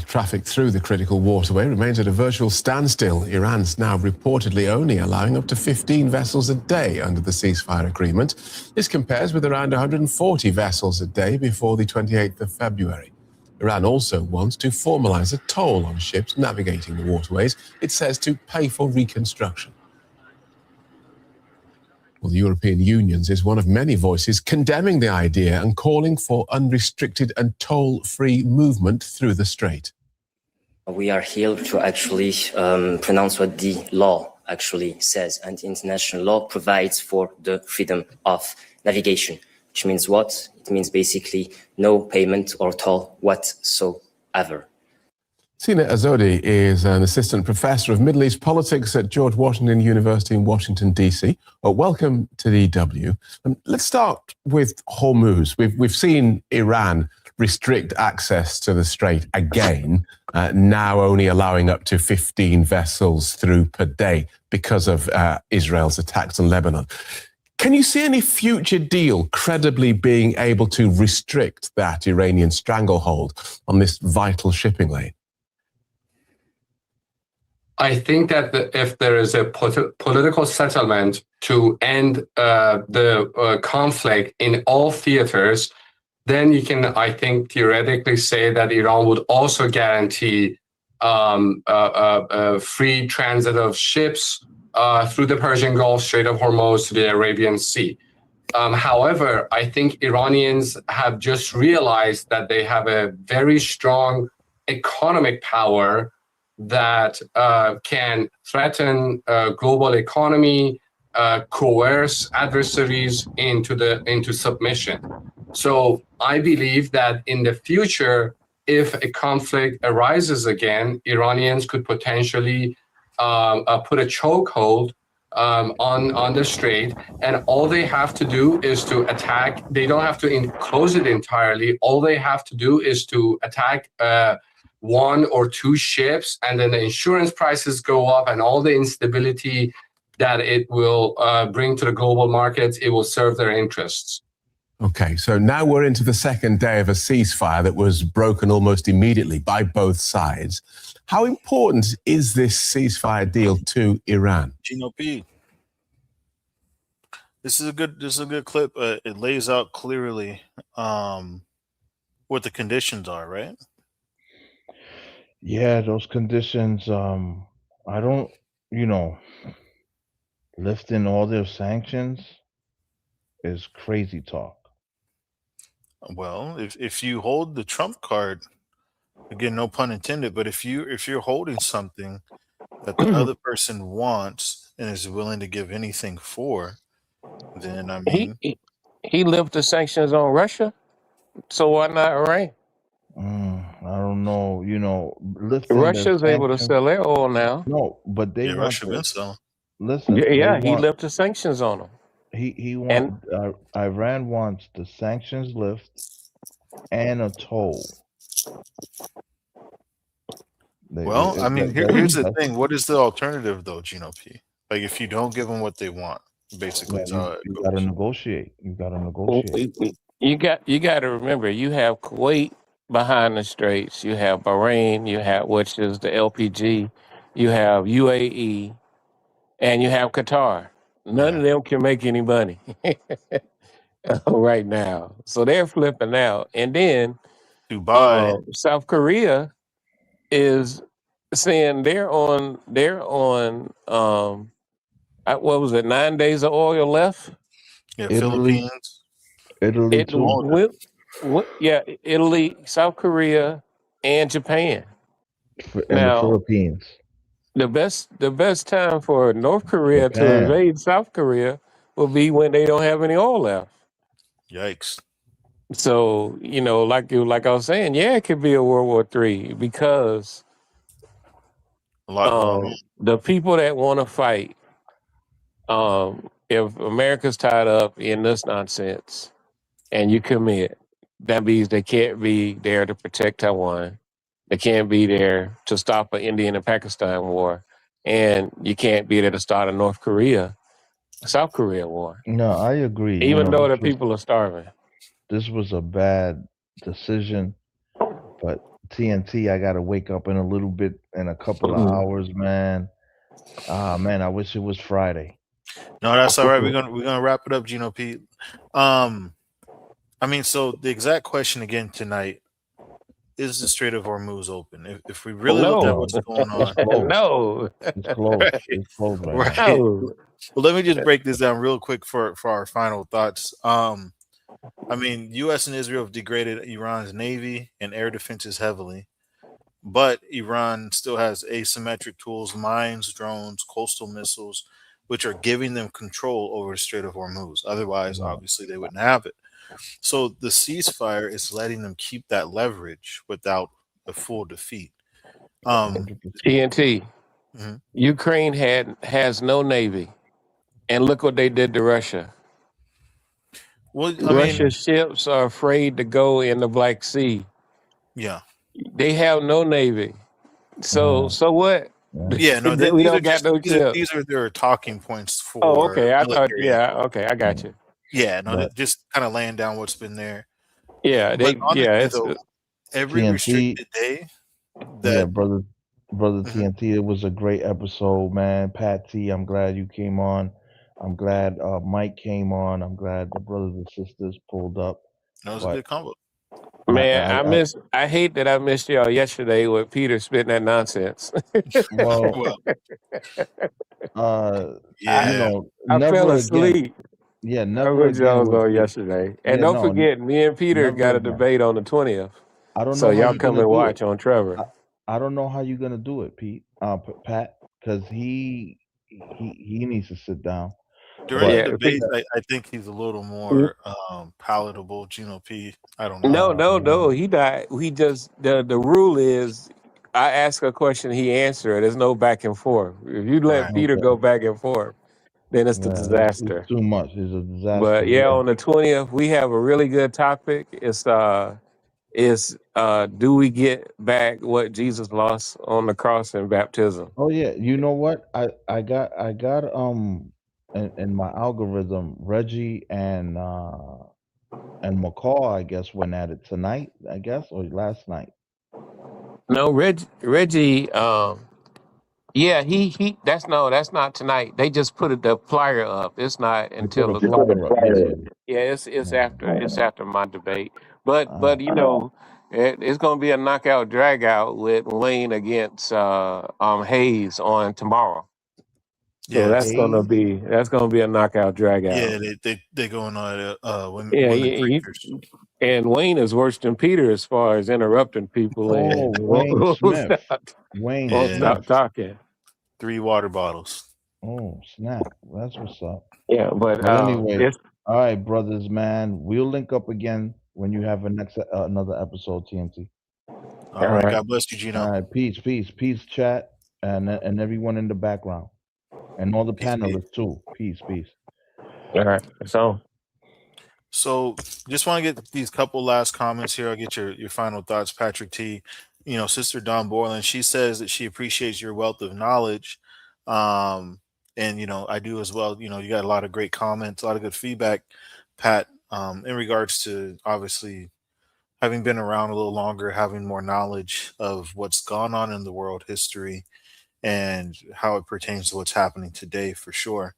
Traffic through the critical waterway remains at a virtual standstill. Iran's now reportedly only allowing up to 15 vessels a day under the ceasefire agreement. This compares with around 140 vessels a day before the 28th of February. Iran also wants to formalize a toll on ships navigating the waterways, it says, to pay for reconstruction. Well, the European Union is one of many voices condemning the idea and calling for unrestricted and toll-free movement through the strait. We are here to actually pronounce what the law actually says, and international law provides for the freedom of navigation, which means what? It means basically no payment or toll whatsoever. Sina Azodi is an assistant professor of Middle East politics at George Washington University in Washington, D.C. Well, welcome to the EW. Let's start with Hormuz. We've seen Iran restrict access to the strait again, now only allowing up to 15 vessels through per day because of Israel's attacks on Lebanon. Can you see any future deal credibly being able to restrict that Iranian stranglehold on this vital shipping lane? I think that if there is a political settlement to end the conflict in all theaters, then you can, I think, theoretically say that Iran would also guarantee free transit of ships through the Persian Gulf, Strait of Hormuz to the Arabian Sea. However, I think Iranians have just realized that they have a very strong economic power that can threaten global economy, coerce adversaries into submission. So I believe that in the future, if a conflict arises again, Iranians could potentially put a chokehold on the strait, and all they have to do is to attack. They don't have to close it entirely. All they have to do is to attack one or two ships, and then the insurance prices go up, and all the instability that it will bring to the global markets, it will serve their interests. Okay, so now we're into the second day of a ceasefire that was broken almost immediately by both sides. How important is this ceasefire deal to Iran? Gino P. This is a good clip. It lays out clearly what the conditions are, right? Yeah, those conditions, I don't, lifting all their sanctions is crazy talk. Well, if you hold the Trump card, again, no pun intended, but if you're holding something that the other person wants and is willing to give anything for, then I mean, He lifted sanctions on Russia, so why not Iran? I don't know, lifting Russia's their able to sanctions. sell their oil now. No, but they yeah, want Russia to been selling. listen. Yeah, They he want lifted sanctions on them. he want Iran wants the sanctions lift and a toll. Well, I mean, here's the thing. What is the alternative, though, Gino P? Like, if you don't give them what they want, basically, is how it you goes. gotta negotiate. You gotta negotiate. You got to remember, you have Kuwait behind the straits, you have Bahrain, you have, which is the LPG, you have UAE, and you have Qatar. None of them can make any money right now, so they're flipping out. And then Dubai, South Korea is saying they're on what was it, 9 days of oil left? yeah, Italy, Philippines, Italy, South Korea, and Japan. and the Now, Philippines. the best time for North Korea to Japan. invade South Korea will be when they don't have any oil left. Yikes. So, like I was saying, yeah, it could be a World War III because a lot going on. The people that want to fight, if America's tied up in this nonsense and you commit, that means they can't be there to protect Taiwan. They can't be there to stop an Indian and Pakistan war. And you can't be there to start a South Korea war. No, I agree. Even though the people are starving. This was a bad decision, but TNT, I gotta wake up in a little bit, in a couple of hours, man. Man, I wish it was Friday. No, that's all right. We're gonna wrap it up, Gino P. I mean, so the exact question again tonight: is the Strait of Hormuz open? If we really look at what's going on, No. It's closed. It's closed right right? now. Well, let me just break this down real quick for our final thoughts. I mean, U.S. and Israel have degraded Iran's navy and air defenses heavily, but Iran still has asymmetric tools, mines, drones, coastal missiles, which are giving them control over the Strait of Hormuz. Otherwise, obviously, they wouldn't have it. So the ceasefire is letting them keep that leverage without a full defeat. Um, TNT. Mhm. Ukraine has no navy, and look what they did to Russia. Well, I mean, Russia's ships are afraid to go in the Black Sea. yeah. They have no navy. So what? Yeah, no, We these are don't got just no ships. these are their talking points Oh, for okay. I thought, military. yeah, okay, I got you. Yeah, no, But just kind of laying down what's been there. Yeah, But honestly, it's though, every TNT, restricted day yeah, that brother Mhm. TNT, it was a great episode, man. Pat T, I'm glad you came on. I'm glad Mike came on. I'm glad the brothers and sisters pulled up. that was a But good combo. Man, I hate that I missed y'all yesterday with Peter spitting that nonsense. well, Well, you yeah, know, I fell never again. asleep. Yeah, I never was again on with yesterday. And yeah, don't no, forget, me and Peter never got a again. debate on the 20th. I don't So know how y'all you're come gonna and do it. watch on Trevor. I don't know how you're gonna do it, Pat, because he needs to sit down. during But the debate, I think he's a little Mm. more palatable. Gino P. I don't know. No. He died. He just the rule is I ask a question, he answer it. There's no back and forth. If you let Right. Peter Okay. go back and forth, then it's the Yeah, disaster. it's too much. It's a disaster. But yeah, on the 20th, we have a really good topic. It's do we get back what Jesus lost on the cross in baptism? Oh yeah, you know what? I got in my algorithm, Reggie and McCall, I guess, went at it tonight, I guess, or last night. No, Reggie, yeah, he that's not tonight. They just put the flyer up. It's not They put until a the flyer up. yeah, it's Yeah. after my debate. But you know, it's gonna be a knockout drag-out with Wayne against Hayes on tomorrow. So Yeah, that's gonna be a knockout drag-out. yeah, they going on Yeah, women preachers. and Wayne is worse than Peter as far as interrupting people Oh, and Wayne Smith. won't Yeah, stop talking. 3 water bottles. Oh, snap. That's what's up. Yeah, but Anyway, it's all right, brothers, man. We'll link up again when you have another episode, TNT. All right. God bless you, Gino. All right, peace, chat, and everyone in the background, and all the panelists too. Peace. all right. So just want to get these couple last comments here. I'll get your final thoughts, Patrick T. You know, Sister Dawn Borland, she says that she appreciates your wealth of knowledge. And you know, I do as well. You know, you got a lot of great comments, a lot of good feedback, Pat, in regards to obviously having been around a little longer, having more knowledge of what's gone on in the world history and how it pertains to what's happening today for sure.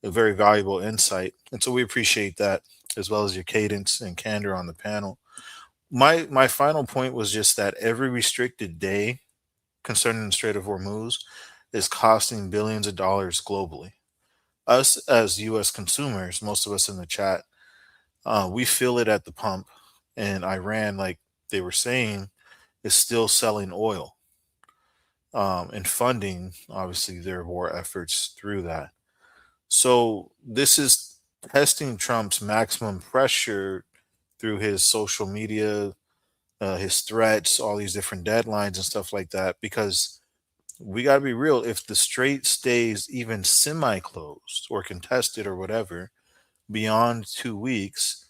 A very valuable insight. And so we appreciate that, as well as your cadence and candor on the panel. My final point was just that every restricted day concerning the Strait of Hormuz is costing billions of dollars globally. Us as US consumers, most of us in the chat, we feel it at the pump. And Iran, like they were saying, is still selling oil and funding, obviously, their war efforts through that. So this is testing Trump's maximum pressure through his social media, his threats, all these different deadlines and stuff like that. Because we got to be real, if the strait stays even semi-closed or contested or whatever beyond 2 weeks,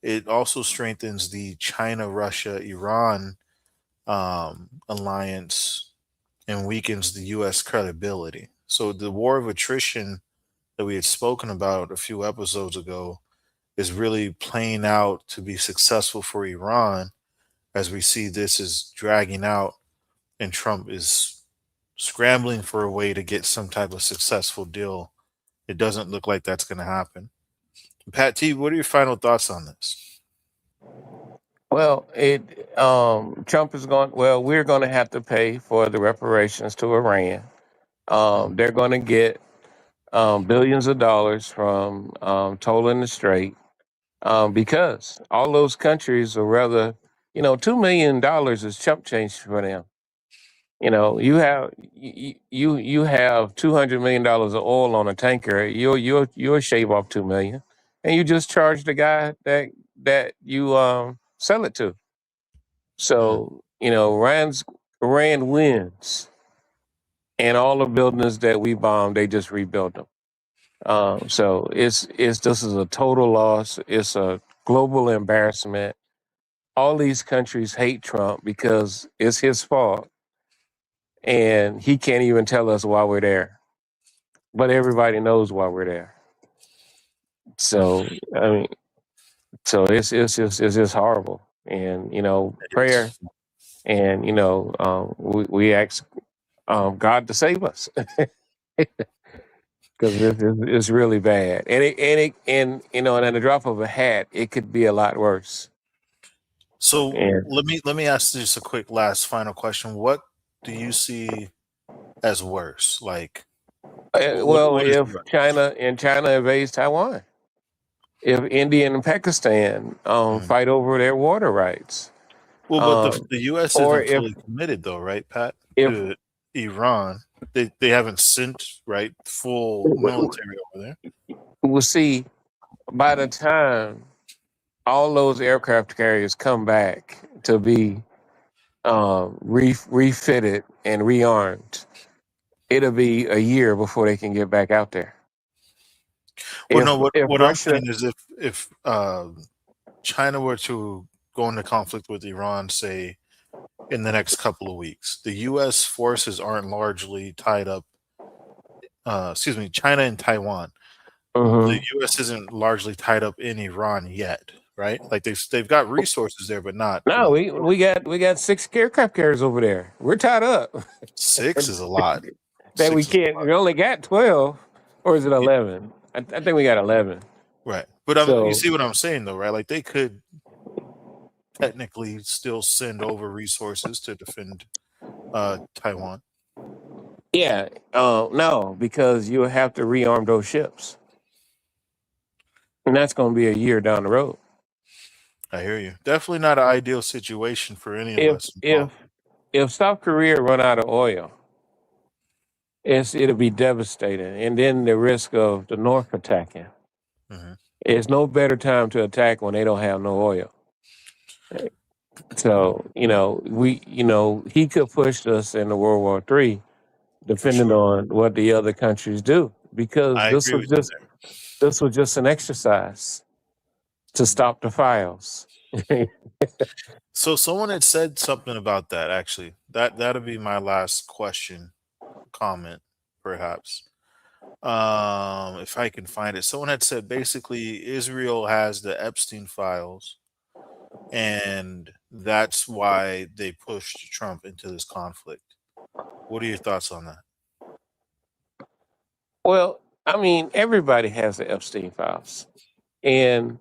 it also strengthens the China, Russia, Iran alliance and weakens the U.S. credibility. So the war of attrition that we had spoken about a few episodes ago is really playing out to be successful for Iran, as we see this is dragging out and Trump is scrambling for a way to get some type of successful deal. It doesn't look like that's going to happen. Pat T, what are your final thoughts on this? Well, Trump is going. Well, we're going to have to pay for the reparations to Iran. They're going to get billions of dollars from tolling the strait because all those countries are rather, $2 million is chump change for them. You know, you have $200 million of oil on a tanker. You'll shave off 2 million, and you just charge the guy that you sell it to. So Iran wins, and all the buildings that we bombed, they just rebuilt them. So this is a total loss. It's a global embarrassment. All these countries hate Trump because it's his fault, and he can't even tell us why we're there. But everybody knows why we're there. So I mean, so it's just horrible. And prayer, and we ask God to save us because it's really bad. And in a drop of a hat, it could be a lot worse. So And let me ask just a quick last final question. What do you see as worse? Like, well, what is if worse? China invades Taiwan, if India and Pakistan fight over their water rights, Well, but the U.S. or isn't if fully committed, though, right, Pat, if to Iran? They haven't sent full military over there. we'll see, by the time all those aircraft carriers come back to be refitted and rearmed, it'll be a year before they can get back out there. Well, no. If What I'm Russia, saying is, if China were to go into conflict with Iran, say in the next couple of weeks, the U.S. forces aren't largely tied up. Excuse me, China and Taiwan. The U.S. isn't largely tied up in Iran yet, right? Like they've got resources there, but not. no, we got 6 aircraft carriers over there. We're tied up. 6 is a lot. That we can't. We only got 12, or is it 11? I think we got 11. Right. But So, you see what I'm saying, though, right? Like they could technically still send over resources to defend Taiwan. yeah, no, because you'll have to rearm those ships, and that's going to be a year down the road. I hear you. Definitely not an ideal situation for any of us involved. If South Korea run out of oil, it'll be devastating, and then the risk of the North attacking. It's no better time to attack when they don't have no oil. So he could push us into World War III, depending on what the other countries do, because I this agree was with you this was just an exercise to stop the files. So someone had said something about that. Actually, that'll be my last question, comment, perhaps. If I can find it, someone had said basically Israel has the Epstein files, and that's why they pushed Trump into this conflict. What are your thoughts on that? Well, I mean, everybody has the Epstein files, and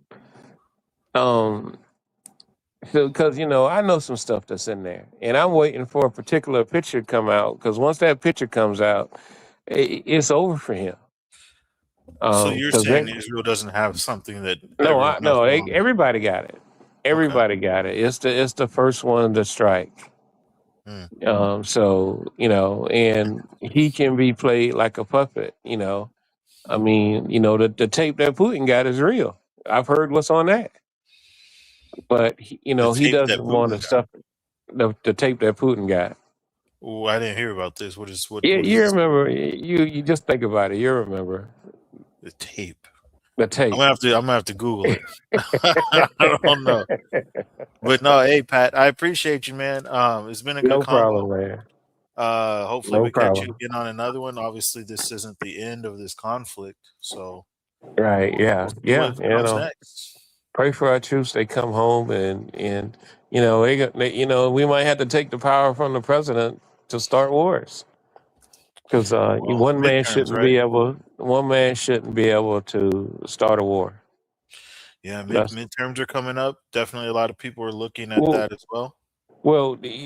because I know some stuff that's in there, and I'm waiting for a particular picture to come out, because once that picture comes out, it's over for him. So you're 'Cause saying Israel doesn't have something that no, everyone else belongs to? everybody got it. Everybody got it. It's the first one to strike. So and he can be played like a puppet. I mean, the tape that Putin got is real. I've heard what's on that, but he tape that doesn't want to Putin got? suffer. The tape that Putin got. Oh, I didn't hear about this. What is Yeah, what is you this? remember? You just think about it. You remember The tape. the tape? I'm gonna have to Google it. I don't know. But no, hey Pat, I appreciate you, man. It's been a good No convo. problem, man. Hopefully No we catch you problem. again on another one. Obviously, this isn't the end of this conflict, so Right? Yeah. we'll see Yeah. what comes next. Pray for our troops. They come home, and we might have to take the power from the president to start wars, because one man midterms, shouldn't right? be able to start a war. Yeah, That's midterms are coming up. Definitely, a lot of people are looking at well, that as well.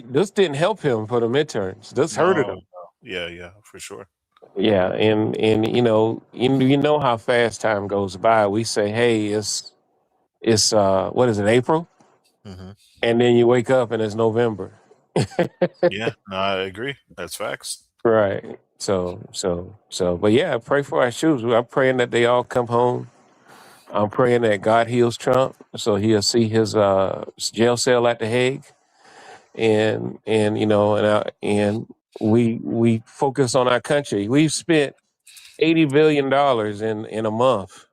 this didn't help him for the midterms. This hurted No, him. yeah, for sure. Yeah, and you know how fast time goes by. We say, hey, it's what is it, April? And then you wake up and it's November. Yeah, no, I agree. That's facts. Right. But yeah, pray for our troops. I'm praying that they all come home. I'm praying that God heals Trump so he'll see his jail cell at The Hague, and and we focus on our country. We've spent $80 billion in a month,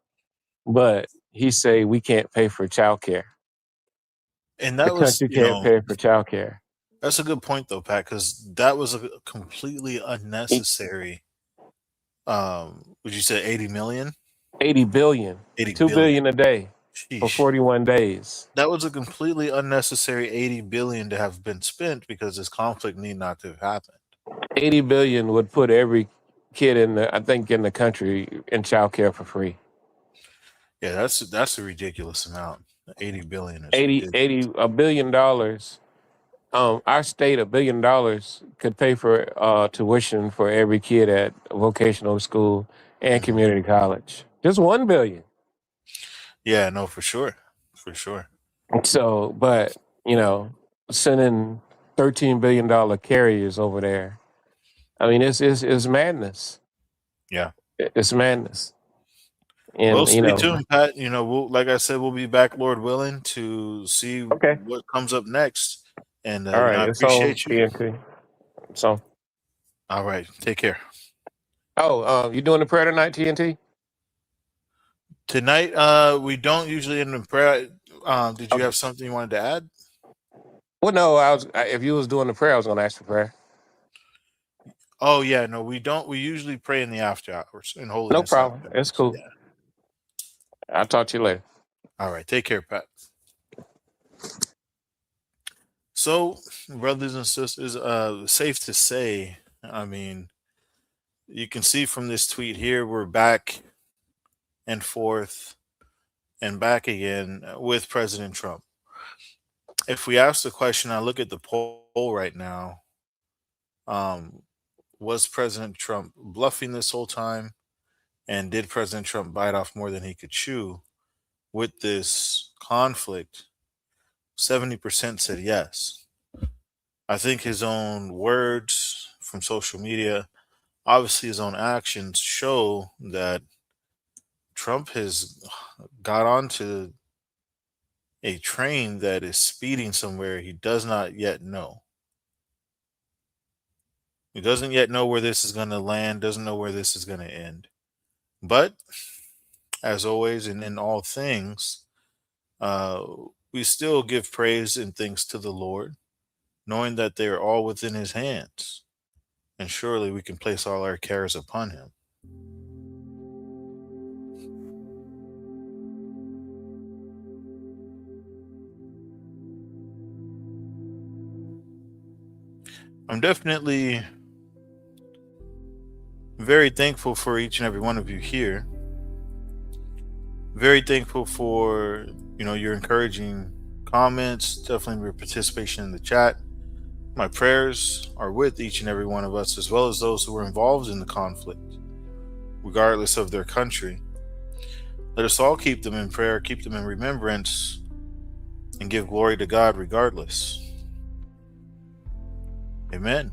but he say we can't pay for childcare. And The that was, country can't pay for childcare. that's a good point though, Pat, because that was a completely unnecessary. Would you say 80 million? 80 billion. 80 2 billion. billion a day for Sheesh. 41 days. That was a completely unnecessary 80 billion to have been spent because this conflict need not to have happened. 80 billion would put every kid in the country in childcare for free. Yeah, that's a ridiculous amount. 80 billion is 80 $1 billion. Our state $1 billion could pay for tuition for every kid at vocational school and community college. Just 1 billion. Yeah, no, for sure. For sure. So, but sending $13 billion carriers over there. I mean, it's madness. Yeah. It's madness. And Well, stay tuned, Pat. We'll, like I said, we'll be back, Lord willing, to see what comes up next. And all right, I it's on appreciate you. TNT. So, all right, take care. Oh, you doing the prayer tonight, TNT? Tonight, we don't usually end in prayer. Did you have something you wanted to add? Well, no, if you was doing the prayer, I was going to ask for prayer. Oh yeah, no, we don't. We usually pray in the after hours in Holiness. No problem. after hours. It's cool. Yeah. I'll talk to you later. All right, take care, Pat. So, brothers and sisters, safe to say, I mean, you can see from this tweet here, we're back and forth and back again with President Trump. If we ask the question, I look at the poll right now. Was President Trump bluffing this whole time? And did President Trump bite off more than he could chew with this conflict? 70% said yes. I think his own words from social media, obviously his own actions, show that Trump has got onto a train that is speeding somewhere he does not yet know. He doesn't yet know where this is going to land, doesn't know where this is going to end. But, as always, and in all things, we still give praise and thanks to the Lord, knowing that they are all within his hands. And surely we can place all our cares upon him. I'm definitely very thankful for each and every one of you here. Very thankful for, your encouraging comments, definitely your participation in the chat. My prayers are with each and every one of us, as well as those who were involved in the conflict, regardless of their country. Let us all keep them in prayer, keep them in remembrance, and give glory to God regardless. Amen.